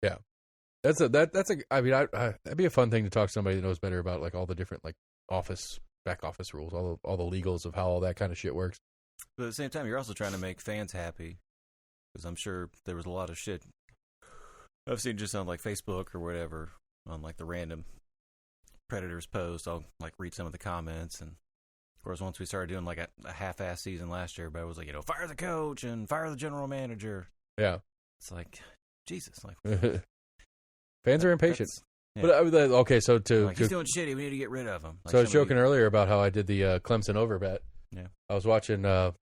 Yeah, that'd be a fun thing to talk to somebody that knows better about like all the different like back office rules, all the legals of how all that kind of shit works. But at the same time, you're also trying to make fans happy because I'm sure there was a lot of shit I've seen just on like Facebook or whatever on like the random Predators post. I'll like read some of the comments, and of course once we started doing like a half-ass season last year, everybody was like, fire the coach and fire the general manager. Yeah, it's like Jesus, like fans are impatient. Yeah. But okay, so he's doing shitty. We need to get rid of him. Like, so I was joking earlier about how I did the Clemson over bet. Yeah, I was watching a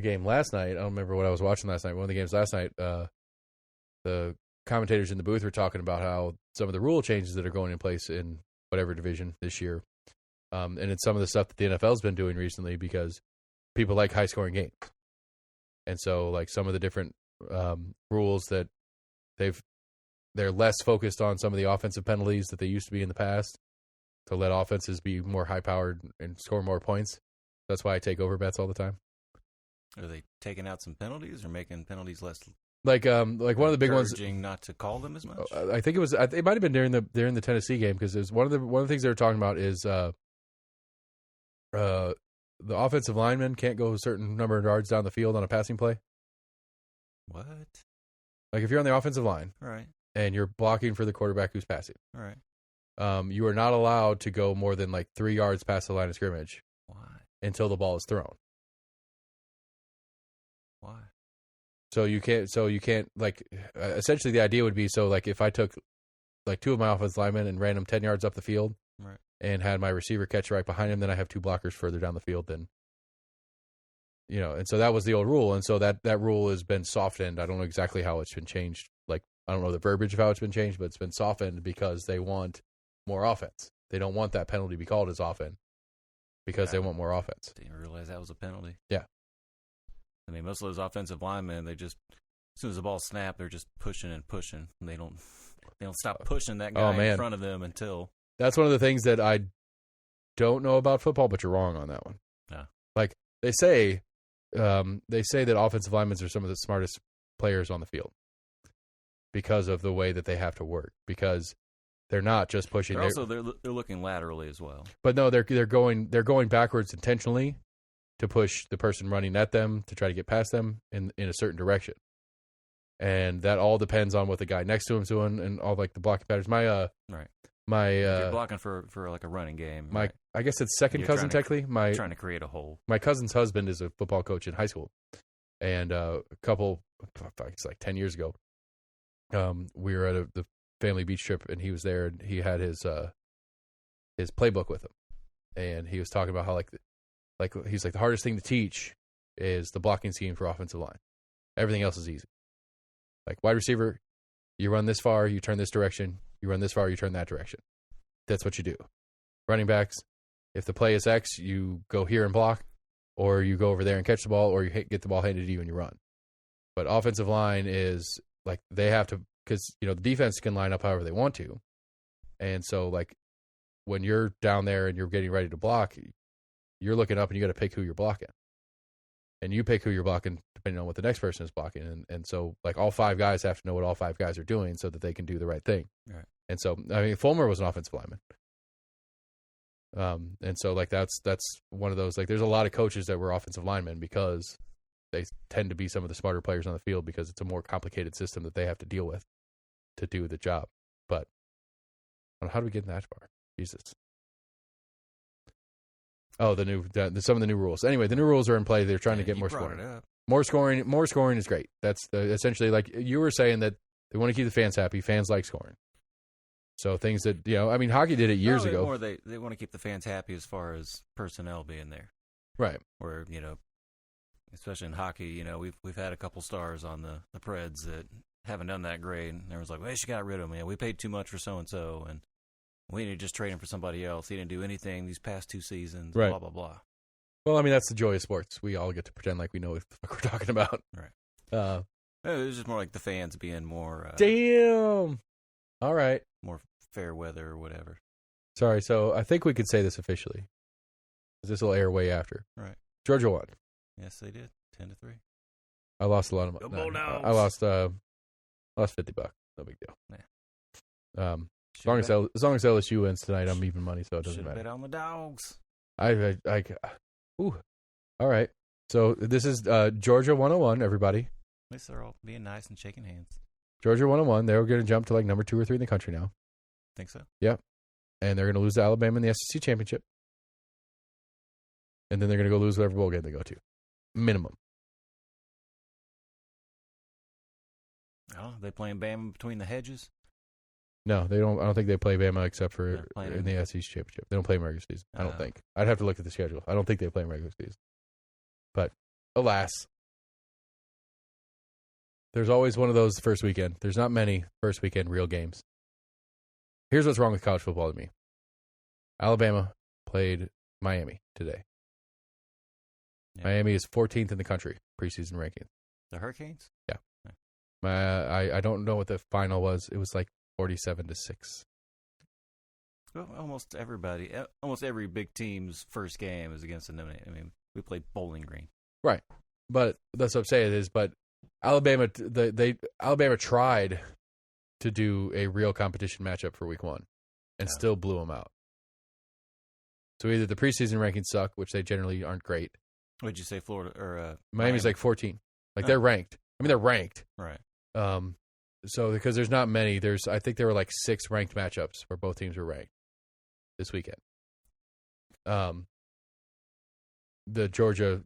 game last night. I don't remember what I was watching last night. One of the games last night, the commentators in the booth were talking about how some of the rule changes that are going in place in whatever division this year, and it's some of the stuff that the NFL's been doing recently because people like high-scoring games, and so like some of the different rules that they're less focused on some of the offensive penalties that they used to be in the past to let offenses be more high-powered and score more points. That's why I take over bets all the time. Are they taking out some penalties or making penalties less? Like one of the big ones, not to call them as much. I think it was. It might have been during the Tennessee game because it was one of the things they were talking about is the offensive lineman can't go a certain number of yards down the field on a passing play. What? Like if you're on the offensive line, right, and you're blocking for the quarterback who's passing, right, you are not allowed to go more than like 3 yards past the line of scrimmage. Why? Until the ball is thrown. Why? So you can't like essentially the idea would be so like if I took like 2 of my offensive linemen and ran them 10 yards up the field, right, and had my receiver catch right behind him, then I have 2 blockers further down the field than and so that was the old rule, and so that rule has been softened. I don't know exactly how it's been changed. Like I don't know the verbiage of how it's been changed, but it's been softened because they want more offense. They don't want that penalty to be called as often because they want more offense. Didn't realize that was a penalty. Yeah. I mean, most of those offensive linemen, they just as soon as the ball snapped, they're just pushing and pushing. And they don't stop pushing that guy in front of them until. That's one of the things that I don't know about football, but you're wrong on that one. Yeah. Like they say that offensive linemen are some of the smartest players on the field because of the way that they have to work. Because they're not just pushing. They're looking laterally as well. But no, they're going backwards intentionally to push the person running at them to try to get past them in a certain direction. And that all depends on what the guy next to him's doing and all like the blocking patterns. If you're blocking for like a running game. I guess it's second cousin technically. Trying to create a hole. My cousin's husband is a football coach in high school, and it's like 10 years ago, we were at the family beach trip, and he was there, and he had his playbook with him, and he was talking about how like he's like the hardest thing to teach is the blocking scheme for offensive line. Everything else is easy. Like wide receiver, you run this far, you turn this direction. You run this far, you turn that direction. That's what you do. Running backs, if the play is X, you go here and block, or you go over there and catch the ball, or you get the ball handed to you and you run. But offensive line is like they have to, because the defense can line up however they want to, and so like when you're down there and you're getting ready to block, you're looking up and you got to pick who you're blocking, and you pick who you're blocking depending on what the next person is blocking. And so, like, all 5 guys have to know what all 5 guys are doing so that they can do the right thing. Right. And so, I mean, Fulmer was an offensive lineman. And so, like, that's one of those, like, there's a lot of coaches that were offensive linemen because they tend to be some of the smarter players on the field because it's a more complicated system that they have to deal with to do the job. But how do we get in that far? Jesus. Oh, some of the new rules. Anyway, the new rules are in play. They're trying to get more scoring. More scoring is great. That's essentially, like you were saying, that they want to keep the fans happy. Fans like scoring. So things that, I mean, hockey did it years ago. More they want to keep the fans happy as far as personnel being there. Right. Where, especially in hockey, we've had a couple stars on the Preds that haven't done that great, and everyone's like, well, she got rid of him. We paid too much for so-and-so, and we need to just trade him for somebody else. He didn't do anything these past 2 seasons, right. Blah, blah, blah. Well, I mean, that's the joy of sports. We all get to pretend like we know what the fuck we're talking about. Right. It was just more like the fans being more... damn! All right. More fair weather or whatever. Sorry, so I think we could say this officially. This will air way after. Right. Georgia won. Yes, they did. 10-3. I lost a lot of money. I lost $50. No big deal. Yeah. As long as LSU wins tonight, I'm even money, so it doesn't matter. Bet on the Dogs. Ooh. All right. So this is Georgia 101, everybody. At least they're all being nice and shaking hands. Georgia 101. They're going to jump to like number 2 or 3 in the country now. Think so? Yeah. And they're going to lose to Alabama in the SEC championship. And then they're going to go lose whatever bowl game they go to. Minimum. Oh, they playing Bama between the hedges? No, they don't. I don't think they play Bama except for in the SEC championship. They don't play in regular season. I don't think. I'd have to look at the schedule. I don't think they play in regular season. But alas, there's always one of those first weekend. There's not many first weekend real games. Here's what's wrong with college football to me. Alabama played Miami today. Yeah. Miami is 14th in the country preseason ranking. The Hurricanes? Yeah. I don't know what the final was. It was like 47-6. Well, almost every big team's first game is against a no-name. I mean, we played Bowling Green. Right. But that's what I'm saying but Alabama tried to do a real competition matchup for week 1 and still blew them out. So either the preseason rankings suck, which they generally aren't great. What did you say, Florida or Miami's like 14. Like they're ranked. I mean, they're ranked. Right. So because there's not many, I think there were like 6 ranked matchups where both teams were ranked this weekend. This Georgia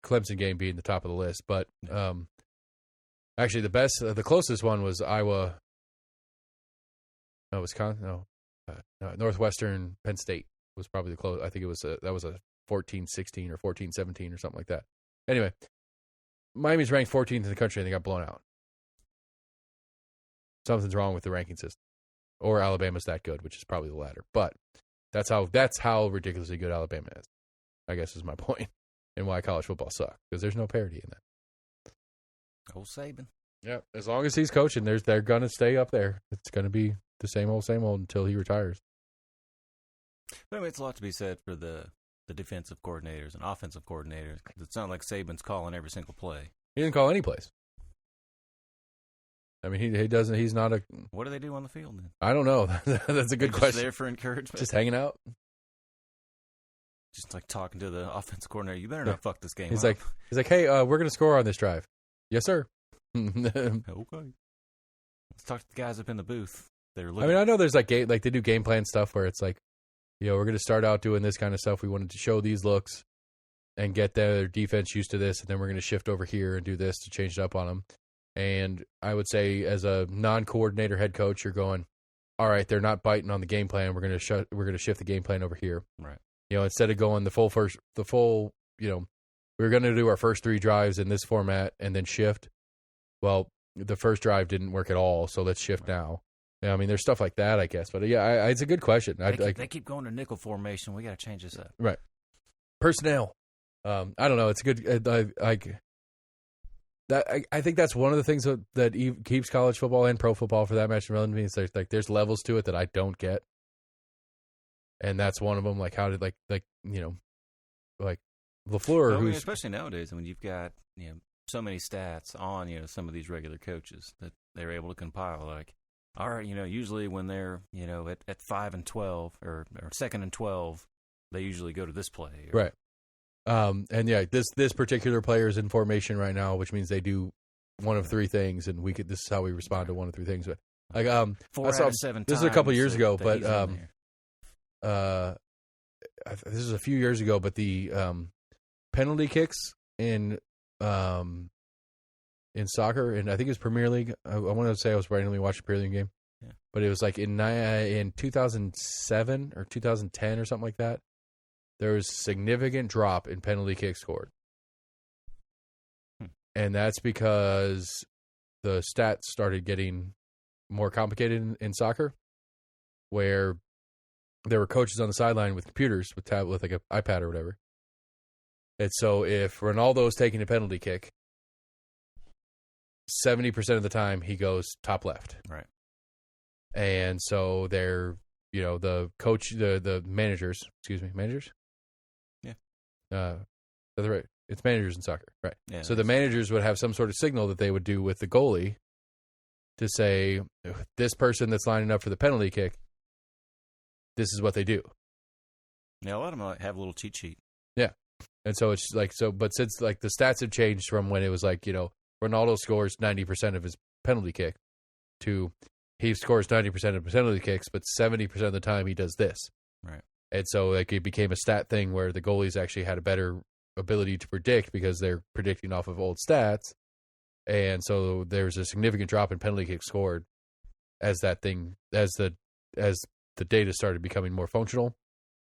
Clemson game being the top of the list, but actually the closest one was Iowa. No, Wisconsin. No, Northwestern Penn State was probably the close. I think that was a 14-16 or 14-17 or something like that. Anyway, Miami's ranked 14th in the country and they got blown out. Something's wrong with the ranking system, or Alabama's that good, which is probably the latter. But that's how ridiculously good Alabama is, I guess, is my point, and why college football sucks, because there's no parity in that. Old Saban. Yeah, as long as he's coaching, they're gonna stay up there. It's gonna be the same old until he retires. But I mean, it's a lot to be said for the defensive coordinators and offensive coordinators. It's not like Saban's calling every single play. He didn't call any plays. I mean, he doesn't. He's not a. What do they do on the field then? I don't know. That's a good question. Just there for encouragement. Just hanging out. Just like talking to the offensive coordinator. You better not fuck this game. He's like, hey, we're gonna score on this drive. Yes, sir. Okay. Let's talk to the guys up in the booth. I mean, I know there's like they do game plan stuff where it's like, we're gonna start out doing this kind of stuff. We wanted to show these looks and get their defense used to this, and then we're gonna shift over here and do this to change it up on them. And I would say, as a non-coordinator head coach, you're going, all right, they're not biting on the game plan. We're gonna shift the game plan over here. Right. Instead of going we're gonna do our first 3 drives in this format and then shift. Well, the first drive didn't work at all, so let's shift now. Yeah, I mean, there's stuff like that, I guess. But yeah, it's a good question. They keep going to nickel formation. We got to change this up. Right. Personnel. I don't know. It's a good I think that's one of the things that keeps college football and pro football, for that matter, relevant to me. Is there's levels to it that I don't get, and that's one of them. Like, how did like LaFleur, who's especially nowadays when you've got so many stats on, some of these regular coaches that they're able to compile. Like, all right, usually when they're, at 5 and 12 or 2nd and 12, they usually go to this play. Right. And yeah, this particular player is in formation right now, which means they do one of three things, and this is how we respond to one of three things. But like, 4 out of 7 this is a couple years ago, but this is a few years ago, but the penalty kicks in soccer, and I think it was Premier League. I want to say I was randomly watching a Premier League game, but it was like in 2007 or 2010 or something like that. There was a significant drop in penalty kicks scored. And that's because the stats started getting more complicated in soccer, where there were coaches on the sideline with computers, with like an iPad or whatever. And so if Ronaldo's taking a penalty kick, 70% of the time he goes top left. Right. And so they're, the coach, the managers, managers? Yeah. That's right. It's managers in soccer, right? Yeah, so the managers would have some sort of signal that they would do with the goalie to say, this person that's lining up for the penalty kick, this is what they do. Yeah, a lot of them have a little cheat sheet. Yeah. And so it's like, but since like the stats have changed from when it was like, Ronaldo scores 90% of his penalty kick to he scores 90% of his penalty kicks, but 70% of the time he does this. Right. And so like it became a stat thing where the goalies actually had a better ability to predict because they're predicting off of old stats. And so there's a significant drop in penalty kicks scored as the data started becoming more functional.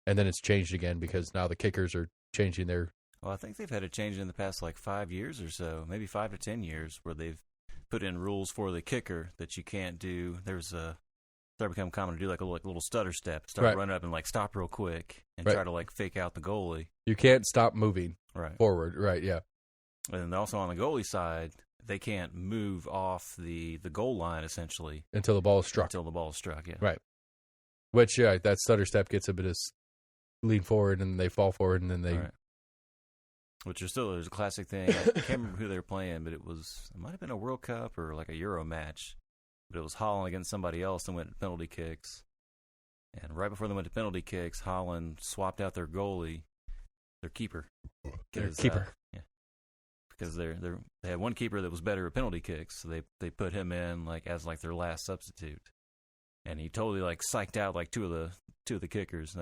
And then it's changed again because now the kickers are changing their... Well, I think they've had a change in the past 5 years or so, maybe 5 to 10 years, where they've put in rules for the kicker that you can't do. Started becoming common to do like a little stutter step, start running up and stop real quick and try to fake out the goalie. You can't stop moving forward, right? Yeah. And also on the goalie side, they can't move off the goal line essentially until the ball is struck. Yeah. Right. Which that stutter step gets a bit of lean forward and they fall forward and then they. Right. Which there's a classic thing. I can't remember who they were playing, but it might have been a World Cup or like a Euro match. But it was Holland against somebody else and went to penalty kicks. And right before they went to penalty kicks, Holland swapped out their goalie, their keeper. Their keeper. Yeah. Because they had one keeper that was better at penalty kicks, so they put him in as their last substitute. And he totally psyched out two of the kickers.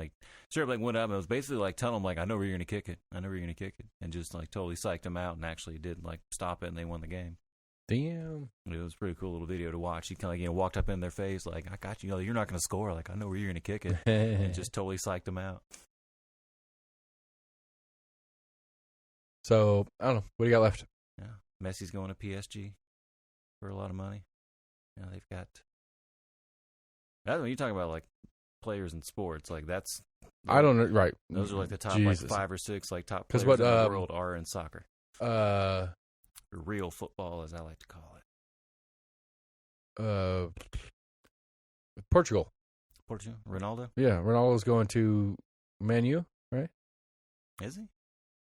Straight up went up and it was basically telling them I know where you're gonna kick it. I know where you're gonna kick it. And just totally psyched them out and actually did stop it and they won the game. Damn. It was a pretty cool little video to watch. He kind of walked up in their face I got you. You're not going to score. I know where you're going to kick it. And just totally psyched them out. So, I don't know. What do you got left? Yeah. Messi's going to PSG for a lot of money. They've got... That's when you talk about players in sports. That's... I don't know. Right. Those are the top 5 or 6 top players in the world are in soccer. Real football, as I like to call it. Portugal. Ronaldo? Yeah, Ronaldo's going to Man U, right? Is he? I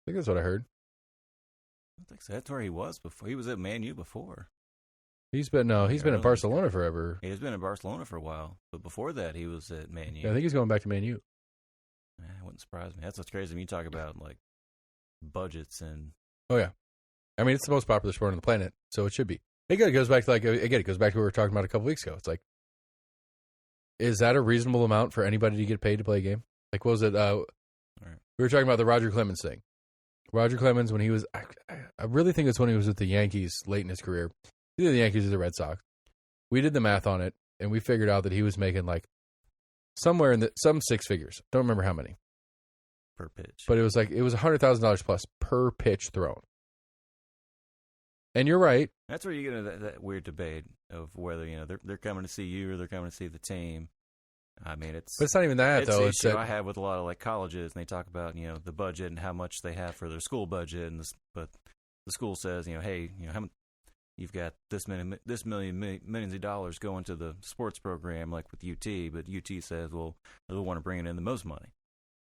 think that's what I heard. I don't think so. That's where he was before. He was at Man U before. He's been in Barcelona forever. He's been in Barcelona for a while, but before that, he was at Man U. Yeah, I think he's going back to Man U. It wouldn't surprise me. That's what's crazy when you talk about budgets and. Oh yeah. I mean, it's the most popular sport on the planet, so it should be. It goes back to it goes back to what we were talking about a couple weeks ago. It's is that a reasonable amount for anybody to get paid to play a game? What was it? Right. We were talking about the Roger Clemens thing. Roger Clemens, when he was, I really think it's when he was with the Yankees late in his career, either the Yankees or the Red Sox. We did the math on it, and we figured out that he was making somewhere in some 6 figures. Don't remember how many per pitch, but it was $100,000 plus per pitch thrown. And you're right. That's where you get that weird debate of whether they're coming to see you or they're coming to see the team. I mean, but it's not even that though. It's an issue I have with a lot of colleges, and they talk about the budget and how much they have for their school budget, but the school says hey how much, you've got millions of dollars going to the sports program with UT, but UT says well they're the one to bring in the most money.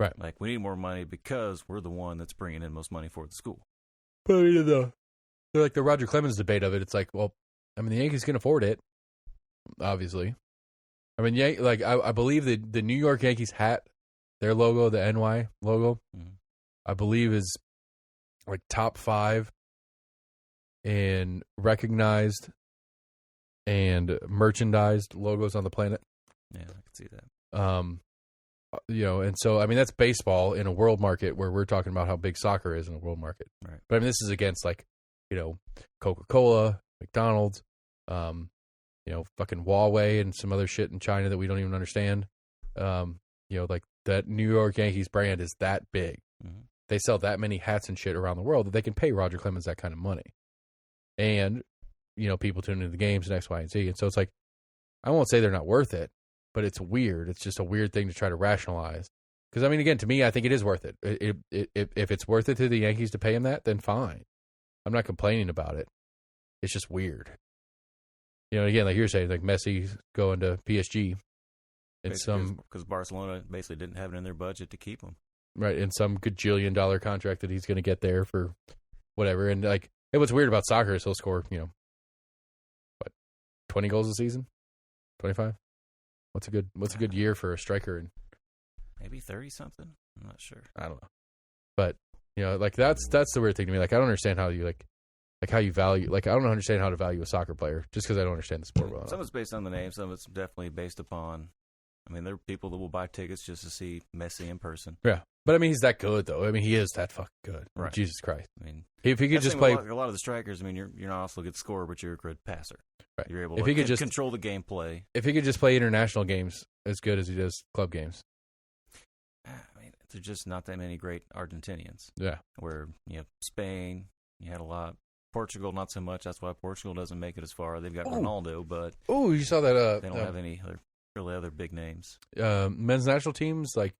Right. We need more money because we're the one that's bringing in most money for the school. But They're like the Roger Clemens debate of it. It's like, well, I mean, the Yankees can afford it, obviously. I mean, I believe the New York Yankees hat, their logo, the NY logo, I believe is like top 5 in recognized and merchandised logos on the planet. Yeah, I can see that. And so, I mean, that's baseball in a world market where we're talking about how big soccer is in a world market. Right. But I mean, this is against like, Coca-Cola, McDonald's, fucking Huawei and some other shit in China that we don't even understand. Like that New York Yankees brand is that big. Mm-hmm. They sell that many hats and shit around the world that they can pay Roger Clemens that kind of money. And, people tune into the games and X, Y, and Z. And so it's like, I won't say they're not worth it, but it's weird. It's just a weird thing to try to rationalize. Because, I mean, again, to me, I think it is worth it. If it's worth it to the Yankees to pay him that, then fine. I'm not complaining about it. It's just weird. Again, like you're saying, like Messi going to PSG. Because Barcelona basically didn't have it in their budget to keep him. Right, in some gajillion-dollar contract that he's going to get there for whatever. And, like, what's weird about soccer is he'll score, 20 goals a season? 25? What's a good year for a striker? And maybe 30-something? I'm not sure. I don't know. But, like, that's the weird thing to me. Like, I don't understand how you, like how you value, like, I don't understand how to value a soccer player just because I don't understand the sport well enough. Some of it's based on the name. Some of it's definitely based upon, I mean, there are people that will buy tickets just to see Messi in person. Yeah. But, I mean, he's that good, though. I mean, he is that fucking good. Right. Jesus Christ. I mean, if he could just play. A lot of the strikers, I mean, you're not also a good scorer, but you're a good passer. Right. You're able to control the gameplay. If he could just play international games as good as he does club games. I mean, there's just not that many great Argentinians. Yeah. Where, Spain, you had a lot. Portugal, not so much. That's why Portugal doesn't make it as far. They've got Ronaldo, but you saw that? They don't have any other big names. Men's national teams like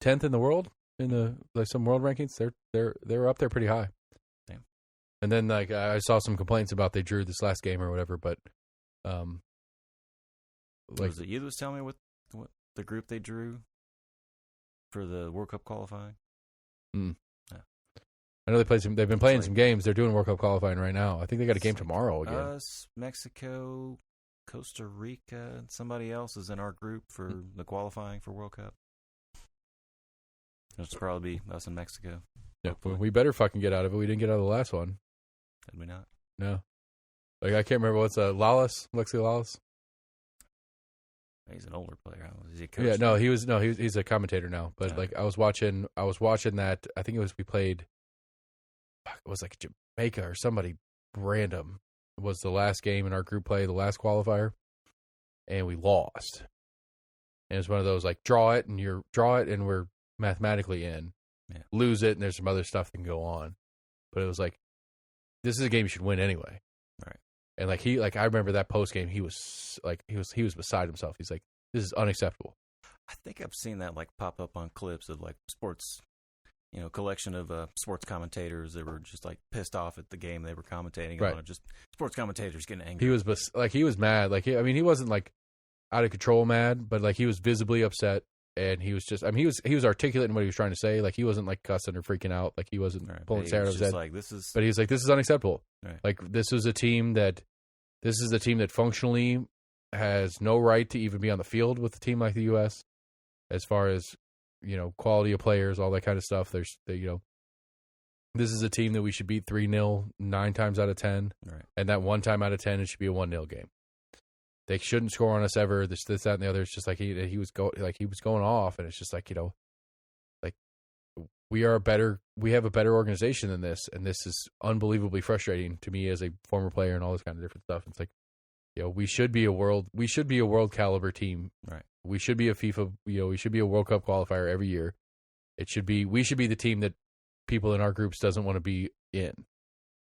10th in the world in some world rankings. They're up there pretty high. Damn. And then like I saw some complaints about they drew this last game or whatever, but was it you that was telling me what the group they drew for the World Cup qualifying? I know they've been playing some games. They're doing World Cup qualifying right now. I think they got a game tomorrow again. Us, Mexico, Costa Rica, and somebody else is in our group for the qualifying for World Cup. It'll probably be us and Mexico. Yeah, we better fucking get out of it. We didn't get out of the last one. Did we not? No. Like, I can't remember what's Lawless, Lexi Lawless. He's an older player. Is he a coach? Yeah, no, he's a commentator now. But like I was watching that. I think we played. It was like Jamaica or somebody random. It was the last game in our group play, the last qualifier, and we lost. And it's one of those like draw it and we're mathematically in. Yeah. Lose it and there's some other stuff that can go on. But it was like, this is a game you should win anyway. Right. And like I remember that post game, he was beside himself. He's like, this is unacceptable. I think I've seen that like pop up on clips of like sports, collection of sports commentators that were just like pissed off at the game they were commentating on. Just sports commentators getting angry. He was mad. Like he wasn't like out of control mad, but like he was visibly upset. And he was just, I mean, he was articulate in what he was trying to say. Like, he wasn't, like, cussing or freaking out. Like, he wasn't pulling his hair out of his head. But he was like, this is unacceptable. Right. Like, this is a team that functionally has no right to even be on the field with a team like the U.S. as far as, quality of players, all that kind of stuff. This is a team that we should beat 3-0 9 times out of 10. Right. And that 1 time out of 10, it should be a 1-0 game. They shouldn't score on us ever. This, that, and the other. It's just like he was going off, and it's just like like we have a better organization than this, and this is unbelievably frustrating to me as a former player and all this kind of different stuff. It's like, we should be a world caliber team. Right. We should be a FIFA. We should be a World Cup qualifier every year. We should be the team that people in our groups doesn't want to be in.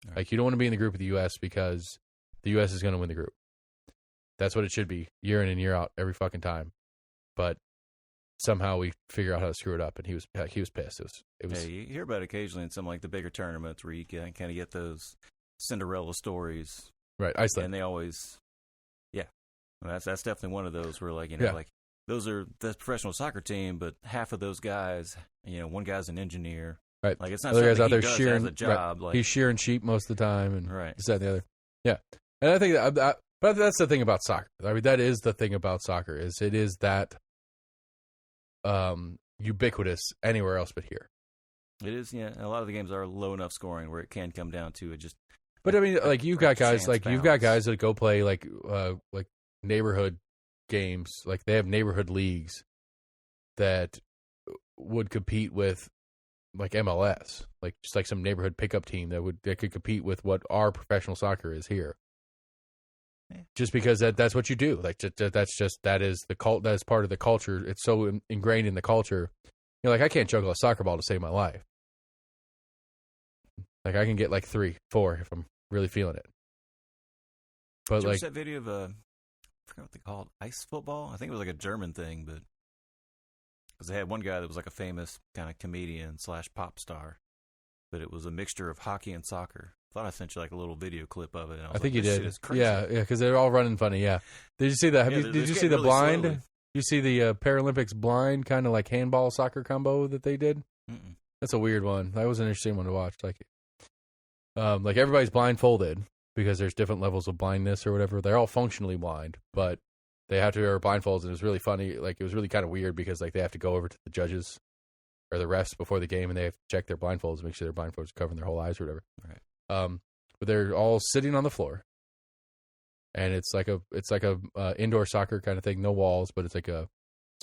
Right. Like, you don't want to be in the group with the U.S. because the U.S. is going to win the group. That's what it should be, year in and year out, every fucking time. But somehow we figure out how to screw it up, and he was pissed. It was. Yeah, you hear about it occasionally in some like the bigger tournaments where you can kind of get those Cinderella stories, right? Iceland, and they always, well, that's definitely one of those where like like that's professional soccer team, but half of those guys, one guy's an engineer, Right. Like it's not Other something guys out he there does shearing as a job. Like he's shearing sheep most of the time, and right. this, that, and the other. Yeah, and I think but that's the thing about soccer. I mean, that is the thing about soccer is it is that ubiquitous anywhere else but here. It is, yeah. A lot of the games are low enough scoring where it can come down to it just. But I mean, like you've got guys balance. that go play like neighborhood games. Like they have neighborhood leagues that would compete with like MLS, like just like some neighborhood pickup team that could compete with what our professional soccer is here. Yeah. Just because that's what you do. Like that is the cult. That is part of the culture. It's so ingrained in the culture. You're like, I can't juggle a soccer ball to save my life. Like I can get like 3, 4 if I'm really feeling it. But Did you like watch that video of I forgot what they called ice football. I think it was like a German thing, but because they had one guy that was like a famous kind of comedian / pop star, but it was a mixture of hockey and soccer. I thought I sent you like a little video clip of it. And I think you this did. shit is crazy. Yeah, because they're all running funny. Yeah. Did you see that? Did you see the really blind? slowly. You see the Paralympics blind kind of like handball soccer combo that they did? Mm-mm. That's a weird one. That was an interesting one to watch. Like everybody's blindfolded because there's different levels of blindness or whatever. They're all functionally blind, but they have to wear blindfolds, and it was really funny. Like it was really kind of weird because like they have to go over to the judges or the refs before the game, and they have to check their blindfolds and make sure their blindfolds are covering their whole eyes or whatever. Right. But they're all sitting on the floor, and it's like a indoor soccer kind of thing, no walls, but it's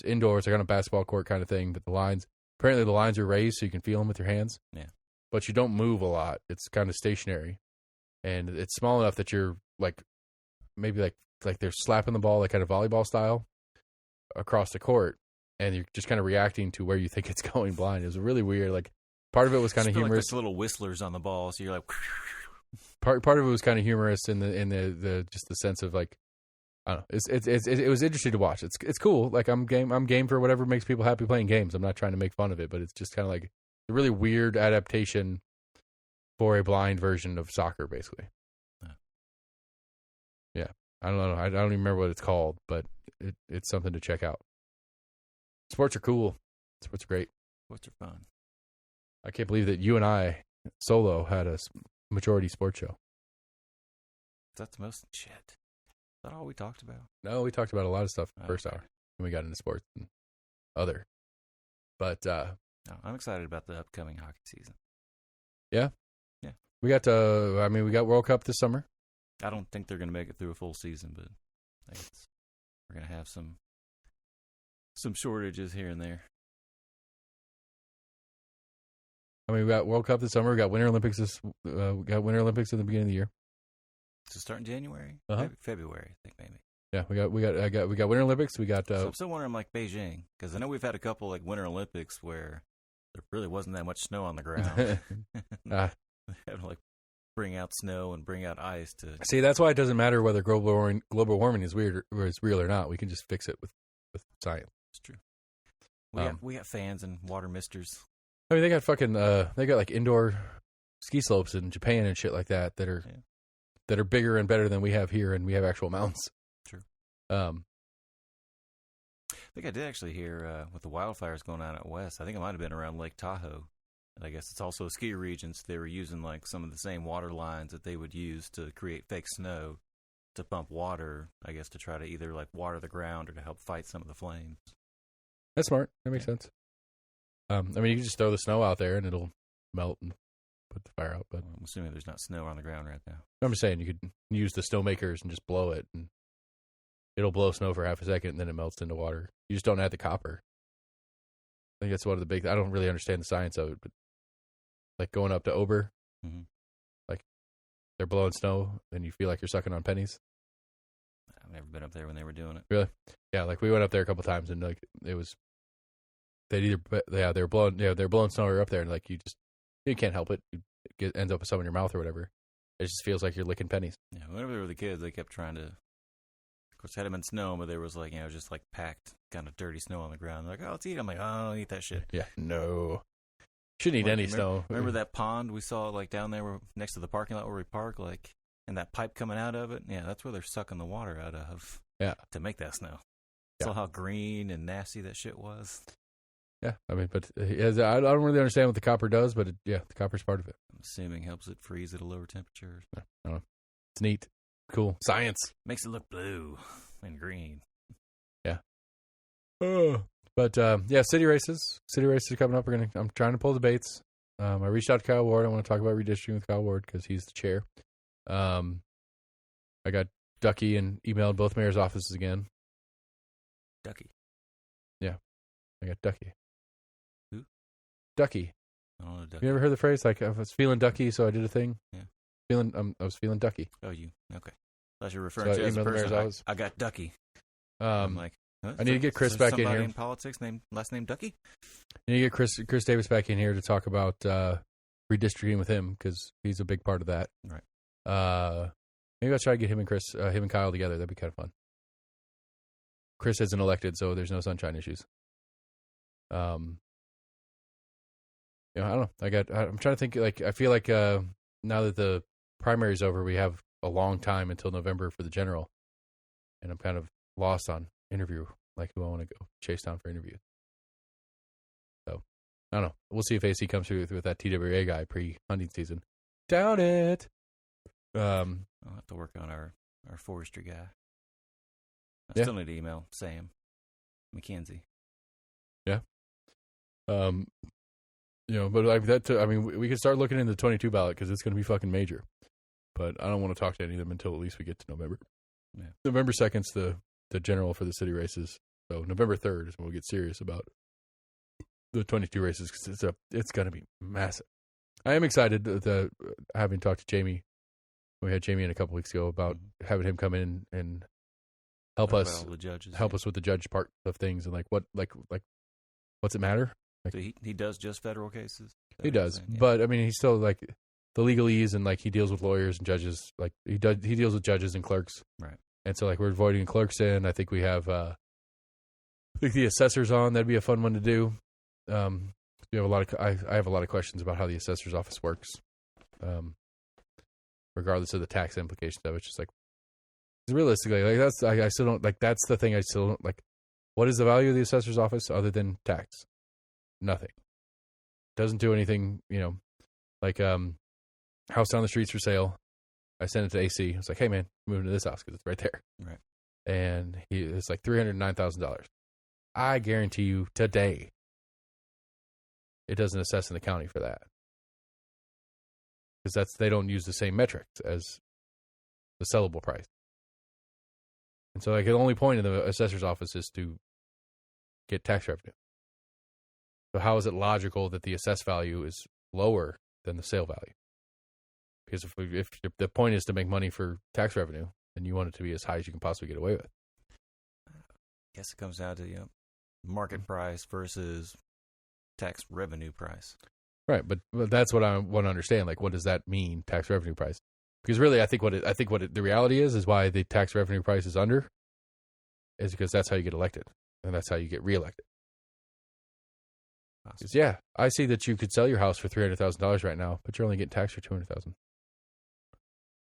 indoors, like on a basketball court kind of thing. But the lines are raised so you can feel them with your hands. Yeah. But you don't move a lot. It's kind of stationary, and it's small enough that you're like maybe like they're slapping the ball like kind of volleyball style across the court, and you're just kind of reacting to where you think it's going blind. It was really weird. Like part of it was kind of humorous. Like little whistlers on the ball, so you're like. Part of it was kind of humorous in the just the sense of like I don't know. It was interesting to watch. It's cool. Like I'm game for whatever makes people happy playing games. I'm not trying to make fun of it, but it's just kind of like a really weird adaptation for a blind version of soccer, basically. Yeah, I don't know. I don't even remember what it's called, but it's something to check out. Sports are cool. Sports are great. Sports are fun. I can't believe that you and I solo had a majority sports show. That's the most shit. Is that all we talked about? No, we talked about a lot of stuff in the first hour, and we got into sports and other. But no, I'm excited about the upcoming hockey season. Yeah, yeah. We got we got World Cup this summer. I don't think they're going to make it through a full season, but we're going to have some shortages here and there. I mean, we got World Cup this summer. We got Winter Olympics we got Winter Olympics at the beginning of the year. So start in January, February, I think maybe. Yeah, we got Winter Olympics. We got. So I'm still wondering, like Beijing, because I know we've had a couple like Winter Olympics where there really wasn't that much snow on the ground. They had to like bring out snow and bring out ice to. See, that's why it doesn't matter whether global warming is weird or is real or not. We can just fix it with science. It's true. We got fans and water misters. I mean, they got like indoor ski slopes in Japan and shit like that that are bigger and better than we have here, and we have actual mountains. True. I think I did actually hear with the wildfires going on out west. I think it might have been around Lake Tahoe, and I guess it's also a ski region. So they were using like some of the same water lines that they would use to create fake snow to pump water. I guess to try to either like water the ground or to help fight some of the flames. That's smart. That makes sense. I mean, you can just throw the snow out there and it'll melt and put the fire out. But I'm assuming there's not snow on the ground right now. I'm just saying you could use the snow makers and just blow it, and it'll blow snow for half a second, and then it melts into water. You just don't add the copper. I think that's one of the big. I don't really understand the science of it, but like going up to Ober, like they're blowing snow, and you feel like you're sucking on pennies. I've never been up there when they were doing it. Really? Yeah, like we went up there a couple times, and like it was. They're blowing snow up there, and like you can't help it. It ends up with some in your mouth or whatever. It just feels like you're licking pennies. Yeah, whenever they were the kids, they kept trying to. Of course, had them in snow, but there was like just like packed kind of dirty snow on the ground. They're like, "Oh, let's eat." I'm like, "Oh, I don't eat that shit." Yeah, no, shouldn't eat any snow. Remember that pond we saw like down there next to the parking lot where we park, like, and that pipe coming out of it? Yeah, that's where they're sucking the water out of. Yeah, to make that snow. Yeah. Saw how green and nasty that shit was. Yeah, I mean, but I don't really understand what the copper does, but the copper's part of it. I'm assuming helps it freeze at a lower temperature. I don't know. It's neat, cool science. Makes it look blue and green. Yeah. But city races. City races are coming up. I'm trying to pull the baits. I reached out to Kyle Ward. I want to talk about redistricting with Kyle Ward because he's the chair. I got Ducky and emailed both mayor's offices again. Ducky. Yeah, I got Ducky. Who? Ducky. I don't know Ducky. You ever heard the phrase like I was feeling ducky, so I did a thing? Yeah. I was feeling ducky. Oh, you okay? Unless you're referring to I as a emailed the mayor's person. office. I got Ducky. I'm like, I need to get Chris back in here. In politics, last name Ducky. I need to get Chris Davis back in here to talk about redistricting with him because he's a big part of that. Right. Maybe I'll try to get him and Kyle together. That'd be kind of fun. Chris isn't elected, so there's no sunshine issues. I don't know. I'm trying to think. Like, I feel like now that the primary's over, we have a long time until November for the general, and I'm kind of lost on interview, like who I want to go chase down for interviews. So I don't know. We'll see if AC comes through with that TWA guy pre-hunting season. Doubt it. I'll have to work on our forestry guy. I still need to email Sam McKenzie. Yeah. But like that. I mean, we could start looking into the 22 ballot because it's going to be fucking major. But I don't want to talk to any of them until at least we get to November. Yeah. November 2nd's the general for the city races. So November 3rd is when we'll get serious about the 22 races because it's going to be massive. I am excited having talked to Jamie. We had Jamie in a couple weeks ago about having him come in and help us with the judge part of things and what's it matter? Like, so he does just federal cases. He does, but I mean he's still like the legalese and like he deals with lawyers and judges. Like he deals with judges and clerks, right? And so like we're voting clerks in. I think we have the assessors on. That'd be a fun one to do. We have I have a lot of questions about how the assessor's office works. Regardless of the tax implications of it, just like realistically, like that's I still don't like. That's the thing I still don't like. What is the value of the assessor's office other than tax? Nothing. Doesn't do anything. Like house down the streets for sale. I sent it to AC. I was like, hey man, move into this house because it's right there. Right. And it's like $309,000. I guarantee you today, it doesn't assess in the county for that. Because they don't use the same metrics as the sellable price. And so like the only point of the assessor's office is to get tax revenue. So how is it logical that the assessed value is lower than the sale value? Because if the point is to make money for tax revenue, then you want it to be as high as you can possibly get away with. I guess it comes down to market price versus tax revenue price. Right, but that's what I want to understand. Like, what does that mean, tax revenue price? Because really, I think the reality is why the tax revenue price is under, is because that's how you get elected, and that's how you get reelected. Because I see that you could sell your house for $300,000 right now, but you're only getting taxed for $200,000.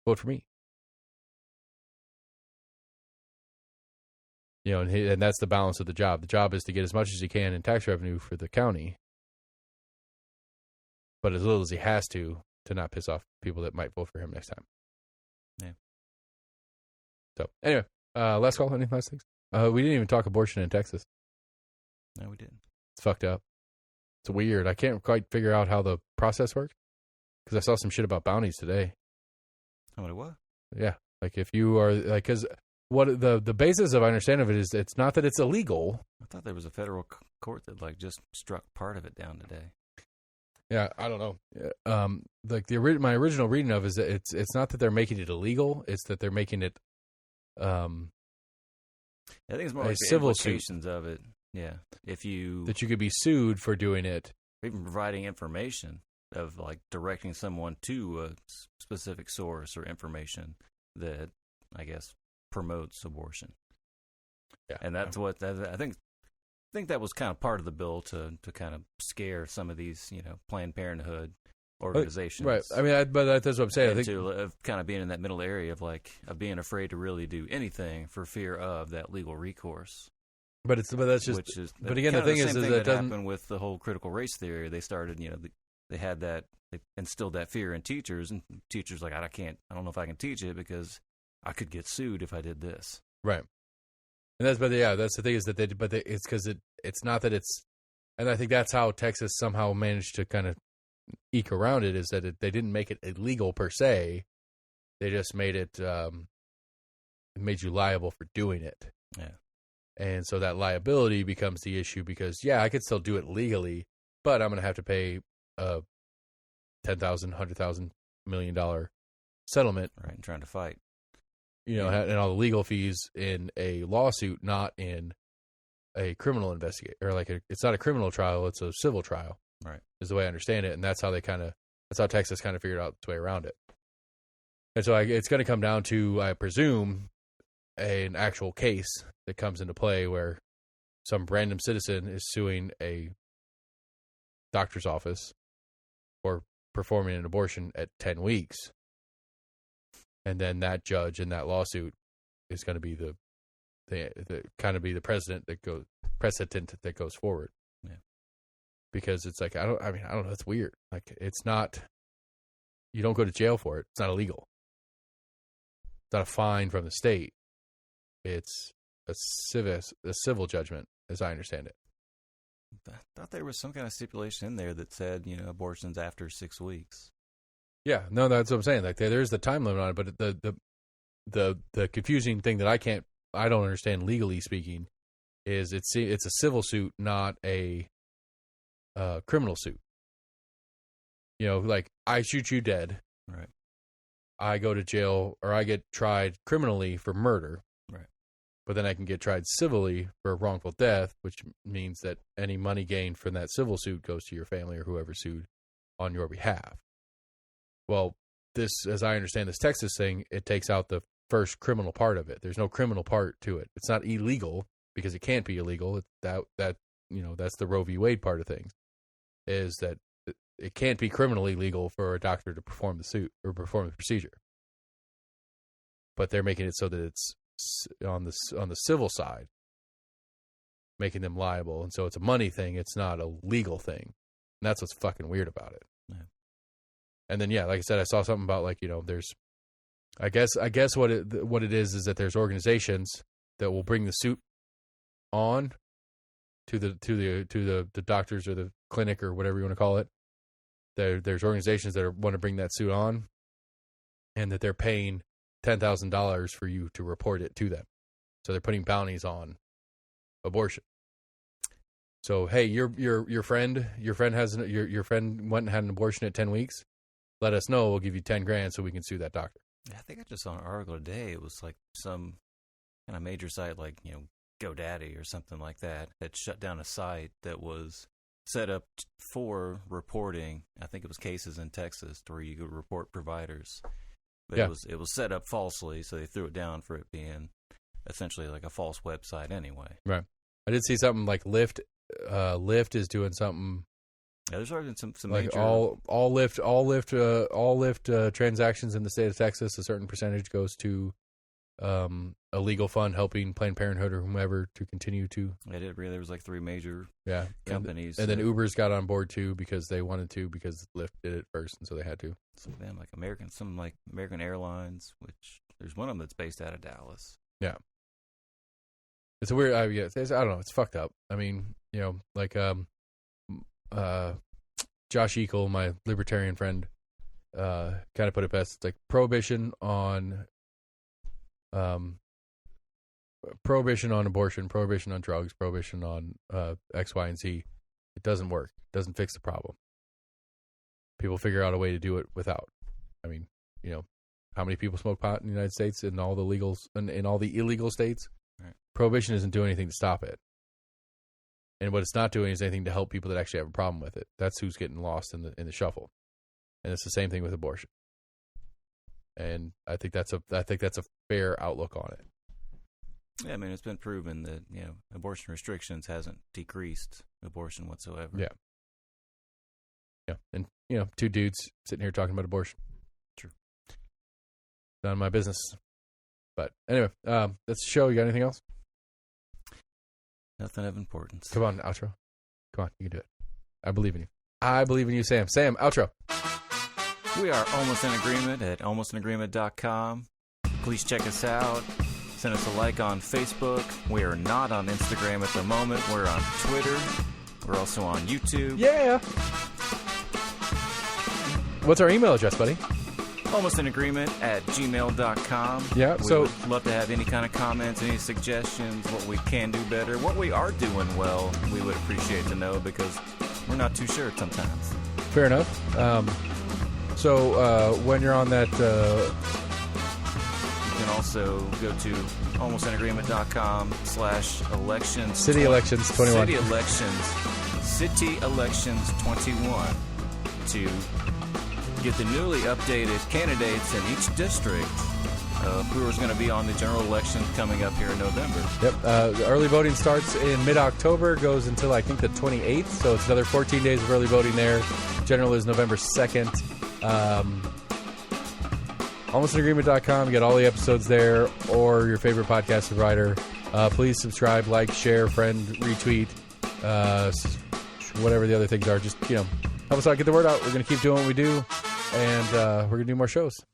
Vote for me. And that's the balance of the job. The job is to get as much as you can in tax revenue for the county, but as little as he has to not piss off people that might vote for him next time. Yeah. So anyway, last call. Any last things? We didn't even talk abortion in Texas. No, we didn't. It's fucked up. It's weird. I can't quite figure out how the process works because I saw some shit about bounties today. What? Yeah, like if you are like, because what the basis of I understand of it is, it's not that it's illegal. I thought there was a federal court that just struck part of it down today. Yeah, I don't know. Like my original reading of is that it's not that they're making it illegal; it's that they're making it. I think it's more like the civil implications suit of it. Yeah, if you could be sued for doing it, even providing information of like directing someone to a specific source or information that I guess promotes abortion. Yeah, and that's what I think that was kind of part of the bill to kind of scare some of these Planned Parenthood organizations, right? I mean, but that's what I'm saying. I think to kind of being in that middle area of being afraid to really do anything for fear of that legal recourse. But that's just. Which is, but again, the thing is that that doesn't happen with the whole critical race theory. They started, they had that, they instilled that fear in teachers, and teachers like, I don't know if I can teach it because I could get sued if I did this. Right. And that's the thing is that it's because it's not that it's, and I think that's how Texas somehow managed to kind of eke around it, is that they didn't make it illegal per se. They just made it made you liable for doing it. Yeah. And so that liability becomes the issue because, yeah, I could still do it legally, but I'm going to have to pay a $10,000, $100,000, $1 million settlement. Right, and trying to fight. And all the legal fees in a lawsuit, not in a criminal investigation. Or it's not a criminal trial, it's a civil trial. Right. Is the way I understand it. And that's how that's how Texas kind of figured out its way around it. And so it's going to come down to, I presume, an actual case that comes into play where some random citizen is suing a doctor's office for performing an abortion at 10 weeks. And then that judge in that lawsuit is going to be the kind of be the precedent that goes forward. Yeah. Because it's like, I don't know. It's weird. Like, it's not, you don't go to jail for it. It's not illegal. It's not a fine from the state. It's a civil judgment, as I understand it. I thought there was some kind of stipulation in there that said, abortions after 6 weeks. Yeah, no, that's what I'm saying. Like, there's the time limit on it, but the confusing thing that I don't understand legally speaking is it's a civil suit, not a criminal suit. Like, I shoot you dead. Right. I go to jail, or I get tried criminally for murder. Right. But then I can get tried civilly for wrongful death, which means that any money gained from that civil suit goes to your family or whoever sued on your behalf. Well, this, as I understand this Texas thing, it takes out the first criminal part of it. There's no criminal part to it. It's not illegal because it can't be illegal. That's the Roe v. Wade part of things, is that it can't be criminally legal for a doctor to perform the suit or perform the procedure. But they're making it so that it's on the civil side, making them liable, and so it's a money thing. It's not a legal thing, and that's what's fucking weird about it. Yeah. And then, yeah, like I said, I saw something about there's, I guess what it is that there's organizations that will bring the suit on to the doctors or the clinic or whatever you want to call it. There's organizations that want to bring that suit on, and that they're paying $10,000 for you to report it to them. So they're putting bounties on abortion. So, hey, your friend went and had an abortion at 10 weeks. Let us know. We'll give you $10,000 so we can sue that doctor. I think I just saw an article today. It was like some kind of major site like, GoDaddy or something like that had shut down a site that was set up for reporting. I think it was cases in Texas where you could report providers. But yeah. It was set up falsely, so they threw it down for it being essentially like a false website anyway. Right. I did see something like Lyft. Lyft is doing something. Yeah, there's already some like major... all Lyft transactions in the state of Texas, a certain percentage goes to a legal fund helping Planned Parenthood or whomever to continue to. There was like 3 major companies, and then Uber's got on board too because they wanted to, because Lyft did it first, and so they had to. Some of them, like American Airlines, which there's one of them that's based out of Dallas. Yeah, it's a weird. I don't know. It's fucked up. I mean, Josh Eagle, my libertarian friend, kind of put it best. It's like prohibition on abortion, prohibition on drugs, prohibition on X, Y, and Z. It doesn't work. It doesn't fix the problem. People figure out a way to do it without. I mean, how many people smoke pot in the United States in all the legals and in all the illegal states? Right. Prohibition isn't doing anything to stop it. And what it's not doing is anything to help people that actually have a problem with it. That's who's getting lost in the shuffle. And it's the same thing with abortion. And I think that's a fair outlook on it. Yeah, I mean, it's been proven that abortion restrictions hasn't decreased abortion whatsoever. Yeah. Yeah, and 2 dudes sitting here talking about abortion. True. None of my business. But anyway, that's the show. You got anything else? Nothing of importance. Come on, outro. Come on, you can do it. I believe in you. I believe in you, Sam. Sam, outro. We are Almost in Agreement at almostinagreement.com. Please check us out. Send us a like on Facebook. We are not on Instagram at the moment. We're on Twitter. We're also on YouTube. Yeah. What's our email address, buddy? almostinagreement@gmail.com. Yeah, we so would love to have any kind of comments, any suggestions, what we can do better, what we are doing well. We would appreciate to know because we're not too sure sometimes. fair enough. So when you're on that, You can also go to almostinagreement.com/elections. City Elections 21. City Elections 21 to get the newly updated candidates in each district of who is going to be on the general election coming up here in November. Yep. The early voting starts in mid-October, goes until I think the 28th. So it's another 14 days of early voting there. General is November 2nd. AlmostInAgreement.com. Get all the episodes there, or your favorite podcast provider. Please subscribe, like, share, friend, retweet, whatever the other things are. Just help us out, get the word out. We're going to keep doing what we do, and we're going to do more shows.